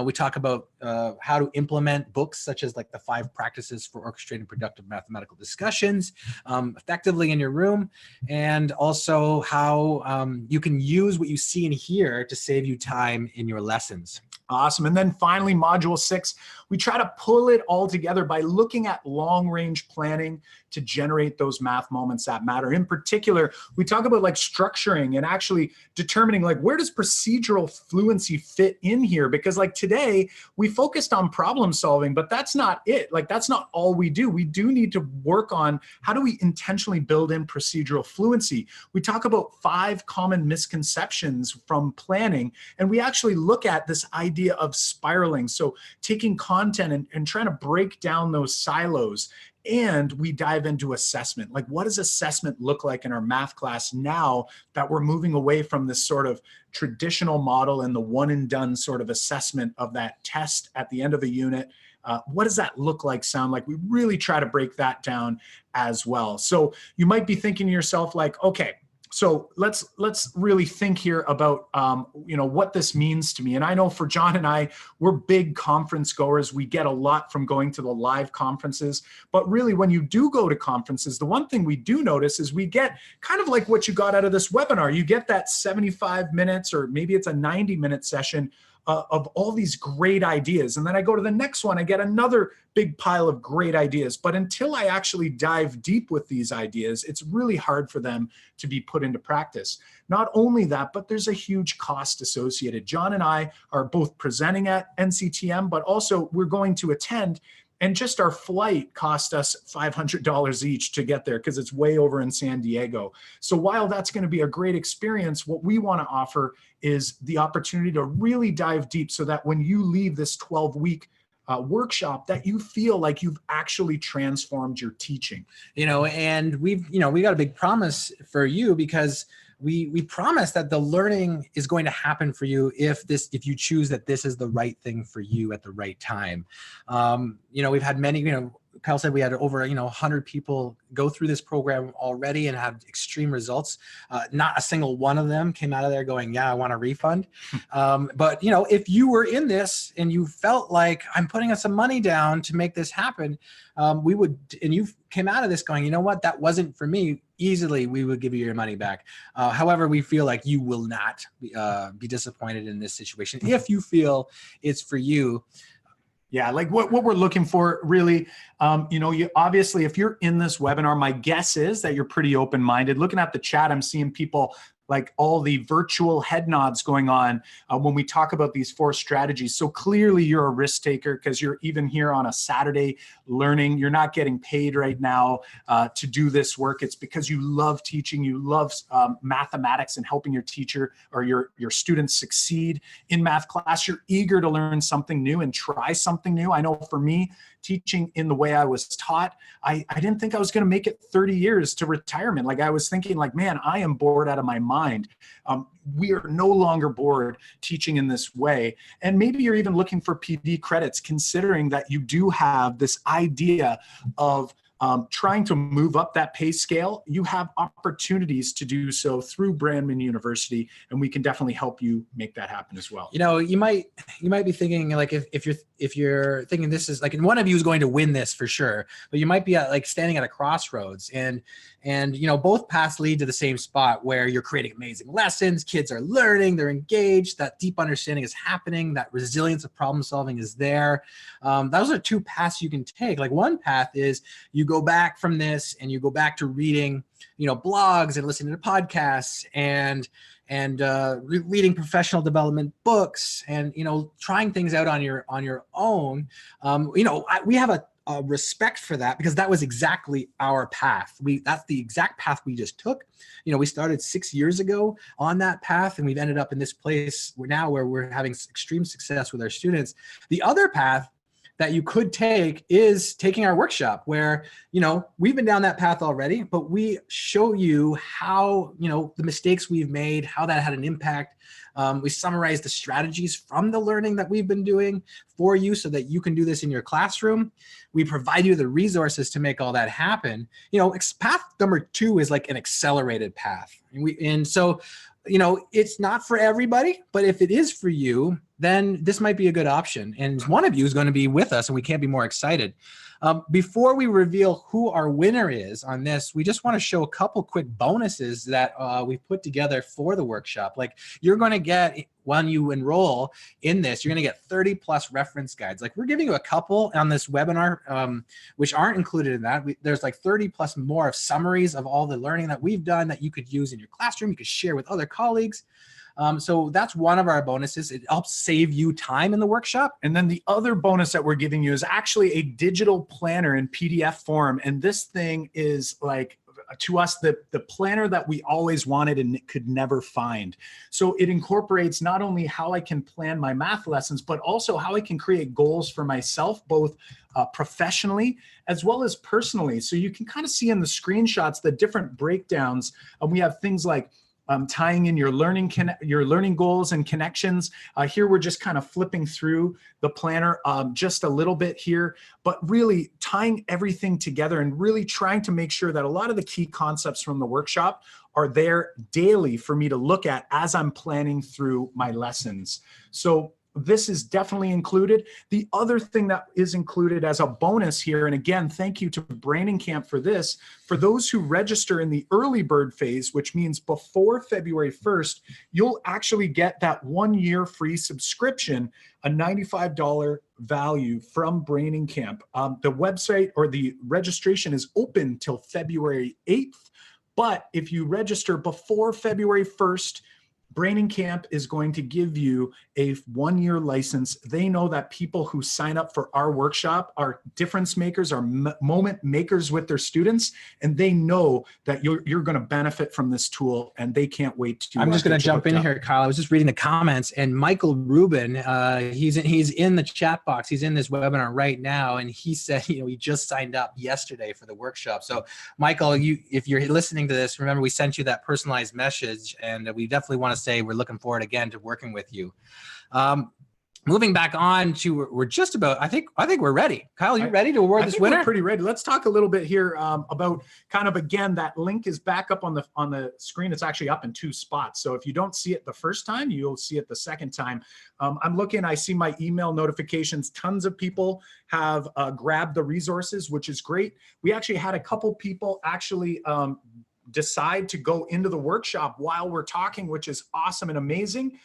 We talk about how to implement books such as like the 5 practices for orchestrating productive mathematical discussions effectively in your room, and also how you can use what you see and hear to save you time in your lessons. Awesome. And then finally, module 6, we try to pull it all together by looking at long-range planning to generate those math moments that matter. In particular, we talk about like structuring and actually determining like, where does procedural fluency fit in here? Because like today we focused on problem solving, but that's not it. Like, that's not all we do. We do need to work on how do we intentionally build in procedural fluency. We talk about 5 common misconceptions from planning, and we actually look at this idea of spiraling. So taking content and trying to break down those silos. And we dive into assessment. Like, what does assessment look like in our math class now that we're moving away from this sort of traditional model and the one and done sort of assessment of that test at the end of a unit? What does that look like, sound like? We really try to break that down as well. So you might be thinking to yourself like, okay, so let's really think here about what this means to me. And I know for John and I, we're big conference goers. We get a lot from going to the live conferences. But really, when you do go to conferences, the one thing we do notice is we get kind of like what you got out of this webinar. You get that 75 minutes, or maybe it's a 90-minute session of all these great ideas. And then I go to the next one, I get another big pile of great ideas. But until I actually dive deep with these ideas, it's really hard for them to be put into practice. Not only that, but there's a huge cost associated. John and I are both presenting at NCTM, but also we're going to attend. And just our flight cost us $500 each to get there because it's way over in San Diego. So while that's going to be a great experience, what we want to offer is the opportunity to really dive deep so that when you leave this 12-week workshop, that you feel like you've actually transformed your teaching. And we got a big promise for you, because we promise that the learning is going to happen for you if you choose that this is the right thing for you at the right time. We've had many, Kyle said we had over 100 people go through this program already and have extreme results. Not a single one of them came out of there going, yeah, I want a refund. But if you were in this and you felt like I'm putting some money down to make this happen, we would, and you came out of this going, you know what, that wasn't for me, easily we would give you your money back. However, we feel like you will not be disappointed in this situation if you feel it's for you. Yeah, like what we're looking for really, you obviously, if you're in this webinar, my guess is that you're pretty open-minded. Looking at the chat, I'm seeing people like all the virtual head nods going on when we talk about these 4 strategies. So clearly you're a risk taker because you're even here on a Saturday learning. You're not getting paid right now to do this work. It's because you love teaching, you love mathematics and helping your teacher or your students succeed in math class. You're eager to learn something new and try something new. I know for me, teaching in the way I was taught, I didn't think I was going to make it 30 years to retirement. Like I was thinking like, man, I am bored out of my mind. We are no longer bored teaching in this way. And maybe you're even looking for PD credits, considering that you do have this idea of trying to move up that pay scale. You have opportunities to do so through Brandman University, and we can definitely help you make that happen as well. You might be thinking like if you're thinking this is like, and one of you is going to win this for sure, but you might be standing at a crossroads, and both paths lead to the same spot where you're creating amazing lessons, kids are learning, they're engaged, that deep understanding is happening, that resilience of problem solving is there. Those are 2 paths you can take. Like one path is you go back from this and you go back to reading, blogs and listening to podcasts and reading professional development books and, trying things out on your own. We have a respect for that because that was exactly our path. That's the exact path we just took. We started 6 years ago on that path, and we've ended up in this place where we're having extreme success with our students. The other path that you could take is taking our workshop where, we've been down that path already, but we show you how, the mistakes we've made, how that had an impact We summarize the strategies from the learning that we've been doing for you so that you can do this in your classroom. We provide you the resources to make all that happen. You know, path number 2 is like an accelerated path. And so, you know, it's not for everybody, but if it is for you, then this might be a good option. And one of you is going to be with us, and we can't be more excited. Before we reveal who our winner is on this, we just want to show a couple quick bonuses that we've put together for the workshop. Like, you're going to get, when you enroll in this, you're going to get 30 plus reference guides. Like, we're giving you a couple on this webinar, which aren't included in that. There's like 30 plus more of summaries of all the learning that we've done that you could use in your classroom. You could share with other colleagues. So that's one of our bonuses. It helps save you time in the workshop. And then the other bonus that we're giving you is actually a digital planner in PDF form. And this thing is like, to us, the planner that we always wanted and could never find. So it incorporates not only how I can plan my math lessons, but also how I can create goals for myself, both professionally as well as personally. So you can kind of see in the screenshots the different breakdowns. We have things like tying in your learning goals and connections. Here we're just kind of flipping through the planner just a little bit here, but really tying everything together and really trying to make sure that a lot of the key concepts from the workshop are there daily for me to look at as I'm planning through my lessons. So this is definitely included. The other thing that is included as a bonus here, and again, thank you to Branding Camp for this, for those who register in the early bird phase, which means before February 1st, you'll actually get that 1 year free subscription, a $95 value from Branding Camp. The website or the registration is open till February 8th, but if you register before February 1st, Branding Camp is going to give you a 1 year license. They know that people who sign up for our workshop are difference makers, are moment makers with their students, and they know that you're going to benefit from this tool, and they can't wait to. I'm just going to jump in here, Kyle. I was just reading the comments, and Michael Rubin, he's in the chat box. He's in this webinar right now, and he said, you know, he just signed up yesterday for the workshop. So, Michael, if you're listening to this, remember we sent you that personalized message, and we definitely want to say we're looking forward again to working with you. Moving back on to, we're just about, I think we're ready. Kyle, you ready to award this winner? We're pretty ready. Let's talk a little bit here about kind of, again, that link is back up on the screen. It's actually up in 2 spots. So if you don't see it the first time, you'll see it the second time. I'm looking, I see my email notifications. Tons of people have grabbed the resources, which is great. We actually had a couple people actually decide to go into the workshop while we're talking, which is awesome and amazing.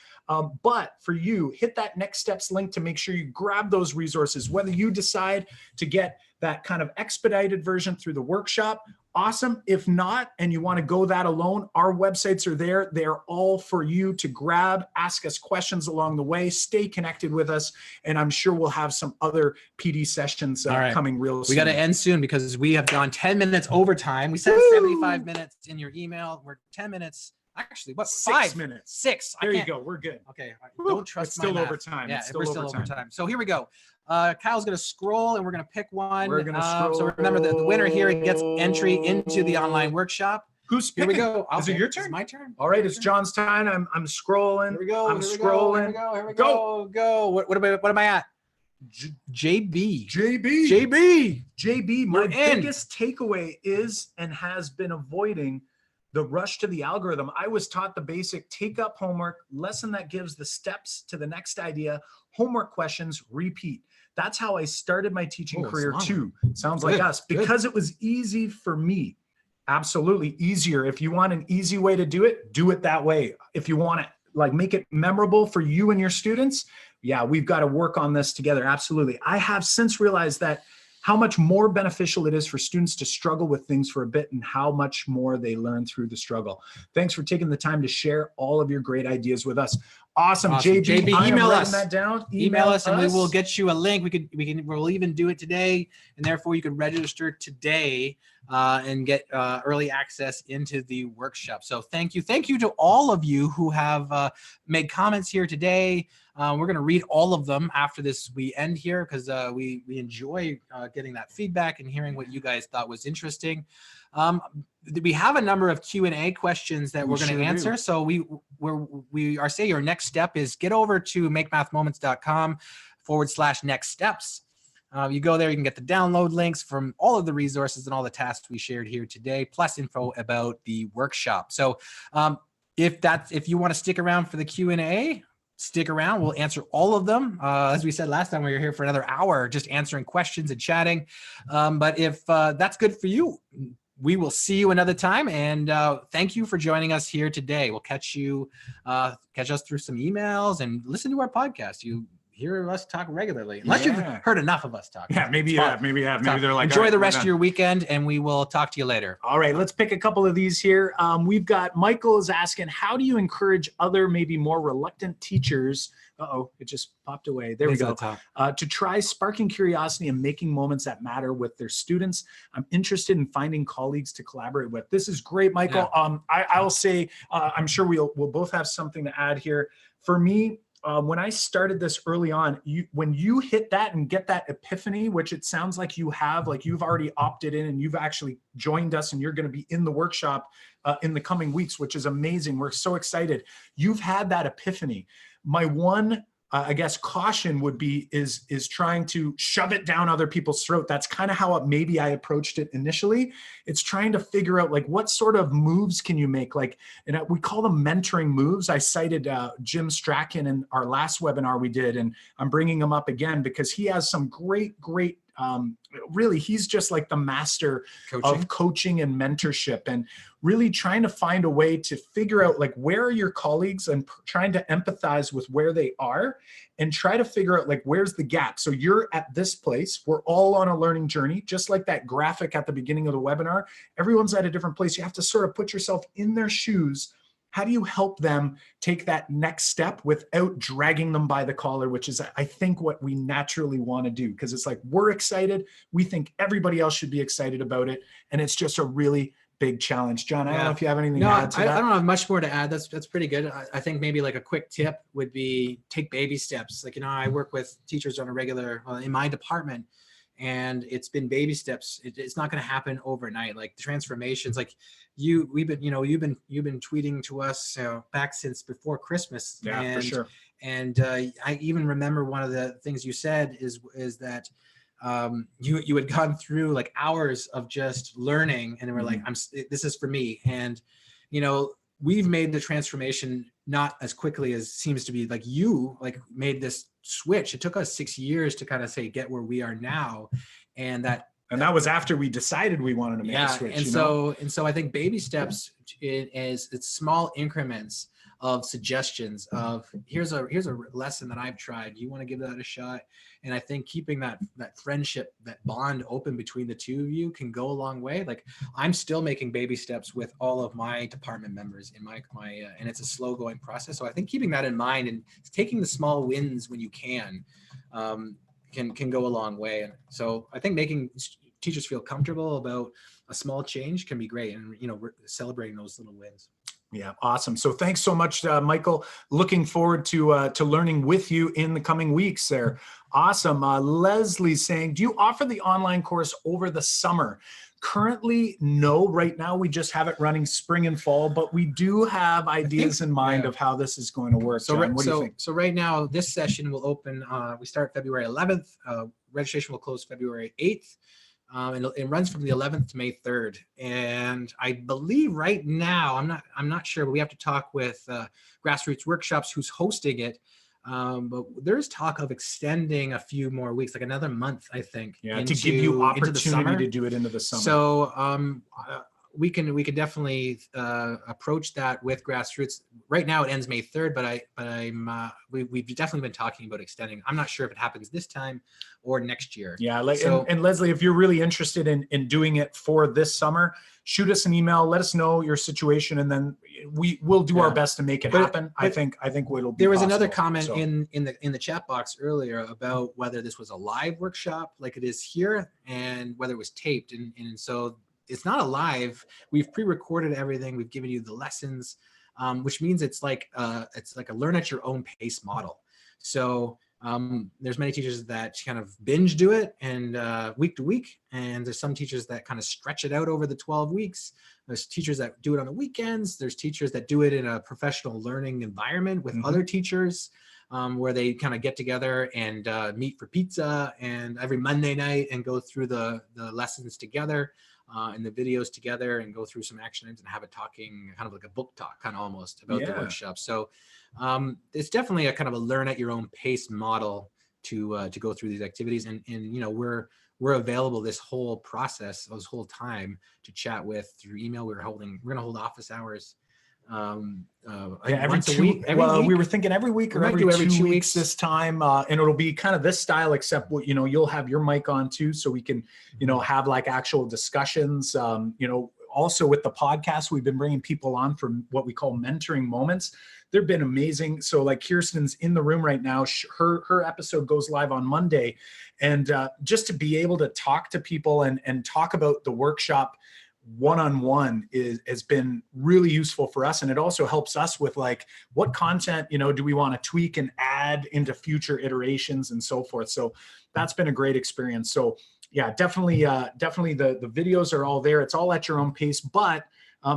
But for you, hit that next steps link to make sure you grab those resources, whether you decide to get that kind of expedited version through the workshop. Awesome. If not, and you want to go that alone, our websites are there. They're all for you to grab, ask us questions along the way, stay connected with us. And I'm sure we'll have some other PD sessions coming real soon. We got to end soon because we have gone 10 minutes overtime. We said 75 minutes in your email. We're 10 minutes. Actually, what? 6 minutes. 6. There you go. We're good. Okay. Don't trust it's still my math. overtime. Yeah, we're still overtime. So here we go. Kyle's going to scroll and we're going to pick one. We're going to scroll. So remember the winner here gets entry into the online workshop. Who's picking? Here we go. Is it your turn? It's my turn. All right. It's John's turn. I'm scrolling. Here we go. I'm scrolling. Here we go. Go. What am I at? JB. My biggest takeaway is and has been avoiding the rush to the algorithm. I was taught the basic take up homework, lesson that gives the steps to the next idea, homework questions, repeat. That's how I started my teaching career too. Sounds like us. Because it was easy for me. Absolutely easier. If you want an easy way to do it that way. If you want to like make it memorable for you and your students, yeah, we've got to work on this together. Absolutely. I have since realized that how much more beneficial it is for students to struggle with things for a bit and how much more they learn through the struggle. Thanks for taking the time to share all of your great ideas with us. Awesome. JB, email us. That down. Email us and we will get you a link. We'll even do it today, and therefore you can register today and get early access into the workshop. So thank you. Thank you to all of you who have made comments here today. We're going to read all of them after we end here, because we enjoy getting that feedback and hearing what you guys thought was interesting. We have a number of Q&A questions that we're going to answer. So we are saying your next step is get over to makemathmoments.com/next steps. You go there, you can get the download links from all of the resources and all the tasks we shared here today, plus info about the workshop. So if you want to stick around for the Q&A, stick around. We'll answer all of them. As we said last time, we were here for another hour just answering questions and chatting. But if that's good for you, we will see you another time. And thank you for joining us here today. We'll catch us through some emails and listen to our podcast. You hear us talk regularly, unless you've heard enough of us talk. Yeah, maybe you have. Maybe they're like, enjoy the rest of your weekend, and we will talk to you later. All right, let's pick a couple of these here. We've got Michael is asking, how do you encourage other maybe more reluctant teachers? It just popped away. There we go. To try sparking curiosity and making moments that matter with their students. I'm interested in finding colleagues to collaborate with. This is great, Michael. Yeah. I'll say, I'm sure we'll both have something to add here. For me, when I started this early on, when you hit that and get that epiphany, which it sounds like you have, like you've already opted in and you've actually joined us and you're going to be in the workshop in the coming weeks, which is amazing. We're so excited. You've had that epiphany. My one I guess caution would be is trying to shove it down other people's throat. That's kind of how maybe I approached it initially. It's trying to figure out like what sort of moves can you make, like, and we call them mentoring moves. I cited Jim Strachan in our last webinar we did, and I'm bringing him up again because he has some great really, he's just like the master of coaching and mentorship, and really trying to find a way to figure out like where are your colleagues and trying to empathize with where they are and try to figure out like where's the gap. So you're at this place, we're all on a learning journey, just like that graphic at the beginning of the webinar. Everyone's at a different place. You have to sort of put yourself in their shoes. How do you help them take that next step without dragging them by the collar, which is, I think, what we naturally want to do, because it's like we're excited. We think everybody else should be excited about it. And it's just a really big challenge. John, I don't know if you have anything to add to that. I don't have much more to add. That's pretty good. I think maybe like a quick tip would be take baby steps. Like, I work with teachers on a regular, in my department, and it's been baby steps. It's not going to happen overnight. Like the transformations, like you've been tweeting to us back since before Christmas. Yeah, for sure. And I even remember one of the things you said is that you had gone through like hours of just learning, and we're like, this is for me. And we've made the transformation not as quickly as seems to be. Like you made this switch. It took us 6 years to kind of get where we are now, and that was after we decided we wanted to make a switch. And so I think baby steps it's small increments of suggestions of here's a lesson that I've tried. You want to give that a shot? And I think keeping that friendship, that bond open between the two of you can go a long way. Like I'm still making baby steps with all of my department members in my and it's a slow going process. So I think keeping that in mind and taking the small wins when you can go a long way. And so I think making teachers feel comfortable about a small change can be great, and we're celebrating those little wins. Yeah, awesome. So thanks so much, Michael. Looking forward to learning with you in the coming weeks there. Awesome. Leslie's saying, do you offer the online course over the summer? Currently, no. Right now, we just have it running spring and fall, but we do have ideas in mind of how this is going to work. So, John, what do you think? So right now, this session will open, we start February 11th. Registration will close February 8th. And it runs from the 11th to May 3rd. And I believe right now, I'm not sure, but we have to talk with Grassroots Workshops, who's hosting it. But there's talk of extending a few more weeks, like another month, I think. Yeah, to give you opportunity to do it into the summer. So we can definitely approach that with Grassroots. Right now it ends May 3rd, but we've definitely been talking about extending. I'm not sure if it happens this time or next year. Yeah, and Leslie, if you're really interested in doing it for this summer, shoot us an email, let us know your situation, and then we'll do our best to make it happen. I think it'll be. There was another comment in the chat box earlier about whether this was a live workshop like it is here and whether it was taped, and so it's not a live. We've pre-recorded everything. We've given you the lessons, which means it's like a learn at your own pace model. So there's many teachers that kind of binge do it and week to week, and there's some teachers that kind of stretch it out over the 12 weeks. There's teachers that do it on the weekends. There's teachers that do it in a professional learning environment with other teachers, where they kind of get together and meet for pizza and every Monday night and go through the lessons together and the videos together and go through some action items and have a talking, kind of like a book talk kind of almost about the workshop. So it's definitely a kind of a learn at your own pace model to go through these activities. And you know, we're available this whole process, this whole time to chat with through email. We're going to hold office hours. Every week. We were thinking every week or every 2 weeks this time, and it'll be kind of this style, except what, you know, you'll have your mic on too, so we can, you know, have like actual discussions. You know, also with the podcast, we've been bringing people on for what we call mentoring moments. They've been amazing. So like Kirsten's in the room right now. Her episode goes live on Monday, and just to be able to talk to people and talk about the workshop one-on-one has been really useful for us. And it also helps us with like, what content, you know, do we want to tweak and add into future iterations and so forth. So that's been a great experience. So yeah, definitely the videos are all there. It's all at your own pace, but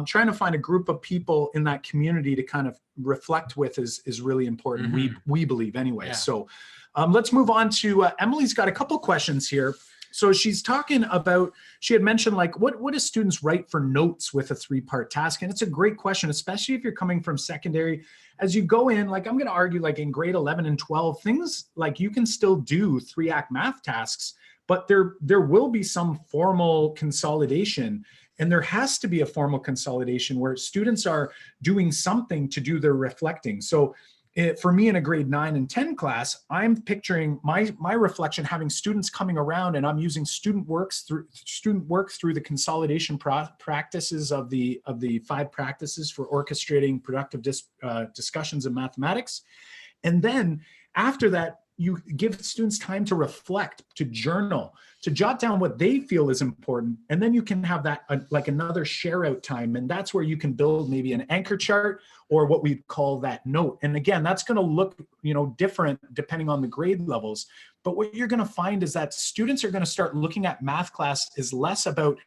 trying to find a group of people in that community to kind of reflect with is really important. We believe anyway. Yeah. So let's move on to Emily's got a couple questions here. So she's talking about, she had mentioned like, what do students write for notes with a 3-part task? And it's a great question, especially if you're coming from secondary. As you go in, like I'm going to argue like in grade 11 and 12, things like you can still do 3-act math tasks, but there will be some formal consolidation. And there has to be a formal consolidation where students are doing something to do their reflecting. So for me in a grade 9 and 10 class, I'm picturing my reflection having students coming around, and I'm using student work through the consolidation practices of the 5 practices for orchestrating productive discussions in mathematics. And then after that, you give students time to reflect, to journal, to jot down what they feel is important. And then you can have that like another share out time. And that's where you can build maybe an anchor chart or what we call that note. And again, that's going to look, you know, different depending on the grade levels. But what you're going to find is that students are going to start looking at math class is less about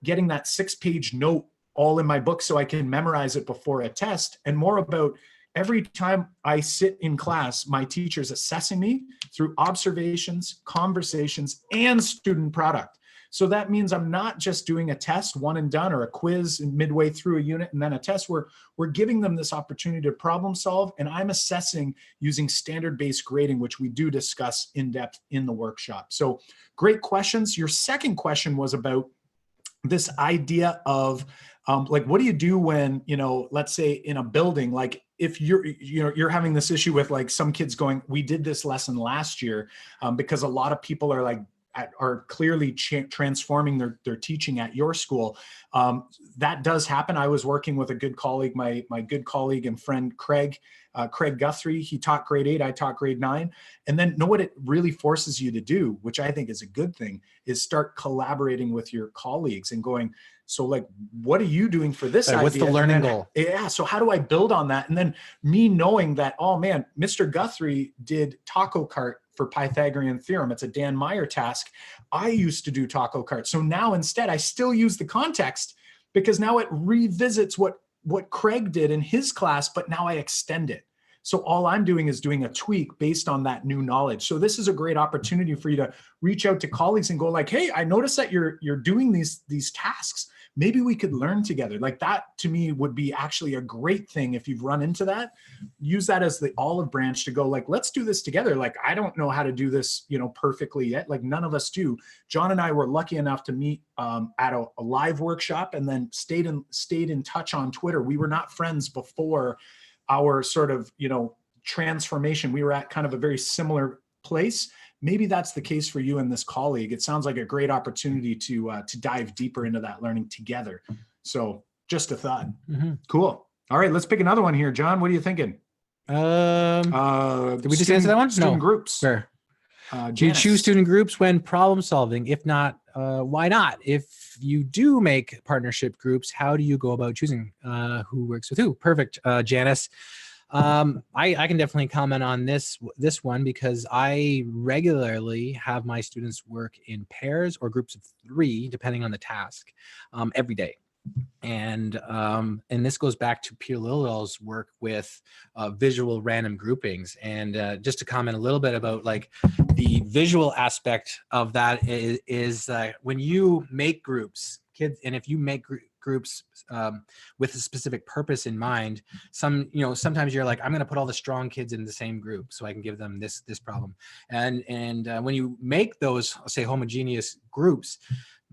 getting that 6-page note all in my book so I can memorize it before a test, and more about every time I sit in class, my teacher's assessing me through observations, conversations, and student product. So that means I'm not just doing a test, one and done, or a quiz midway through a unit and then a test. We're giving them this opportunity to problem solve, and I'm assessing using standard-based grading, which we do discuss in depth in the workshop. So great questions. Your second question was about this idea of like, what do you do when, you know, let's say in a building, like if you're having this issue with like some kids going, we did this lesson last year, because a lot of people are like, are clearly transforming their teaching at your school. That does happen. I was working with a good colleague, my good colleague and friend, Craig Guthrie. He taught grade 8, I taught grade 9. And then know what it really forces you to do, which I think is a good thing, is start collaborating with your colleagues and going, so like, what are you doing for this idea? What's the learning goal? Yeah. So how do I build on that? And then me knowing that, oh man, Mr. Guthrie did taco cart for Pythagorean theorem. It's a Dan Meyer task. I used to do taco cart. So now instead I still use the context, because now it revisits what Craig did in his class, but now I extend it. So all I'm doing is doing a tweak based on that new knowledge. So this is a great opportunity for you to reach out to colleagues and go like, hey, I noticed that you're doing these tasks. Maybe we could learn together. Like that to me would be actually a great thing. If you've run into that, use that as the olive branch to go like, let's do this together. Like, I don't know how to do this, you know, perfectly yet. Like none of us do. John and I were lucky enough to meet at a live workshop and then stayed in touch on Twitter. We were not friends before our sort of, you know, transformation. We were at kind of a very similar place. Maybe that's the case for you and this colleague. It sounds like a great opportunity to dive deeper into that learning together. So just a thought. Mm-hmm. Cool. All right, let's pick another one here. John, what are you thinking? Did we just answer that one? Student groups. Sure. Do you choose student groups when problem solving? If not, why not? If you do make partnership groups, how do you go about choosing who works with who? Perfect, Janice. I can definitely comment on this one because I regularly have my students work in pairs or groups of 3, depending on the task, every day. And this goes back to Peter Lilwell's work with visual random groupings. And just to comment a little bit about like the visual aspect of that is when you make groups, kids, and if you make groups with a specific purpose in mind, sometimes you're like, I'm going to put all the strong kids in the same group so I can give them this problem. And when you make those, say, homogeneous groups,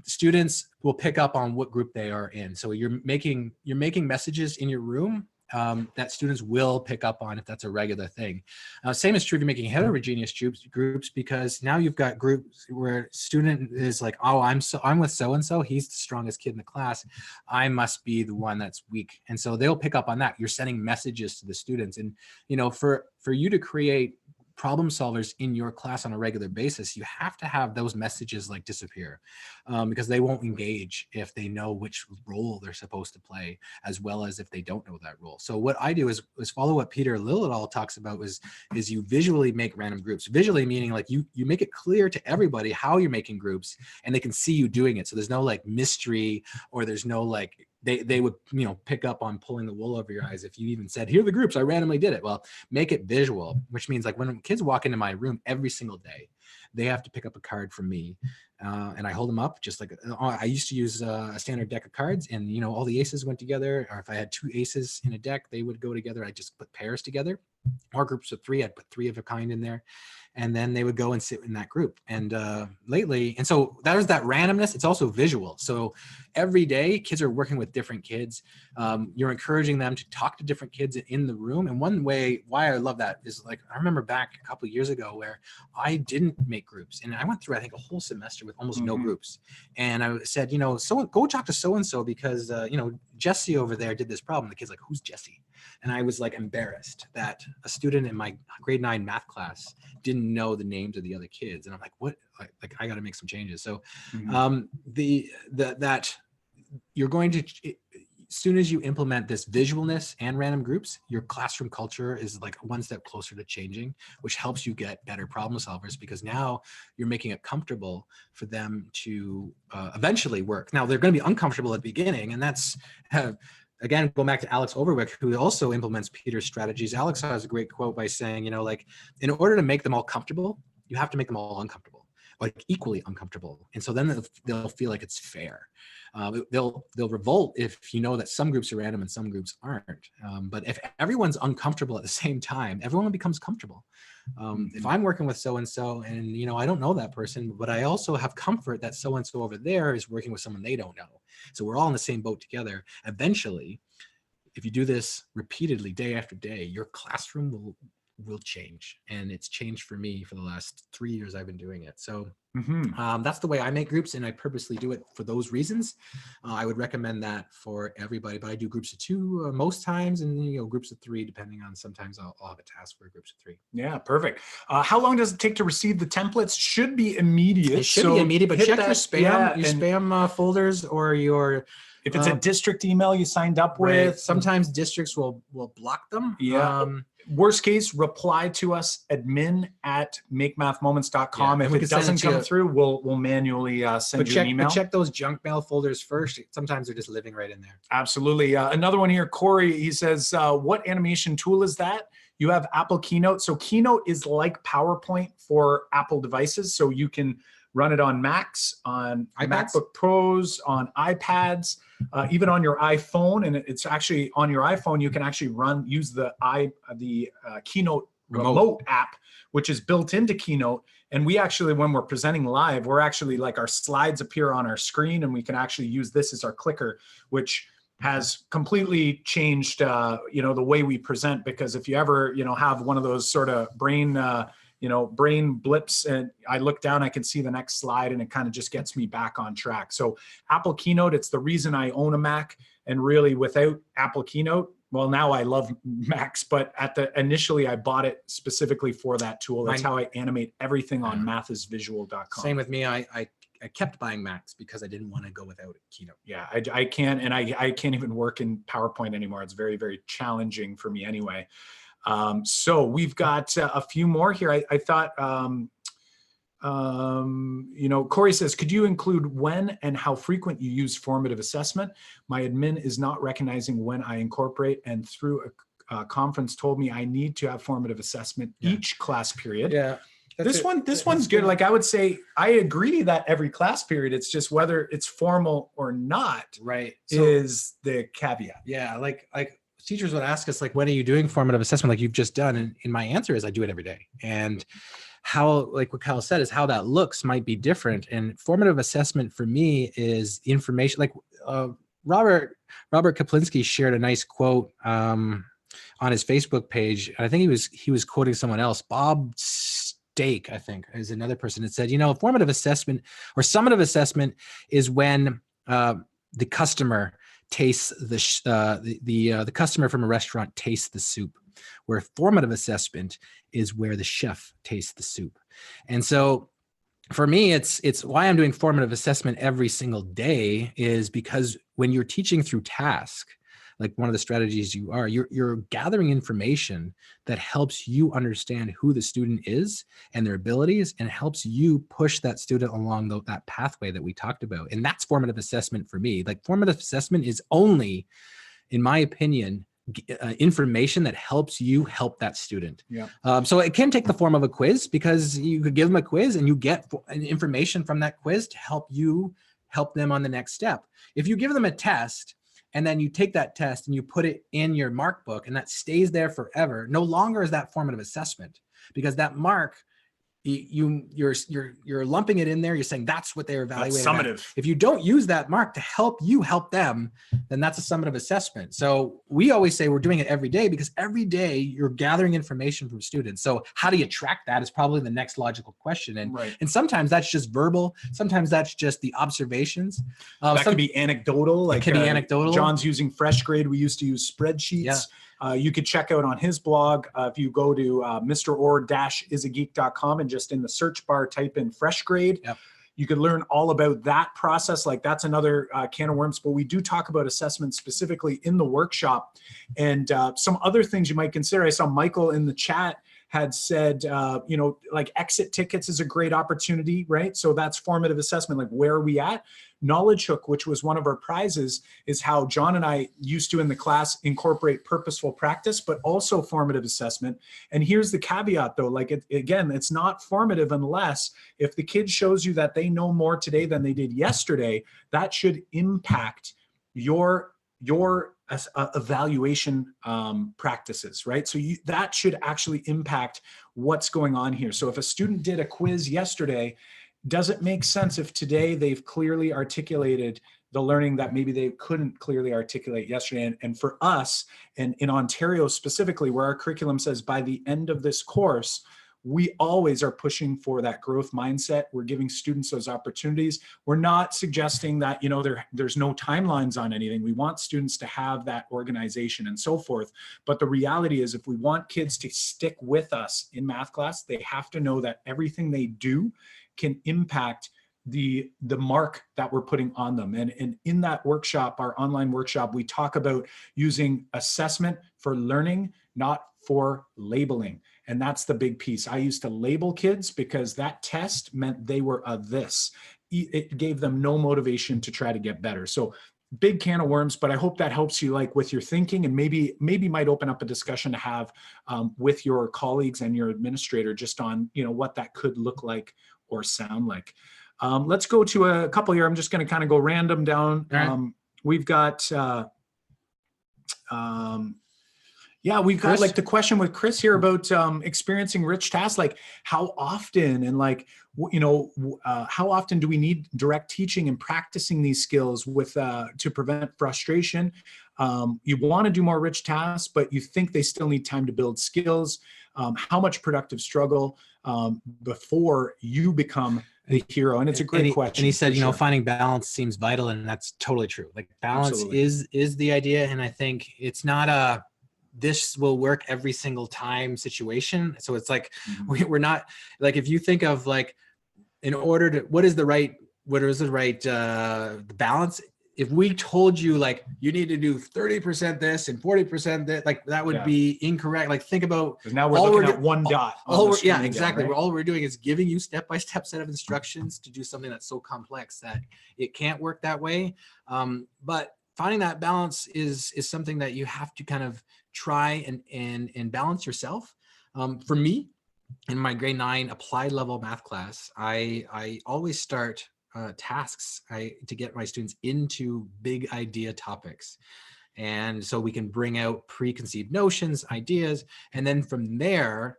students will pick up on what group they are in. So you're making messages in your room that students will pick up on if that's a regular thing. Same is true if you're making heterogeneous groups, because now you've got groups where student is like, oh, I'm with so-and-so, he's the strongest kid in the class, I must be the one that's weak. And so they'll pick up on that. You're sending messages to the students. And, for you to create problem solvers in your class on a regular basis, you have to have those messages like disappear because they won't engage if they know which role they're supposed to play, as well as if they don't know that role. So what I do is follow what Peter Lilwell talks about is you visually make random groups. Visually meaning like you make it clear to everybody how you're making groups and they can see you doing it. So there's no like mystery, or there's no like, they would, pick up on pulling the wool over your eyes if you even said, here are the groups, I randomly did it. Well, make it visual, which means like when kids walk into my room every single day, they have to pick up a card from me. And I hold them up just like I used to use a standard deck of cards, and all the aces went together. Or if I had 2 aces in a deck, they would go together. I just put pairs together, or groups of 3. I'd put 3 of a kind in there, and then they would go and sit in that group. And so there's that randomness. It's also visual. So every day kids are working with different kids. You're encouraging them to talk to different kids in the room. And one way why I love that is, like, I remember back a couple of years ago where I didn't make groups, and I went through, I think, a whole semester with almost no groups. And I said, go talk to so-and-so because, Jesse over there did this problem. The kid's like, who's Jesse? And I was like embarrassed that a student in my grade 9 math class didn't know the names of the other kids. And I'm like, what? Like, I got to make some changes. So that you're going to, as soon as you implement this visualness and random groups, your classroom culture is like one step closer to changing, which helps you get better problem solvers, because now you're making it comfortable for them to eventually work. Now, they're going to be uncomfortable at the beginning, and that's again, go back to Alex Overwick, who also implements Peter's strategies. Alex has a great quote by saying, like, in order to make them all comfortable, you have to make them all uncomfortable, like equally uncomfortable. And so then they'll feel like it's fair. They'll revolt if that some groups are random and some groups aren't. But if everyone's uncomfortable at the same time, everyone becomes comfortable. If I'm working with so-and-so and, I don't know that person, but I also have comfort that so-and-so over there is working with someone they don't know. So we're all in the same boat together. Eventually, if you do this repeatedly day after day, your classroom will change. And it's changed for me for the last 3 years I've been doing it. So that's the way I make groups, and I purposely do it for those reasons. I would recommend that for everybody, but I do groups of 2 most times, and groups of 3 depending on, sometimes I'll have a task for groups of 3. Yeah, perfect. How long does it take to receive the templates? Should be immediate. It should be immediate, but check your spam, spam folders, or your. If it's a district email you signed up with, right. Sometimes districts will block them. Yeah. Worst case, reply to us, admin@makemathmoments.com. Yeah, if it doesn't come through, we'll manually send you an email. But check those junk mail folders first. Sometimes they're just living right in there. Absolutely. Another one here, Corey, he says, what animation tool is that? You have Apple Keynote. So Keynote is like PowerPoint for Apple devices. So you can run it on Macs, on iPads? MacBook Pros, on iPads, even on your iPhone. And it's actually on your iPhone, you can actually use the Keynote remote app, which is built into Keynote. And we actually, when we're presenting live, we're actually like, our slides appear on our screen, and we can actually use this as our clicker, which has completely changed, the way we present. Because if you ever, have one of those sort of brain blips, and I look down, I can see the next slide, and it kind of just gets me back on track. So Apple Keynote, it's the reason I own a Mac. And really, without Apple Keynote, well, now I love Macs, but initially I bought it specifically for that tool. That's how I animate everything on mathisvisual.com. Same with me. I kept buying Macs because I didn't want to go without Keynote. Yeah, I can't, and I can't even work in PowerPoint anymore. It's very, very challenging for me anyway. So we've got a few more here. I thought, Corey says, could you include when and how frequent you use formative assessment? My admin is not recognizing when I incorporate, and through a conference told me I need to have formative assessment each class period. Yeah. This one's good. Like I would say, I agree that every class period, it's just whether it's formal or not, right, is the caveat. Yeah, like teachers would ask us, like, when are you doing formative assessment, like you've just done? And my answer is I do it every day. And how, like what Kyle said, is how that looks might be different. And formative assessment for me is information. Like Robert Kaplinski shared a nice quote on his Facebook page. I think he was quoting someone else. Bob Stake, I think, is another person that said, formative assessment or summative assessment is when the customer tastes the customer from a restaurant tastes the soup, where formative assessment is where the chef tastes the soup. And so for me, it's why I'm doing formative assessment every single day, is because when you're teaching through task, like one of the strategies you're gathering information that helps you understand who the student is and their abilities, and helps you push that student along that pathway that we talked about. And that's formative assessment for me. Like formative assessment is only, in my opinion, information that helps you help that student. Yeah. So it can take the form of a quiz, because you could give them a quiz and you get information from that quiz to help them on the next step. If you give them a test, and then you take that test and you put it in your mark book, and that stays there forever, no longer is that formative assessment, because that mark, you're lumping it in there. You're saying that's what they're evaluating. That's summative. If you don't use that mark to help you help them, then that's a summative assessment. So we always say we're doing it every day, because every day you're gathering information from students. So how do you track that is probably the next logical question. And sometimes that's just verbal. Sometimes that's just the observations. That could be anecdotal. Like it can be anecdotal. John's using Fresh Grade. We used to use spreadsheets. Yeah. You could check out on his blog, if you go to mror-isageek.com and just in the search bar type in Fresh Grade. Yep. You could learn all about that process. Like that's another can of worms, but we do talk about assessment specifically in the workshop. And some other things you might consider. I saw Michael in the chat had said, like exit tickets is a great opportunity, right? So that's formative assessment. Like where are we at? Knowledge Hook, which was one of our prizes, is how John and I used to in the class incorporate purposeful practice, but also formative assessment. And here's the caveat though, like again, it's not formative unless if the kid shows you that they know more today than they did yesterday, that should impact your evaluation practices, right? So that should actually impact what's going on here. So if a student did a quiz yesterday, does it make sense if today they've clearly articulated the learning that maybe they couldn't clearly articulate yesterday? And for us, and in Ontario specifically, where our curriculum says by the end of this course, we always are pushing for that growth mindset. We're giving students those opportunities. We're not suggesting that, there's no timelines on anything. We want students to have that organization and so forth. But the reality is, if we want kids to stick with us in math class, they have to know that everything they do can impact the mark that we're putting on them. And in that workshop, our online workshop, we talk about using assessment for learning, not for labeling. And that's the big piece. I used to label kids because that test meant they were a this. It gave them no motivation to try to get better. So big can of worms, but I hope that helps you like with your thinking, and maybe might open up a discussion to have with your colleagues and your administrator just on, what that could look like or sound like. Let's go to a couple here. I'm just going to kind of go random down. Right. We've got, we've got Chris? like the question with Chris here about experiencing rich tasks, like how often and like, how often do we need direct teaching and practicing these skills with to prevent frustration? You want to do more rich tasks, but you think they still need time to build skills. How much productive struggle before you become the hero? And it's a great question. And he said, finding balance seems vital, and that's totally true. Like balance is the idea. And I think it's not this will work every single time situation. So it's like, we're not like, if you think of like, what is the right what is the right the balance? If we told you like you need to do 30% this and 40% that, like that would be incorrect. Like think about, because now we're looking at one dot on the screen exactly. again, right? All we're doing is giving you step-by-step set of instructions to do something that's so complex that it can't work that way. But finding that balance is something that you have to kind of try and balance yourself. For me, in my grade 9 applied level math class, I always start tasks to get my students into big idea topics. And so we can bring out preconceived notions, ideas, and then from there,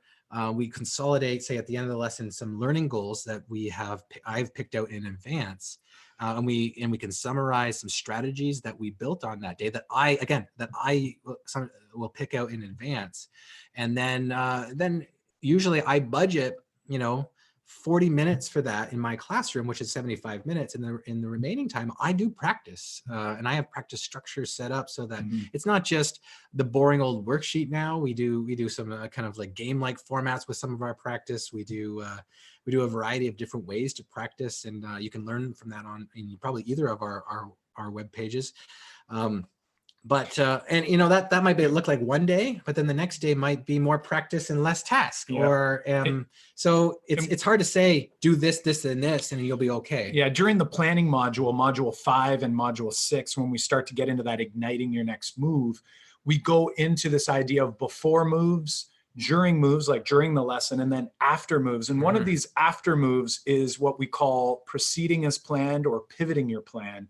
we consolidate, say at the end of the lesson, some learning goals that I've picked out in advance. And we can summarize some strategies that we built on that day that I will pick out in advance. And then usually I budget, 40 minutes for that in my classroom, which is 75 minutes. And in the remaining time, I do practice. And I have practice structures set up so that it's not just the boring old worksheet now. We do some kind of like game-like formats with some of our practice. We do a variety of different ways to practice, and you can learn from that in probably either of our web pages. But that might look like one day, but then the next day might be more practice and less task. So it's hard to say do this, and this, and you'll be okay. Yeah, during the planning module 5 and module 6, when we start to get into that igniting your next move, we go into this idea of before moves, during moves, like during the lesson, and then after moves. And one of these after moves is what we call proceeding as planned or pivoting your plan.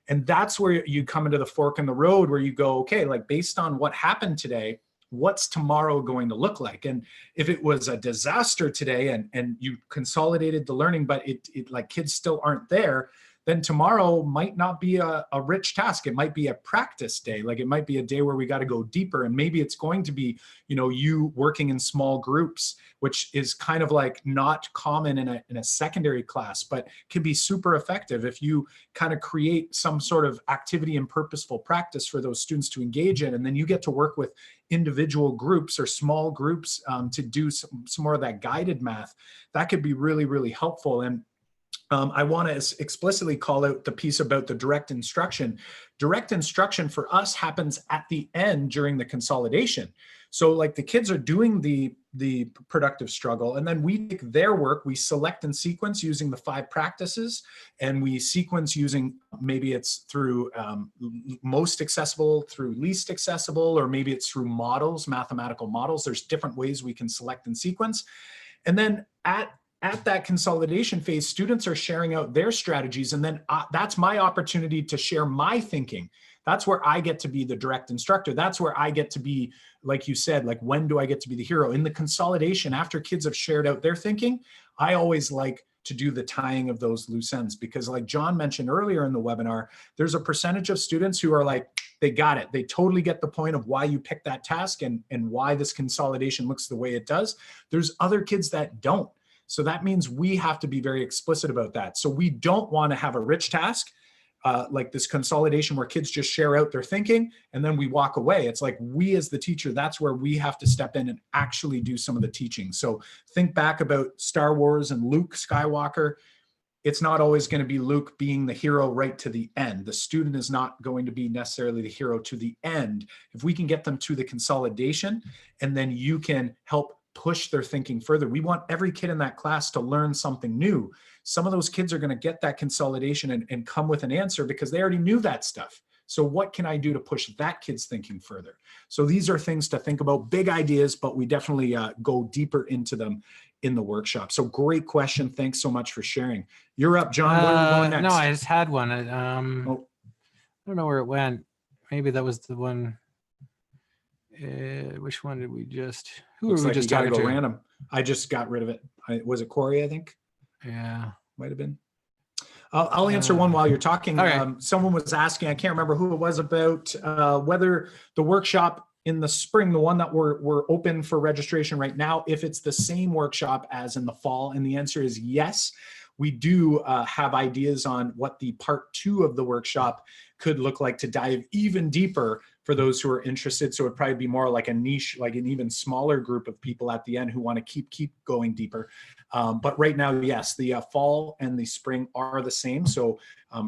And that's where you come into the fork in the road where you go, okay, like based on what happened today, what's tomorrow going to look like? And if it was a disaster today and you consolidated the learning, but it like kids still aren't there, then tomorrow might not be a rich task. It might be a practice day. Like it might be a day where we got to go deeper. And maybe it's going to be, you working in small groups, which is kind of like not common in a secondary class, but can be super effective if you kind of create some sort of activity and purposeful practice for those students to engage in. And then you get to work with individual groups or small groups to do some more of that guided math. That could be really, really helpful. And I want to explicitly call out the piece about the direct instruction. Direct instruction for us happens at the end during the consolidation. So like the kids are doing the productive struggle, and then we take their work, we select and sequence using the 5 practices, and we sequence using, maybe it's through most accessible, through least accessible, or maybe it's through models, mathematical models. There's different ways we can select and sequence. And then at that consolidation phase, students are sharing out their strategies, and then that's my opportunity to share my thinking. That's where I get to be the direct instructor. That's where I get to be, like you said, like when do I get to be the hero? In the consolidation, after kids have shared out their thinking, I always like to do the tying of those loose ends, because like John mentioned earlier in the webinar, there's a percentage of students who are like, they got it. They totally get the point of why you picked that task and why this consolidation looks the way it does. There's other kids that don't. So that means we have to be very explicit about that. So we don't want to have a rich task like this consolidation where kids just share out their thinking and then we walk away. It's like we as the teacher, that's where we have to step in and actually do some of the teaching. So think back about Star Wars and Luke Skywalker. It's not always going to be Luke being the hero right to the end. The student is not going to be necessarily the hero to the end. If we can get them to the consolidation, and then you can help push their thinking further. We want every kid in that class to learn something new. Some of those kids are going to get that consolidation and come with an answer because they already knew that stuff. So what can I do to push that kid's thinking further? So these are things to think about, big ideas, but we definitely go deeper into them in the workshop. So great question. Thanks so much for sharing. You're up, John. Where are we going next? No, I just had one. I don't know where it went. Maybe that was the one. Which one did we just? Who were we just talking to? Random. I just got rid of it. Was it Corey? I think. Yeah, might have been. I'll answer one while you're talking. Okay. Someone was asking, I can't remember who it was, about whether the workshop in the spring, the one that we're open for registration right now, if it's the same workshop as in the fall. And the answer is yes. We do have ideas on what the part 2 of the workshop could look like to dive even deeper for those who are interested. So it'd probably be more like a niche, like an even smaller group of people at the end who want to keep going deeper. But right now, yes, the fall and the spring are the same. So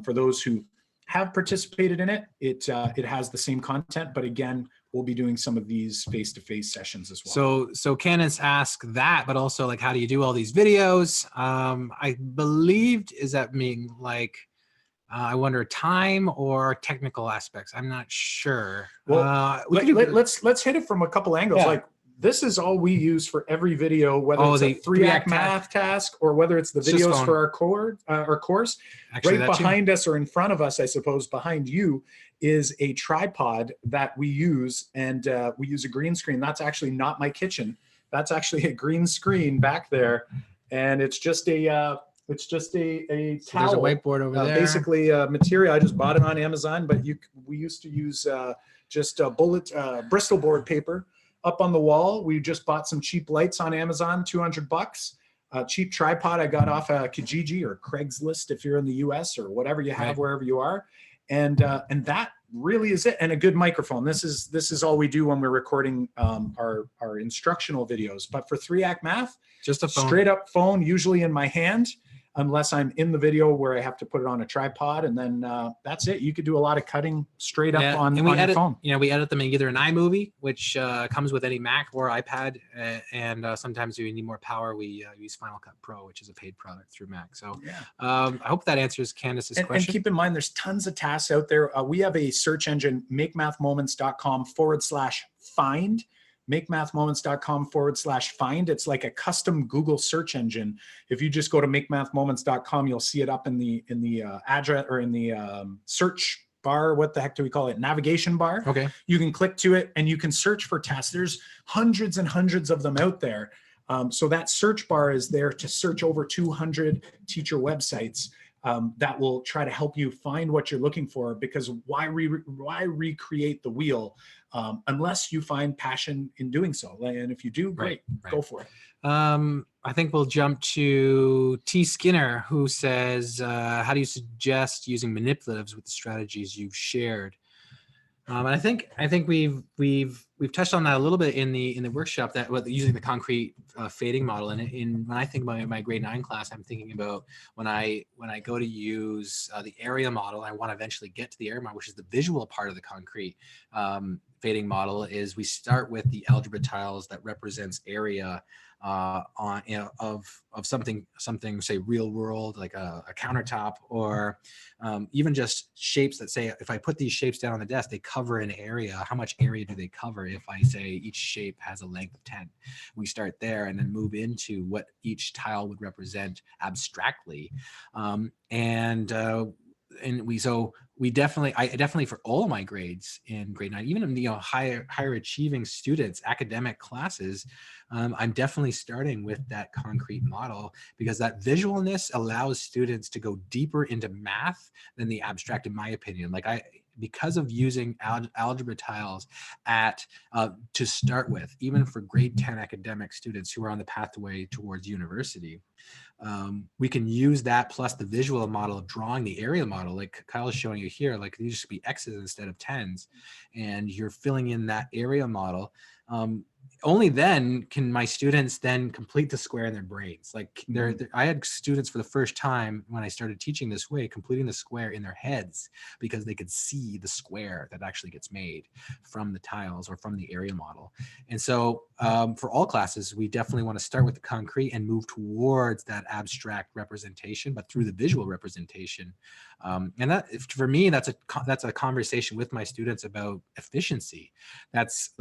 for those who have participated in it, it has the same content, but again, we'll be doing some of these face-to-face sessions as well. So Candace asked that, but also like, how do you do all these videos? I believed, is that mean like, I wonder time or technical aspects? I'm not sure. Well, let's hit it from a couple angles. Yeah. Like, this is all we use for every video, whether it's the a three-act math task or whether it's the videos for our course. Actually, right behind us, or in front of us, I suppose, behind you, is a tripod that we use, and we use a green screen. That's actually not my kitchen. That's actually a green screen back there, and it's just a towel. There's a whiteboard over there. Basically, material. I just bought it on Amazon, but we used to use just Bristol board paper up on the wall. We just bought some cheap lights on Amazon, $200. Cheap tripod I got off Kijiji or Craigslist if you're in the US, or whatever you have wherever you are, and that really is it. And a good microphone. This is all we do when we're recording our instructional videos. But for 3-act math, just a phone. Straight up phone, usually in my hand, unless I'm in the video where I have to put it on a tripod, and then that's it. You could do a lot of cutting straight up on your phone. You know, we edit them in either an iMovie, which comes with any Mac or iPad, and sometimes we need more power. We use Final Cut Pro, which is a paid product through Mac. So I hope that answers Candace's question. And keep in mind, there's tons of tasks out there. We have a search engine, makemathmoments.com/find. makemathmoments.com/find. It's like a custom Google search engine. If you just go to makemathmoments.com, you'll see it up in the address, or in the search bar. What the heck do we call it? Navigation bar. Okay. You can click to it and you can search for tests. There's hundreds and hundreds of them out there. So that search bar is there to search over 200 teacher websites. That will try to help you find what you're looking for, because why recreate the wheel unless you find passion in doing so? And if you do, great, go for it. I think we'll jump to T. Skinner, who says, how do you suggest using manipulatives with the strategies you've shared? And I think we've touched on that a little bit in the workshop, that using the concrete fading model. And when I think about my grade 9 class, I'm thinking about when I go to use the area model. I want to eventually get to the area model, which is the visual part of the concrete fading model. Is we start with the algebra tiles that represents area of something, say real world, like a countertop, or even just shapes that say, if I put these shapes down on the desk, they cover an area. How much area do they cover? If I say each shape has a length of 10, we start there and then move into what each tile would represent abstractly. I definitely for all of my grades in grade 9, even in higher achieving students, academic classes, I'm definitely starting with that concrete model, because that visualness allows students to go deeper into math than the abstract, in my opinion. Because of using algebra tiles to start with, even for grade 10 academic students who are on the pathway towards university, we can use that plus the visual model of drawing the area model, like Kyle's showing you here. Like, these should be X's instead of 10s, and you're filling in that area model. Only then can my students then complete the square in their brains. Like, I had students for the first time when I started teaching this way, completing the square in their heads, because they could see the square that actually gets made from the tiles or from the area model. And so for all classes, we definitely want to start with the concrete and move towards that abstract representation, but through the visual representation. And that, for me, that's a conversation with my students about efficiency. Let's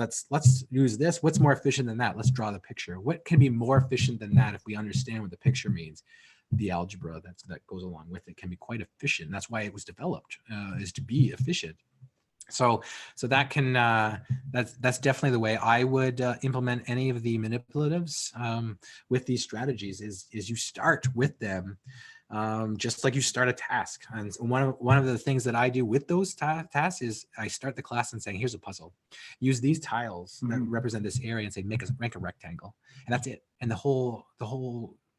use this. What's more efficient than that? Let's draw the picture. What can be more efficient than that if we understand what the picture means? The algebra that goes along with it can be quite efficient. That's why it was developed, is to be efficient. So that can that's definitely the way I would implement any of the manipulatives with these strategies. Is you start with them. Just like you start a task. And one of the things that I do with those tasks is I start the class and saying, here's a puzzle. Use these tiles that represent this area and say, make a rectangle. And that's it. And the whole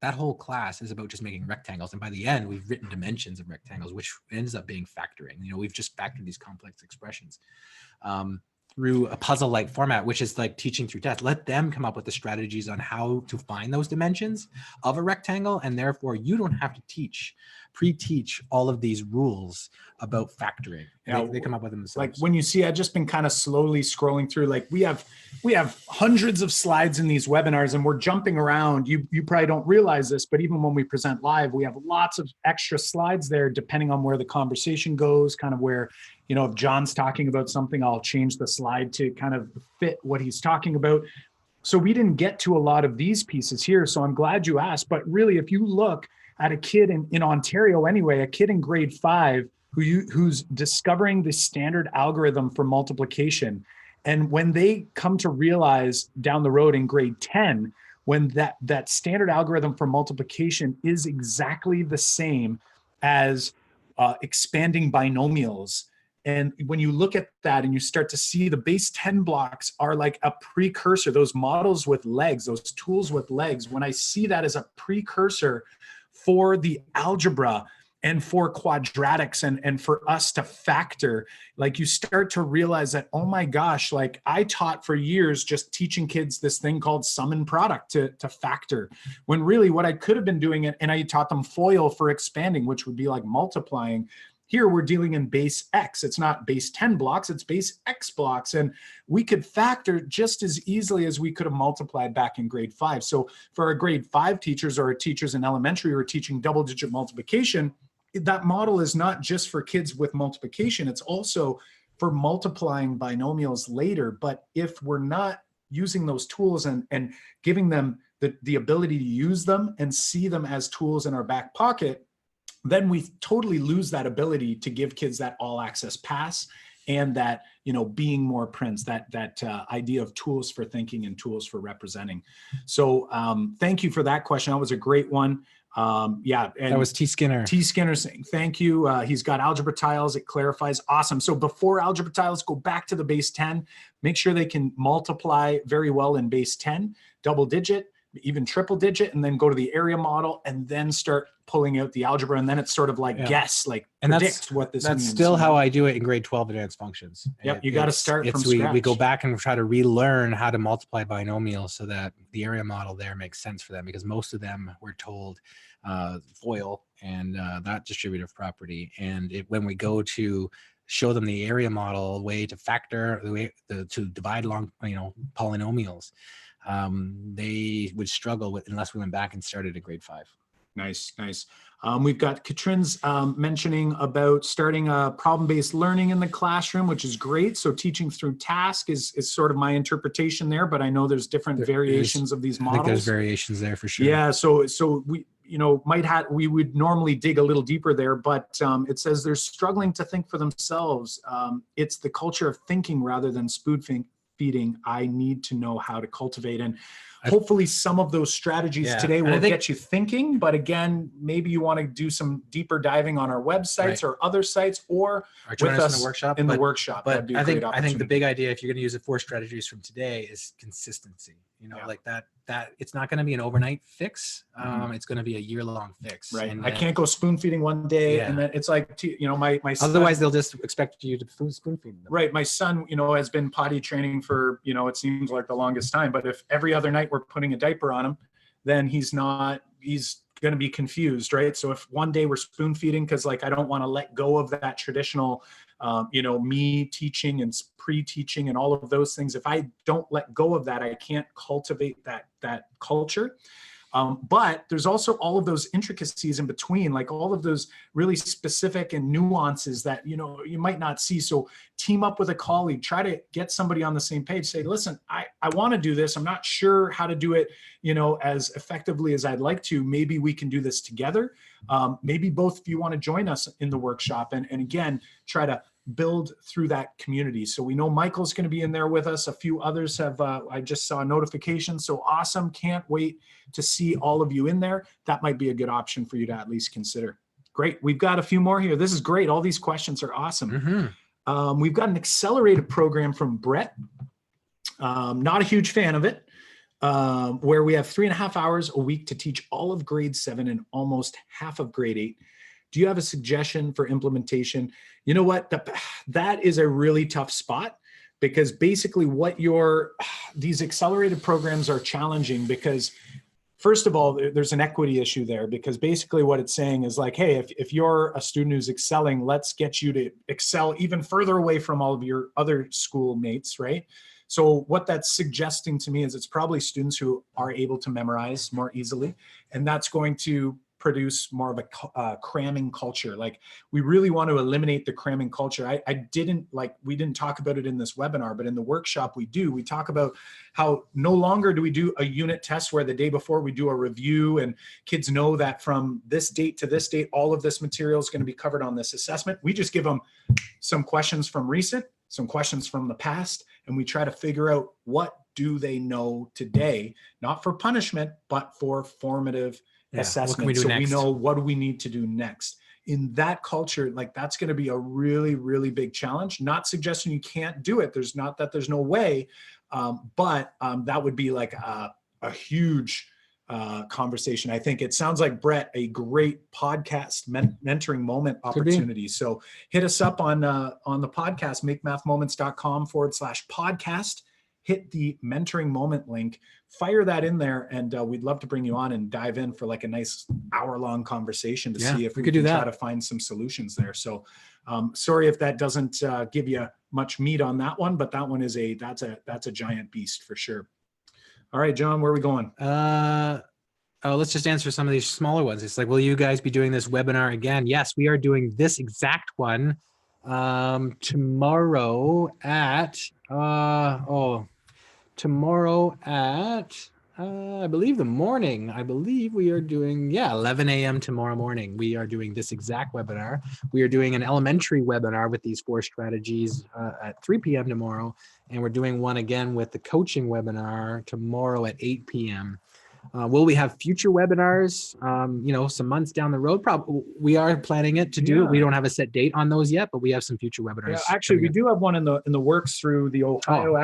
that whole class is about just making rectangles. And by the end, we've written dimensions of rectangles, which ends up being factoring. We've just factored these complex expressions through a puzzle-like format, which is like teaching through tests. Let them come up with the strategies on how to find those dimensions of a rectangle. And therefore you don't have to pre-teach all of these rules about factoring. They come up with them themselves. Like when you see, I've just been kind of slowly scrolling through, like we have hundreds of slides in these webinars and we're jumping around. You probably don't realize this, but even when we present live, we have lots of extra slides there, depending on where the conversation goes, kind of where, if John's talking about something, I'll change the slide to kind of fit what he's talking about. So we didn't get to a lot of these pieces here. So I'm glad you asked, but really, if you look at a kid in Ontario anyway, a kid in grade 5 who's discovering the standard algorithm for multiplication. And when they come to realize down the road in grade 10, when that standard algorithm for multiplication is exactly the same as expanding binomials. And when you look at that and you start to see the base 10 blocks are like a precursor, those models with legs, those tools with legs, when I see that as a precursor for the algebra and for quadratics and for us to factor, like you start to realize that, oh my gosh, like I taught for years just teaching kids this thing called sum and product to factor, when really what I could have been doing, and I taught them FOIL for expanding, which would be like multiplying. Here we're dealing in base X. It's not base 10 blocks, it's base X blocks. And we could factor just as easily as we could have multiplied back in grade 5. So for our grade 5 teachers or our teachers in elementary who are teaching double-digit multiplication, that model is not just for kids with multiplication, it's also for multiplying binomials later. But if we're not using those tools and giving them the ability to use them and see them as tools in our back pocket, then we totally lose that ability to give kids that all access pass and that, being more Prince, that idea of tools for thinking and tools for representing. So thank you for that question. That was a great one. Yeah. And that was T. Skinner. T. Skinner saying, thank you. He's got algebra tiles. It clarifies. Awesome. So before algebra tiles, go back to the base 10, make sure they can multiply very well in base 10, double digit, even triple digit, and then go to the area model and then start pulling out the algebra. And then it's sort of like guess, like and predict what this means. That's still how I do it in grade 12 advanced functions. Yep. You got to start from scratch. We go back and try to relearn how to multiply binomials so that the area model there makes sense for them, because most of them were told FOIL and that distributive property. And when we go to show them the area model way to factor, the way to divide along, polynomials, they would struggle with unless we went back and started at grade 5. Nice. We've got Katrin's mentioning about starting problem-based learning in the classroom, which is great. So teaching through task is sort of my interpretation there, but I know there's different variations of these models. I think there's variations there for sure. Yeah. So we, we would normally dig a little deeper there, but it says they're struggling to think for themselves. It's the culture of thinking rather than spoon feeding. I need to know how to cultivate. And hopefully some of those strategies today will get you thinking, but again, maybe you want to do some deeper diving on our websites or other sites or join with us in the workshop. But That'd be a great I think the big idea, if you're going to use the 4 strategies from today, is consistency. Like that it's not going to be an overnight fix. It's going to be a year-long fix. Right. And I can't go spoon feeding one day and then it's like, my son, otherwise they'll just expect you to spoon feed them. Right. My son, has been potty training for, it seems like the longest time, but if every other night we're putting a diaper on him, then he's going to be confused. Right. So if one day we're spoon feeding, because like, I don't want to let go of that traditional, me teaching and pre-teaching and all of those things. If I don't let go of that, I can't cultivate that culture. But there's also all of those intricacies in between, like all of those really specific and nuances that, you might not see. So team up with a colleague, try to get somebody on the same page, say, listen, I want to do this. I'm not sure how to do it, as effectively as I'd like to. Maybe we can do this together. Maybe both of you want to join us in the workshop and again, try to build through that community. So we know Michael's going to be in there with us. A few others have, I just saw a notification. So awesome. Can't wait to see all of you in there. That might be a good option for you to at least consider. Great. We've got a few more here. This is great. All these questions are awesome. We've got an accelerated program from Brett. Not a huge fan of it. where we have 3.5 hours a week to teach all of grade 7 and almost half of grade 8. Do you have a suggestion for implementation? You know what? That is a really tough spot, because basically these accelerated programs are challenging because, first of all, there's an equity issue there, because basically what it's saying is like, hey, if you're a student who's excelling, let's get you to excel even further away from all of your other schoolmates, right? So what that's suggesting to me is it's probably students who are able to memorize more easily, and that's going to produce more of a cramming culture. Like, we really want to eliminate the cramming culture. We didn't talk about it in this webinar, but in the workshop we talk about how no longer do we do a unit test where the day before we do a review and kids know that from this date to this date, all of this material is going to be covered on this assessment. We just give them some questions from recent, some questions from the past, and we try to figure out what do they know today, not for punishment, but for formative assessment. What can we do next? We know what do we need to do next. In that culture, like, that's going to be a really, really big challenge. Not suggesting you can't do it. There's no way, but that would be like a huge conversation. I think it sounds like, Brett, a great podcast mentoring moment opportunity. So hit us up on the podcast, makemathmoments.com/podcast. Hit the mentoring moment link, fire that in there, and we'd love to bring you on and dive in for like a nice hour-long conversation to see if we can try to find some solutions there. So sorry if that doesn't give you much meat on that one, but that one is that's a giant beast for sure. All right, John, where are we going? Let's just answer some of these smaller ones. It's like, will you guys be doing this webinar again? Yes, we are doing this exact one tomorrow at I believe the morning. I believe we are doing 11 a.m. tomorrow morning. We are doing this exact webinar. We are doing an elementary webinar with these 4 strategies at 3 p.m. tomorrow, and we're doing one again with the coaching webinar tomorrow at 8 p.m. Will we have future webinars, some months down the road? Probably. We are planning it to do it. We don't have a set date on those yet, but we have some future webinars. Yeah, actually, we do have one in the works through the Ohio.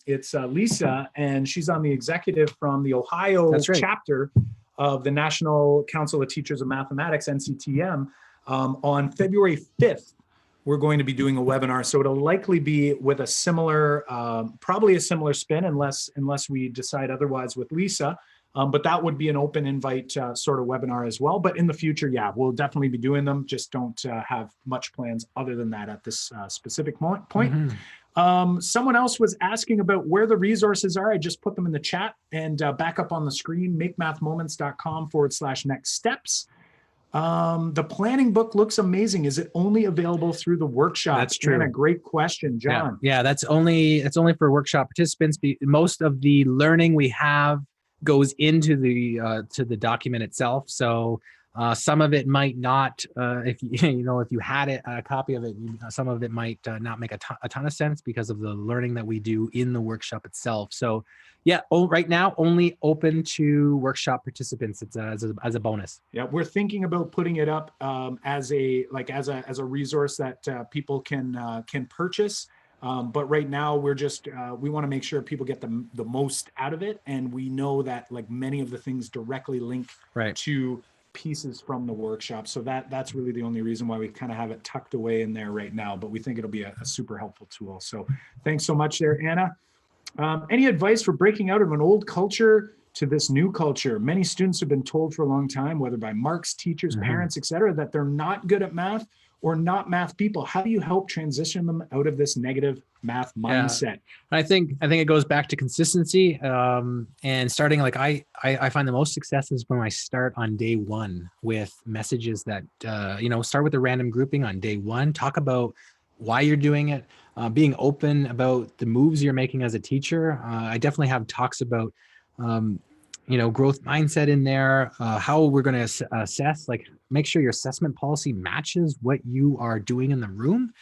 It's Lisa, and she's on the executive from the Ohio chapter of the National Council of Teachers of Mathematics, NCTM. On February 5th, we're going to be doing a webinar. So it'll likely be with a similar, probably a similar spin, unless we decide otherwise with Lisa. But that would be an open invite sort of webinar as well. But in the future, we'll definitely be doing them. Just don't have much plans other than that at this specific point. Mm-hmm. Someone else was asking about where the resources are. I just put them in the chat and back up on the screen, makemathmoments.com/next steps. The planning book looks amazing. Is it only available through the workshop? That's true. And a great question, John. Yeah, it's only for workshop participants. Most of the learning we have goes into the to the document itself. So some of it might not, if you had a copy of it, some of it might not make a ton of sense because of the learning that we do in the workshop itself. So right now only open to workshop participants. It's as a bonus. Yeah, we're thinking about putting it up as a resource that people can purchase. But right now we're just we want to make sure people get the most out of it, and we know that like many of the things directly link to pieces from the workshop. So that's really the only reason why we kind of have it tucked away in there right now. But we think it'll be a super helpful tool. So thanks so much there, Anna. Any advice for breaking out of an old culture to this new culture? Many students have been told for a long time, whether by marks, teachers, parents, etc., that they're not good at math or not math people. How do you help transition them out of this negative math mindset? I think it goes back to consistency and starting. Like I find the most success is when I start on day one with messages that start with a random grouping on day one. Talk about why you're doing it, being open about the moves you're making as a teacher. I definitely have talks about growth mindset in there, how we're going to assess, like make sure your assessment policy matches what you are doing in the room.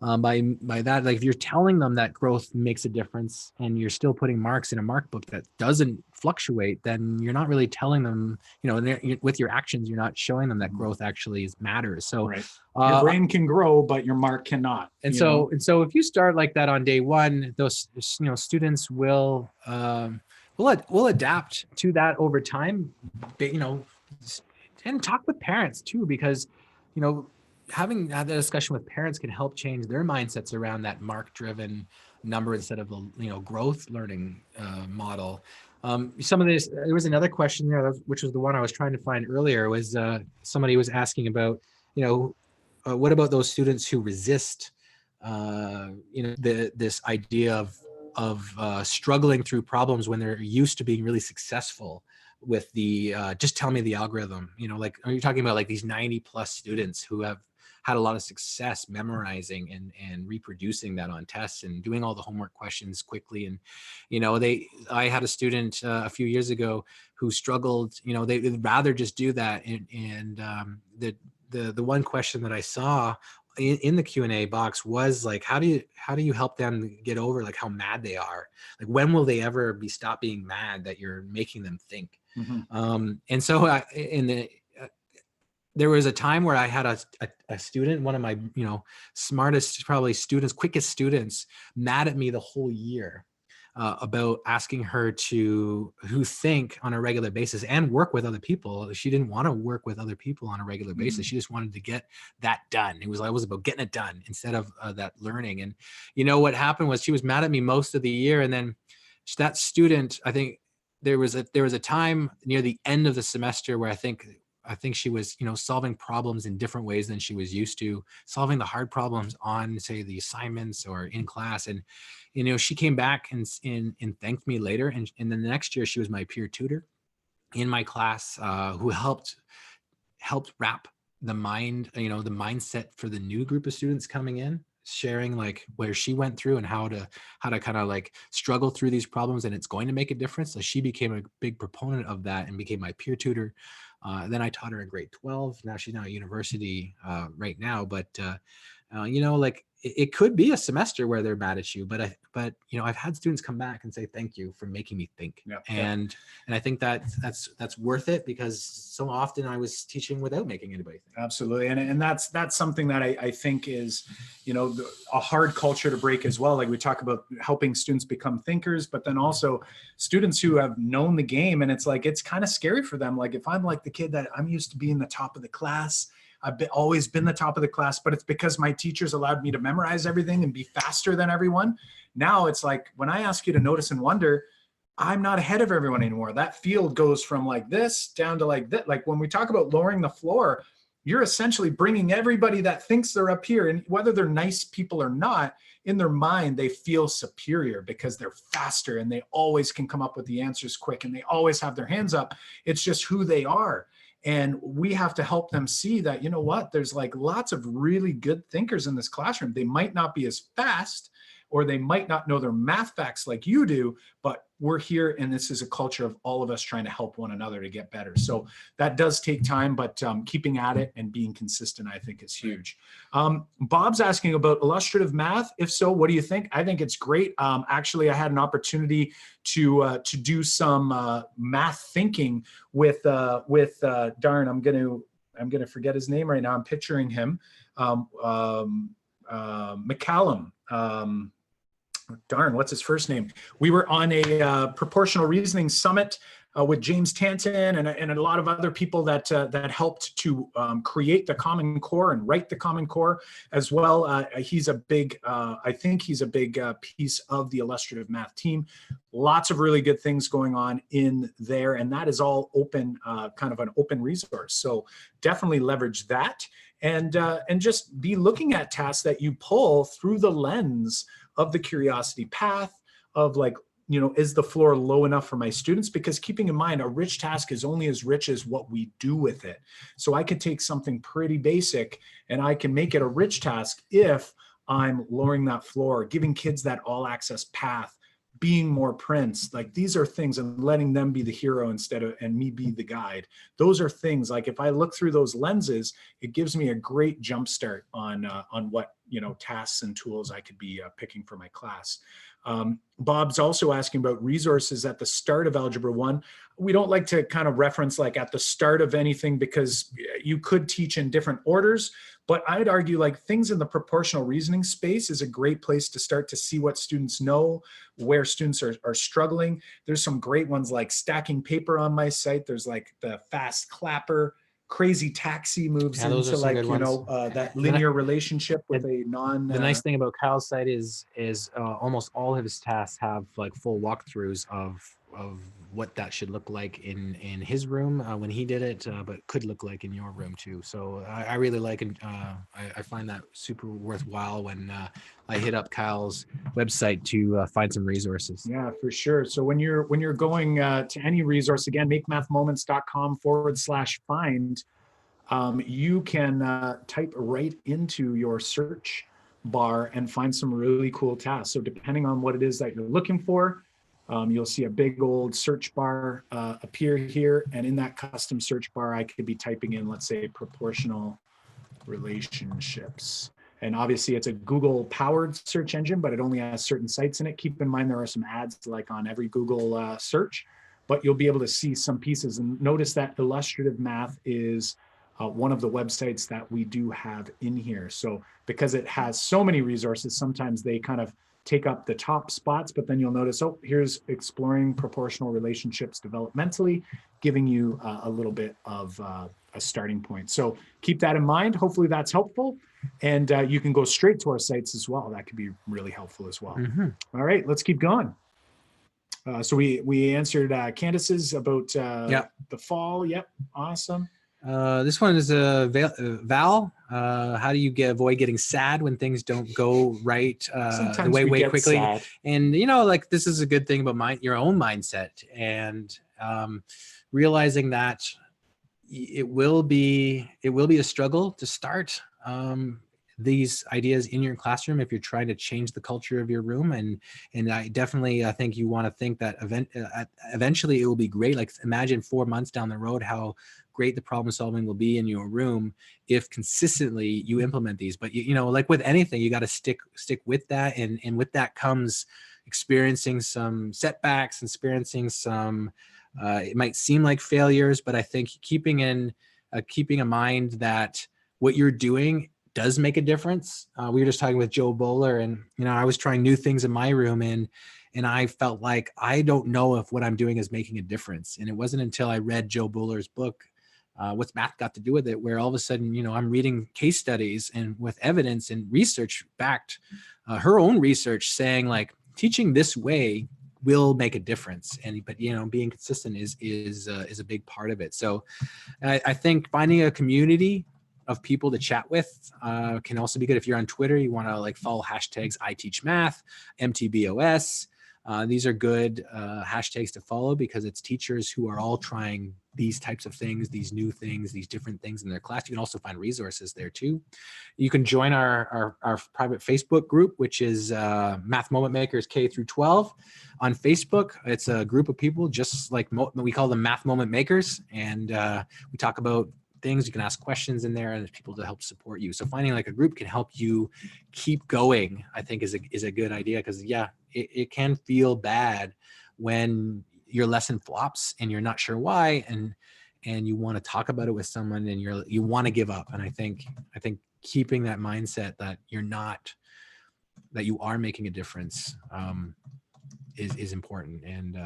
By that, like if you're telling them that growth makes a difference and you're still putting marks in a mark book that doesn't fluctuate, then you're not really telling them, with your actions, you're not showing them that growth actually matters. So your brain can grow, but your mark cannot. And so if you start like that on day one, those students will we'll adapt to that over time, you know, and talk with parents too, because, you know, having that discussion with parents can help change their mindsets around that mark-driven number instead of the, you know, growth learning model. Some of this, there was another question there, which was the one I was trying to find earlier, was somebody was asking about, you know, what about those students who resist, you know, this idea of struggling through problems when they're used to being really successful with the just tell me the algorithm, you know, like, are you talking about like these 90+ students who have had a lot of success memorizing and reproducing that on tests and doing all the homework questions quickly? And, you know, I had a student a few years ago who struggled, you know, they'd rather just do that. And the one question that I saw in the Q&A box was like, how do you help them get over like how mad they are? Like, when will they ever stop being mad that you're making them think? And so there was a time where I had a student, one of my, you know, smartest, probably students, quickest students, mad at me the whole year about asking her to think on a regular basis and work with other people. She didn't want to work with other people on a regular basis. She just wanted to get that done. It was about getting it done instead of that learning. And, you know, what happened was she was mad at me most of the year. And then that student, I think there was a time near the end of the semester where I think she was, you know, solving problems in different ways than she was used to, solving the hard problems on, say, the assignments or in class. And, you know, she came back and thanked me later. And then the next year, she was my peer tutor in my class, who helped wrap the mindset for the new group of students coming in, sharing like where she went through and how to kind of like struggle through these problems, and it's going to make a difference. So she became a big proponent of that and became my peer tutor. Then I taught her in grade 12. Now she's at university right now. But, you know, like it could be a semester where they're mad at you. But, you know, I've had students come back and say, thank you for making me think. And I think that's worth it, because so often I was teaching without making anybody think. Absolutely. And that's something that I think is, you know, a hard culture to break as well. Like we talk about helping students become thinkers, but then also students who have known the game, and it's like, it's kind of scary for them. Like if I'm like the kid that I'm used to being the top of the class, always been the top of the class, but it's because my teachers allowed me to memorize everything and be faster than everyone. Now it's like, when I ask you to notice and wonder, I'm not ahead of everyone anymore. That field goes from like this down to like that. Like when we talk about lowering the floor, you're essentially bringing everybody that thinks they're up here, and whether they're nice people or not, in their mind, they feel superior because they're faster and they always can come up with the answers quick and they always have their hands up. It's just who they are. And we have to help them see that, you know what, there's like lots of really good thinkers in this classroom. They might not be as fast, or they might not know their math facts like you do, but we're here, and this is a culture of all of us trying to help one another to get better. So that does take time, but keeping at it and being consistent, I think, is huge. Bob's asking about illustrative math. If so, what do you think? I think it's great. Actually, I had an opportunity to do some math thinking with darn, I'm gonna forget his name right now. I'm picturing him, McCallum. Darn, what's his first name? We were on a proportional reasoning summit with James Tanton and a lot of other people that helped to create the Common Core and write the Common Core as well. He's a big, I think he's a big piece of the illustrative math team. Lots of really good things going on in there, and that is all open, kind of an open resource. So definitely leverage that, and just be looking at tasks that you pull through the lens of the curiosity path of like, you know, is the floor low enough for my students? Because keeping in mind, a rich task is only as rich as what we do with it. So I could take something pretty basic and I can make it a rich task if I'm lowering that floor, giving kids that all access path, being more Prince. Like these are things, and letting them be the hero and me be the guide. Those are things like, if I look through those lenses, it gives me a great jump start on tasks and tools I could be picking for my class. Bob's also asking about resources at the start of Algebra 1. We don't like to kind of reference like at the start of anything because you could teach in different orders, but I'd argue like things in the proportional reasoning space is a great place to start to see what students know, where students are struggling. There's some great ones like Stacking Paper on my site. There's like the Fast Clapper. Crazy Taxi moves those are into some like, good ones. that linear relationship with a The nice thing about Kyle's site is almost all of his tasks have like full walkthroughs of what that should look like in his room when he did it, but could look like in your room too. So I really like and I find that super worthwhile when I hit up Kyle's website to find some resources. Yeah, for sure. So when you're going to any resource, again, makemathmoments.com/find, you can type right into your search bar and find some really cool tasks. So depending on what it is that you're looking for, you'll see a big old search bar appear here. And in that custom search bar, I could be typing in, let's say, proportional relationships. And obviously it's a Google powered search engine, but it only has certain sites in it. Keep in mind, there are some ads like on every Google search, but you'll be able to see some pieces. And notice that Illustrative Math is one of the websites that we do have in here. So because it has so many resources, sometimes they kind of take up the top spots, but then you'll notice, oh, here's exploring proportional relationships developmentally, giving you a little bit of a starting point. So keep that in mind. Hopefully that's helpful. And you can go straight to our sites as well. That could be really helpful as well. Mm-hmm. All right, let's keep going. So we answered Candace's about the fall. Yep, awesome. This one is Val. How do you avoid getting sad when things don't go right the way quickly? Sad. And like this is a good thing about your own mindset and realizing that it will be a struggle to start these ideas in your classroom if you're trying to change the culture of your room. And I think you want to think that eventually it will be great. Like imagine 4 months down the road how great the problem solving will be in your room if consistently you implement these. But like with anything, you got to stick with that, and with that comes experiencing some setbacks, experiencing some it might seem like failures, but I think keeping in mind that what you're doing does make a difference. We were just talking with Joe Bowler, and I was trying new things in my room, and I felt like I don't know if what I'm doing is making a difference. And it wasn't until I read Joe Bowler's book, What's Math Got to Do with It, where all of a sudden, I'm reading case studies and with evidence and research backed, her own research saying like teaching this way will make a difference. But being consistent is a big part of it. So I think finding a community of people to chat with can also be good. If you're on Twitter, you want to like follow hashtags #ITeachMath, MTBOS. These are good hashtags to follow because it's teachers who are all trying these types of things, these new things, these different things in their class. You can also find resources there too. You can join our private Facebook group, which is Math Moment Makers K through 12 on Facebook. It's a group of people just like we call them Math Moment Makers, and we talk about things. You can ask questions in there, and there's people to help support you. So finding like a group can help you keep going, I think is a good idea, because it can feel bad when your lesson flops and you're not sure why, and you want to talk about it with someone, and you want to give up. And I think keeping that mindset that you are making a difference is important, and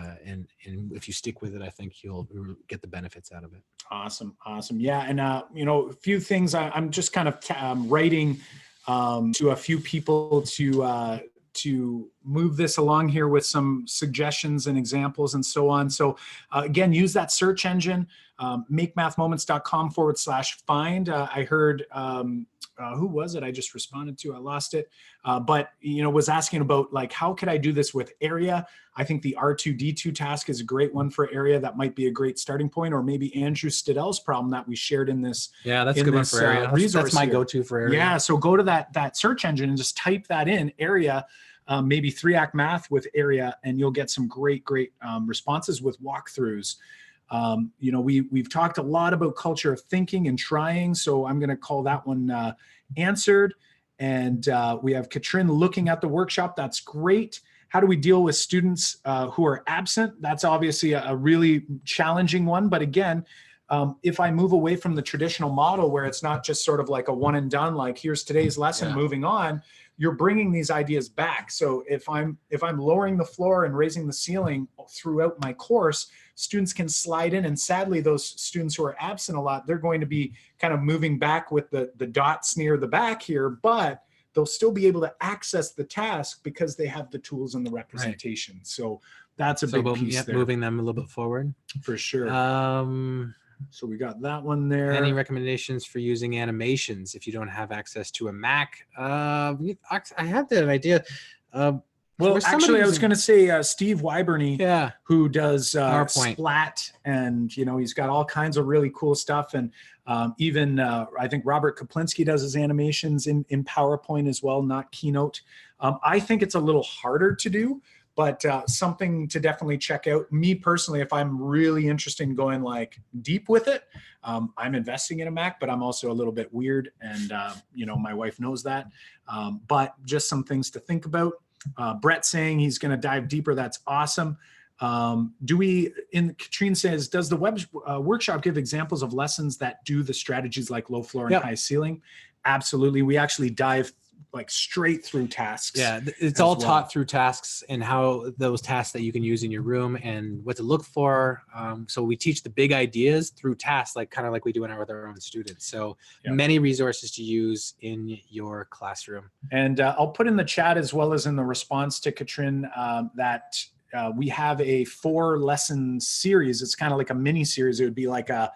if you stick with it, I think you'll get the benefits out of it. Awesome. Yeah, and a few things I'm just kind of writing to a few people to move this along here with some suggestions and examples and so on. So again, use that search engine, makemathmoments.com/find. I heard, who was it? I just responded to, I lost it. But, was asking about like, how could I do this with area? I think the R2D2 task is a great one for area. That might be a great starting point, or maybe Andrew Stidell's problem that we shared in this. Yeah, that's a good one for area. That's my go-to for area. Yeah, so go to that search engine and just type that in, area, maybe 3-act math with area, and you'll get some great responses with walkthroughs. We've talked a lot about culture of thinking and trying, so I'm going to call that one answered. And we have Katrin looking at the workshop. That's great. How do we deal with students who are absent? That's obviously a really challenging one. But again, if I move away from the traditional model where it's not just sort of like a one and done, like here's today's lesson, moving on, you're bringing these ideas back. So if I'm lowering the floor and raising the ceiling throughout my course, students can slide in. And sadly, those students who are absent a lot, they're going to be kind of moving back with the dots near the back here, but they'll still be able to access the task because they have the tools and the representation. Right. So that's a big piece there. Moving them a little bit forward. For sure. So we got that one there. Any recommendations for using animations if you don't have access to a Mac? I have that idea. Well, actually, I was going to say Steve Wyberny, who does Splat, and he's got all kinds of really cool stuff. And even I think Robert Kaplinski does his animations in PowerPoint as well, not Keynote. I think it's a little harder to do, but something to definitely check out. Me personally, if I'm really interested in going like deep with it, I'm investing in a Mac, but I'm also a little bit weird, and my wife knows that. But just some things to think about. Brett saying he's going to dive deeper. That's awesome. Katrine says, does the web workshop give examples of lessons that do the strategies like low floor and high ceiling? Absolutely. We actually dive like straight through tasks. Yeah, it's all taught through tasks and how those tasks that you can use in your room and what to look for. So we teach the big ideas through tasks, kind of like we do with our own students. So many resources to use in your classroom. And I'll put in the chat as well as in the response to Katrin that we have a 4-lesson series. It's kind of like a mini series. It would be like a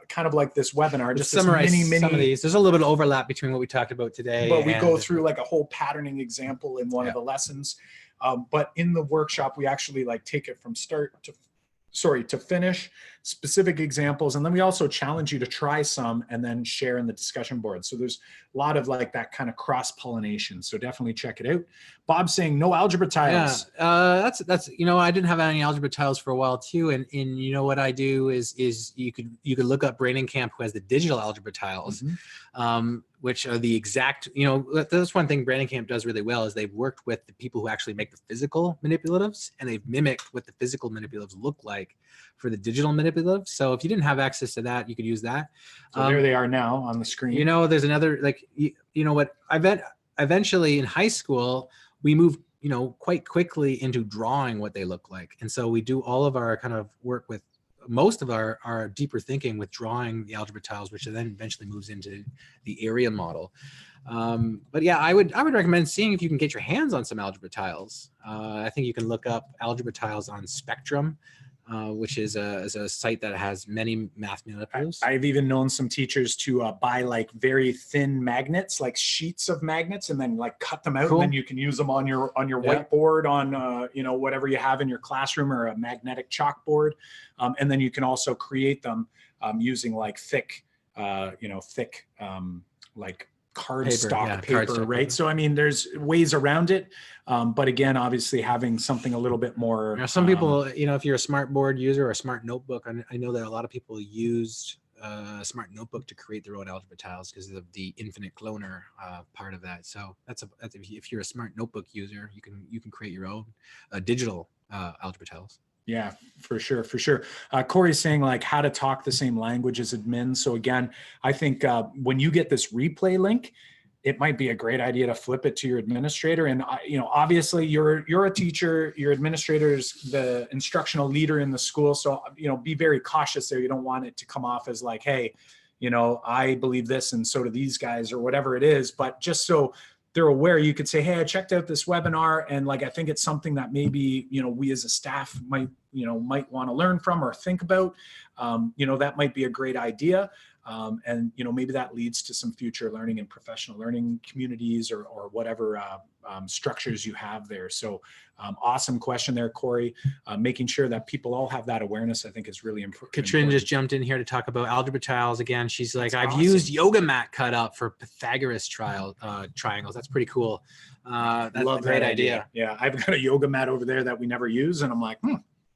kind of like this webinar, just summarize some of these. There's a little bit of overlap between what we talked about today. But we go through like a whole patterning example in one of the lessons. But in the workshop, we actually take it from start to finish, specific examples. And then we also challenge you to try some and then share in the discussion board. So there's a lot of that kind of cross-pollination. So definitely check it out. Bob's saying no algebra tiles. Yeah, that's I didn't have any algebra tiles for a while too. And what I do is you could look up Braining Camp, who has the digital algebra tiles, which are the exact, that's one thing Braining Camp does really well is they've worked with the people who actually make the physical manipulatives, and they've mimicked what the physical manipulatives look like for the digital manipulatives. So if you didn't have access to that, you could use that. So there they are now on the screen. There's another, eventually in high school, we moved, quite quickly into drawing what they look like. And so we do all of our kind of work with most of our deeper thinking with drawing the algebra tiles, which then eventually moves into the area model. But yeah, I would recommend seeing if you can get your hands on some algebra tiles. I think you can look up algebra tiles on Spectrum, which is a site that has many math manipulatives. I've even known some teachers to buy very thin magnets, like sheets of magnets, and then cut them out, and then you can use them on your whiteboard, on whatever you have in your classroom, or a magnetic chalkboard, and then you can also create them using thick cardstock paper, right? So there's ways around it, but again, obviously having something a little bit more. Some people, if you're a smart board user or a smart notebook, I know that a lot of people used a smart notebook to create their own algebra tiles because of the infinite cloner part of that. So if you're a smart notebook user, you can create your own digital algebra tiles. Yeah, for sure. Corey's saying how to talk the same language as admin. So again, I think when you get this replay link, it might be a great idea to flip it to your administrator. And obviously you're a teacher, your administrator is the instructional leader in the school. So be very cautious there. You don't want it to come off as hey, I believe this and so do these guys, or whatever it is. But just so they're aware, you could say, hey, I checked out this webinar, and I think it's something that maybe, we as a staff might want to learn from or think about. That might be a great idea. And maybe that leads to some future learning and professional learning communities or whatever structures you have there. So awesome question there, Corey. Making sure that people all have that awareness, I think, is really important. Katrin just jumped in here to talk about algebra tiles again. She's like, I've used yoga mat cut up for Pythagoras triangles. That's pretty cool. That's Love a great that idea. Yeah, I've got a yoga mat over there that we never use, and I'm like,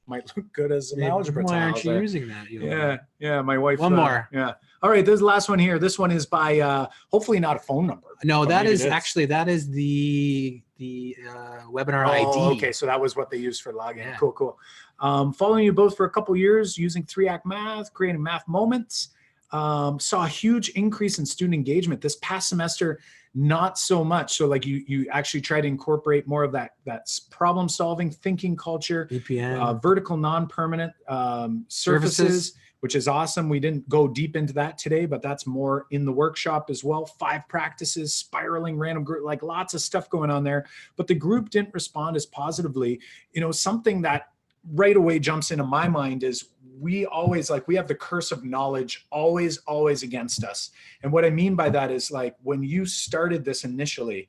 might look good as an algebra Why tile aren't you there. using that? Yeah, my wife. One more. Yeah. All right, this last one here. This one is by hopefully not a phone number. No, but that maybe is it actually the webinar ID. Okay, so that was what they used for login. Yeah. Cool. Following you both for a couple years using 3-Act Math, creating math moments, saw a huge increase in student engagement this past semester. Not so much. So like you actually try to incorporate more of that problem solving thinking culture, VPN, vertical non-permanent surfaces, which is awesome. We didn't go deep into that today, but that's more in the workshop as well. 5 practices, spiraling random group, like lots of stuff going on there. But the group didn't respond as positively. Something that right away jumps into my mind is we always we have the curse of knowledge always against us. And what I mean by that is like when you started this initially,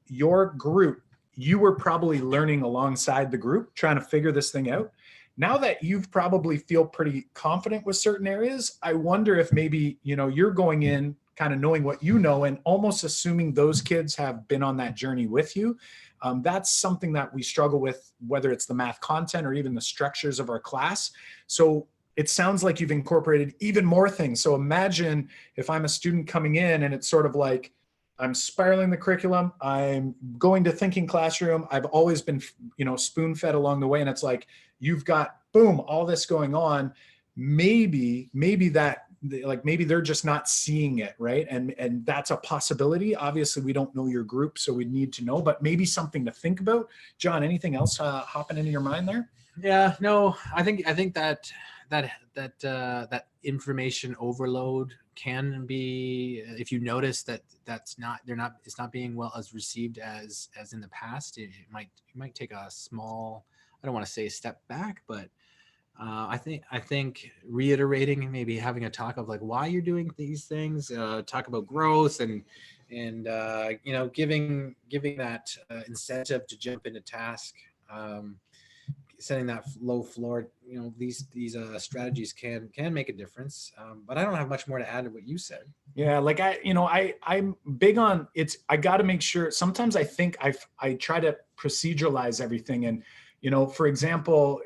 your group, you were probably learning alongside the group, trying to figure this thing out. Now that you've probably feel pretty confident with certain areas, I wonder if maybe, you're going in kind of knowing what you know and almost assuming those kids have been on that journey with you. That's something that we struggle with, whether it's the math content or even the structures of our class. So it sounds like you've incorporated even more things. So imagine if I'm a student coming in and it's sort of like, I'm spiraling the curriculum, I'm going to thinking classroom, I've always been, spoon-fed along the way. And it's like, you've got, boom, all this going on. Maybe they're just not seeing it, right? And that's a possibility. Obviously, we don't know your group, so we need to know, but maybe something to think about. John, anything else hopping into your mind there? Yeah, no, I think that information overload can be, if you notice that it's not being well as received as in the past, it might take a small, I don't want to say a step back, but I think reiterating, maybe having a talk of like why you're doing these things, talk about growth and giving that incentive to jump into task, setting that low floor. These strategies can make a difference. But I don't have much more to add to what you said. Yeah, like I'm big on it's. I got to make sure. Sometimes I think I try to proceduralize everything and. For example,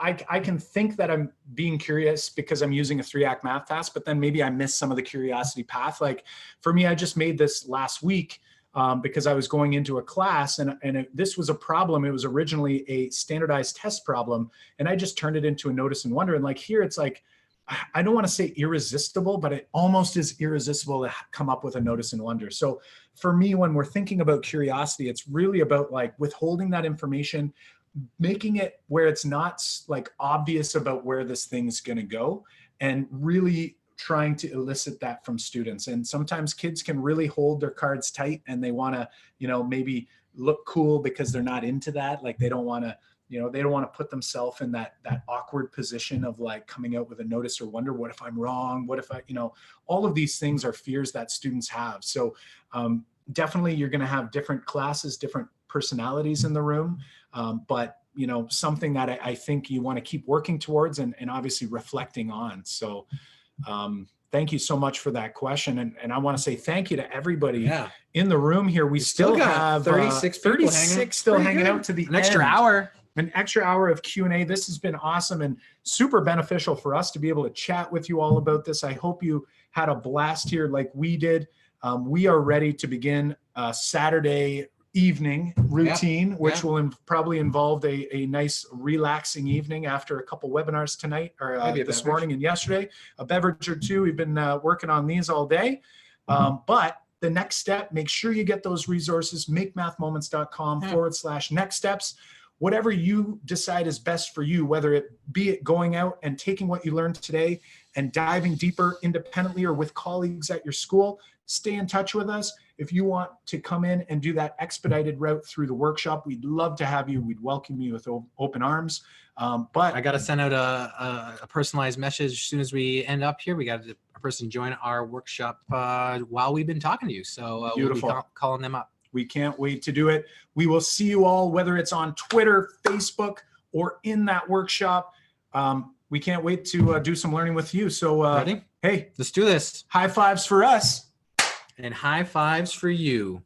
I can think that I'm being curious because I'm using a 3-Act Math task, but then maybe I miss some of the curiosity path. Like for me, I just made this last week because I was going into a class and this was a problem. It was originally a standardized test problem. And I just turned it into a notice and wonder. And like here, it's like, I don't want to say irresistible, but it almost is irresistible to come up with a notice and wonder. So for me, when we're thinking about curiosity, it's really about like withholding that information, making it where it's not like obvious about where this thing's going to go, and really trying to elicit that from students. And sometimes kids can really hold their cards tight and they want to, maybe look cool because they're not into that. Like they don't want to, they don't want to put themselves in that awkward position of like coming out with a notice or wonder, what if I'm wrong? What if I, all of these things are fears that students have. So definitely you're going to have different classes, different personalities in the room. But something that I think you want to keep working towards and obviously reflecting on. So thank you so much for that question. And I want to say thank you to everybody in the room here. We still have 36 still hanging out to the end. An extra hour of Q&A. This has been awesome and super beneficial for us to be able to chat with you all about this. I hope you had a blast here like we did. We are ready to begin Saturday evening routine, which will probably involve a nice relaxing evening after a couple webinars tonight or this morning and yesterday, a beverage or two. We've been working on these all day. But the next step, make sure you get those resources, makemathmoments.com/next steps. Whatever you decide is best for you, whether it be going out and taking what you learned today and diving deeper independently or with colleagues at your school, stay in touch with us. If you want to come in and do that expedited route through the workshop, we'd love to have you. We'd welcome you with open arms. But I got to send out a personalized message as soon as we end up here. We got a person join our workshop while we've been talking to you. So beautiful. We'll be calling them up. We can't wait to do it. We will see you all, whether it's on Twitter, Facebook, or in that workshop. We can't wait to do some learning with you. So ready? Hey, let's do this. High fives for us. And high fives for you.